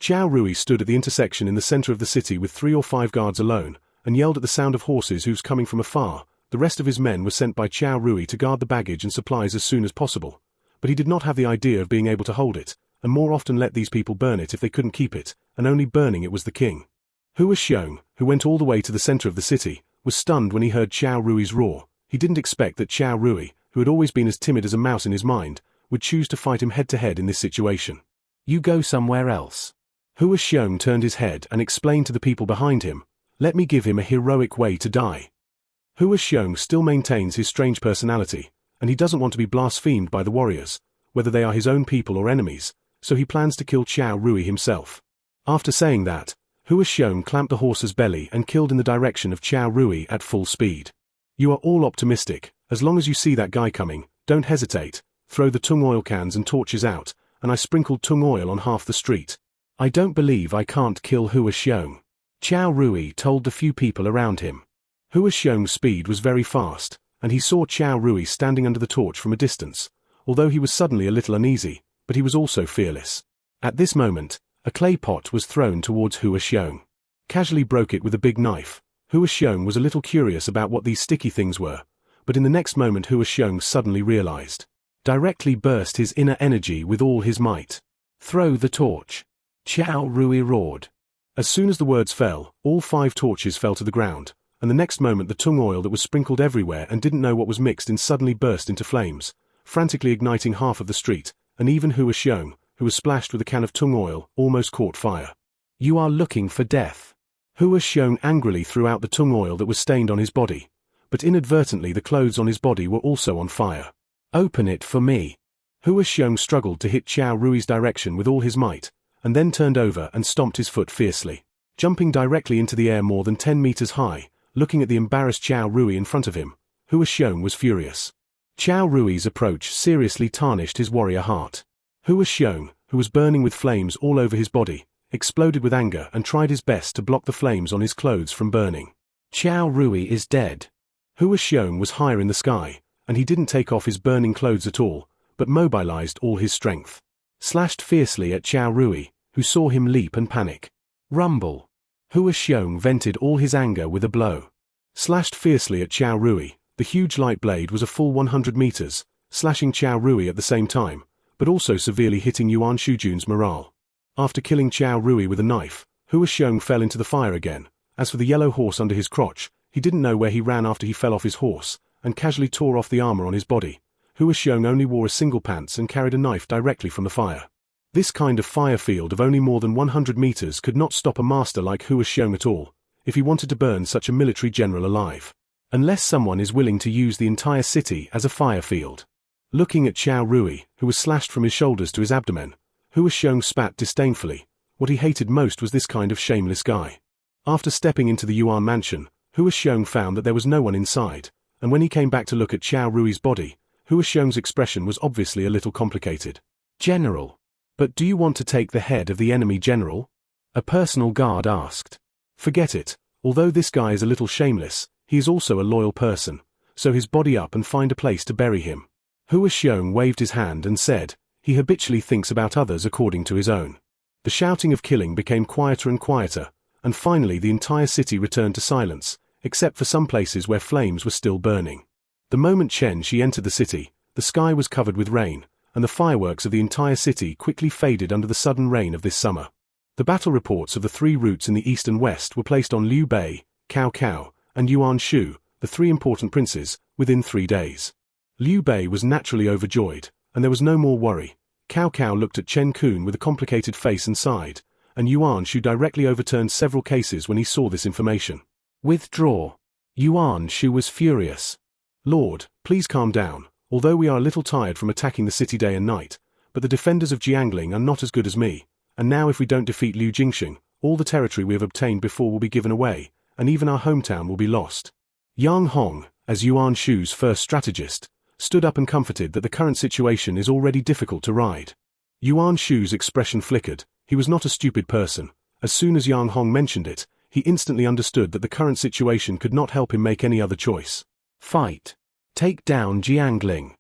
Qiao Rui stood at the intersection in the center of the city with 3 or 5 guards alone, and yelled at the sound of horses whose coming from afar. The The rest of his men were sent by Qiao Rui to guard the baggage and supplies as soon as possible, but he did not have the idea of being able to hold it, and more often let these people burn it if they couldn't keep it, and only burning it was the king. Hua Xiong, who went all the way to the center of the city, was stunned when he heard Qiao Rui's roar. He didn't expect that Qiao Rui, who had always been as timid as a mouse in his mind, would choose to fight him head-to-head in this situation. You go somewhere else. Hua Xiong turned his head and explained to the people behind him, "Let me give him a heroic way to die." Hua Xiong still maintains his strange personality, and he doesn't want to be blasphemed by the warriors, whether they are his own people or enemies, so he plans to kill Qiao Rui himself. After saying that, Hua Xiong clamped the horse's belly and killed in the direction of Qiao Rui at full speed. You are all optimistic. As long as you see that guy coming, don't hesitate, throw the tung oil cans and torches out, and I sprinkled tung oil on half the street. I don't believe I can't kill Hua Xiong, Qiao Rui told the few people around him. Hua Xiong's speed was very fast, and he saw Qiao Rui standing under the torch from a distance, although he was suddenly a little uneasy, but he was also fearless. At this moment, a clay pot was thrown towards Hua Xiong. Casually broke it with a big knife. Hua Xiong was a little curious about what these sticky things were, but in the next moment Hua Xiong suddenly realized. Directly burst his inner energy with all his might. Throw the torch. Qiao Rui roared. As soon as the words fell, all 5 torches fell to the ground, and the next moment the tung oil that was sprinkled everywhere and didn't know what was mixed in suddenly burst into flames, frantically igniting half of the street, and even Hua Xiong, who was splashed with a can of tung oil, almost caught fire. You are looking for death. Hua Xiong angrily threw out the tung oil that was stained on his body, but inadvertently the clothes on his body were also on fire. Open it for me. Hua Xiong struggled to hit Qiao Rui's direction with all his might, and then turned over and stomped his foot fiercely, jumping directly into the air more than 10 meters high. Looking at the embarrassed Qiao Rui in front of him, Hua Xiong was furious. Qiao Rui's approach seriously tarnished his warrior heart. Hua Xiong, who was burning with flames all over his body, exploded with anger and tried his best to block the flames on his clothes from burning. Qiao Rui is dead. Hua Xiong was higher in the sky, and he didn't take off his burning clothes at all, but mobilized all his strength. Slashed fiercely at Qiao Rui, who saw him leap and panic. Rumble. Hua Xiong vented all his anger with a blow. Slashed fiercely at Qiao Rui, the huge light blade was a full 100 meters, slashing Qiao Rui at the same time, but also severely hitting Yuan Shujun's morale. After killing Qiao Rui with a knife, Hua Xiong fell into the fire again. As for the yellow horse under his crotch, he didn't know where he ran after he fell off his horse, and casually tore off the armor on his body. Hua Xiong only wore a single pants and carried a knife directly from the fire. This kind of fire field of only more than 100 meters could not stop a master like Hua Xiong at all, if he wanted to burn such a military general alive. Unless someone is willing to use the entire city as a fire field. Looking at Qiao Rui, who was slashed from his shoulders to his abdomen, Hua Xiong spat disdainfully. What he hated most was this kind of shameless guy. After stepping into the Yuan mansion, Hua Xiong found that there was no one inside, and when he came back to look at Qiao Rui's body, Hua Xiong's expression was obviously a little complicated. General. But do you want to take the head of the enemy general? A personal guard asked. Forget it. Although this guy is a little shameless, he is also a loyal person, so his body up and find a place to bury him. Hua Xiong waved his hand and said, he habitually thinks about others according to his own. The shouting of killing became quieter and quieter, and finally the entire city returned to silence, except for some places where flames were still burning. The moment Chen Shi entered the city, the sky was covered with rain, and the fireworks of the entire city quickly faded under the sudden rain of this summer. The battle reports of the 3 routes in the east and west were placed on Liu Bei, Cao Cao, and Yuan Shu, the 3 important princes, within 3 days. Liu Bei was naturally overjoyed, and there was no more worry. Cao Cao looked at Chen Kun with a complicated face and sighed, and Yuan Shu directly overturned several cases when he saw this information. Withdraw. Yuan Shu was furious. Lord, please calm down. Although we are a little tired from attacking the city day and night, but the defenders of Jiangling are not as good as me, and now if we don't defeat Liu Jingxing, all the territory we have obtained before will be given away, and even our hometown will be lost. Yang Hong, as Yuan Shu's first strategist, stood up and comforted that the current situation is already difficult to ride. Yuan Shu's expression flickered. He was not a stupid person. As soon as Yang Hong mentioned it, he instantly understood that the current situation could not help him make any other choice. Fight. Take down Jiangling.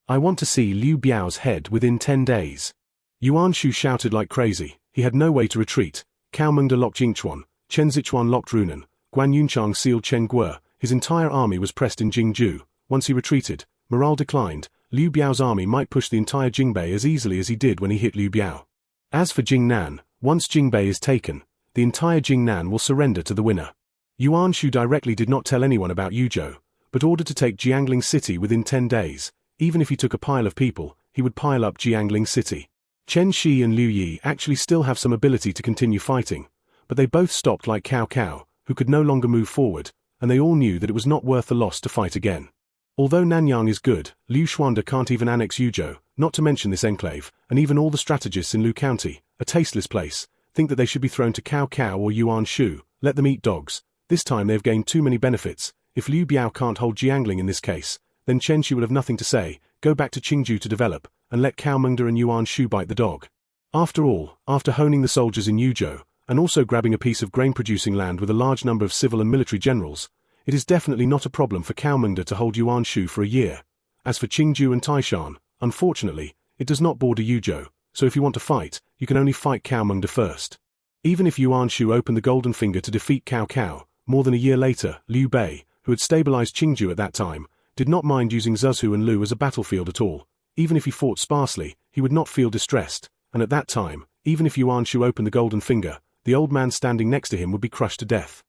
I want to see Liu Biao's head within 10 days. Yuan Shu shouted like crazy. He had no way to retreat. Cao Mengde locked Jingchuan, Chen Zichuan locked Runan, Guan Yunchang sealed Chen Guo, his entire army was pressed in Jingju. Once he retreated, morale declined. Liu Biao's army might push the entire Jingbei as easily as he did when he hit Liu Biao. As for Jingnan, once Jingbei is taken, the entire Jingnan will surrender to the winner. Yuan Shu directly did not tell anyone about Yuzhou, but ordered to take Jiangling City within 10 days. Even if he took a pile of people, he would pile up Jiangling City. Chen Shi and Liu Yi actually still have some ability to continue fighting, but they both stopped like Cao Cao, who could no longer move forward, and they all knew that it was not worth the loss to fight again. Although Nanyang is good, Liu Xuanda can't even annex Yuzhou, not to mention this enclave, and even all the strategists in Lu County, a tasteless place, think that they should be thrown to Cao Cao or Yuan Shu. Let them eat dogs. This time they have gained too many benefits. If Liu Biao can't hold Jiangling in this case, then Chen Shi will have nothing to say, go back to Qingju to develop, and let Cao Mengde and Yuan Shu bite the dog. After all, after honing the soldiers in Yuzhou, and also grabbing a piece of grain-producing land with a large number of civil and military generals, it is definitely not a problem for Cao Mengde to hold Yuan Shu for a year. As for Qingju and Taishan, unfortunately, it does not border Yuzhou, so if you want to fight, you can only fight Cao Mengde first. Even if Yuan Shu opened the Golden Finger to defeat Cao Cao, more than a year later, Liu Bei, who had stabilized Qingju at that time, did not mind using Zhuzhou and Lu as a battlefield at all. Even if he fought sparsely, he would not feel distressed, and at that time, even if Yuan Shu opened the Golden Finger, the old man standing next to him would be crushed to death.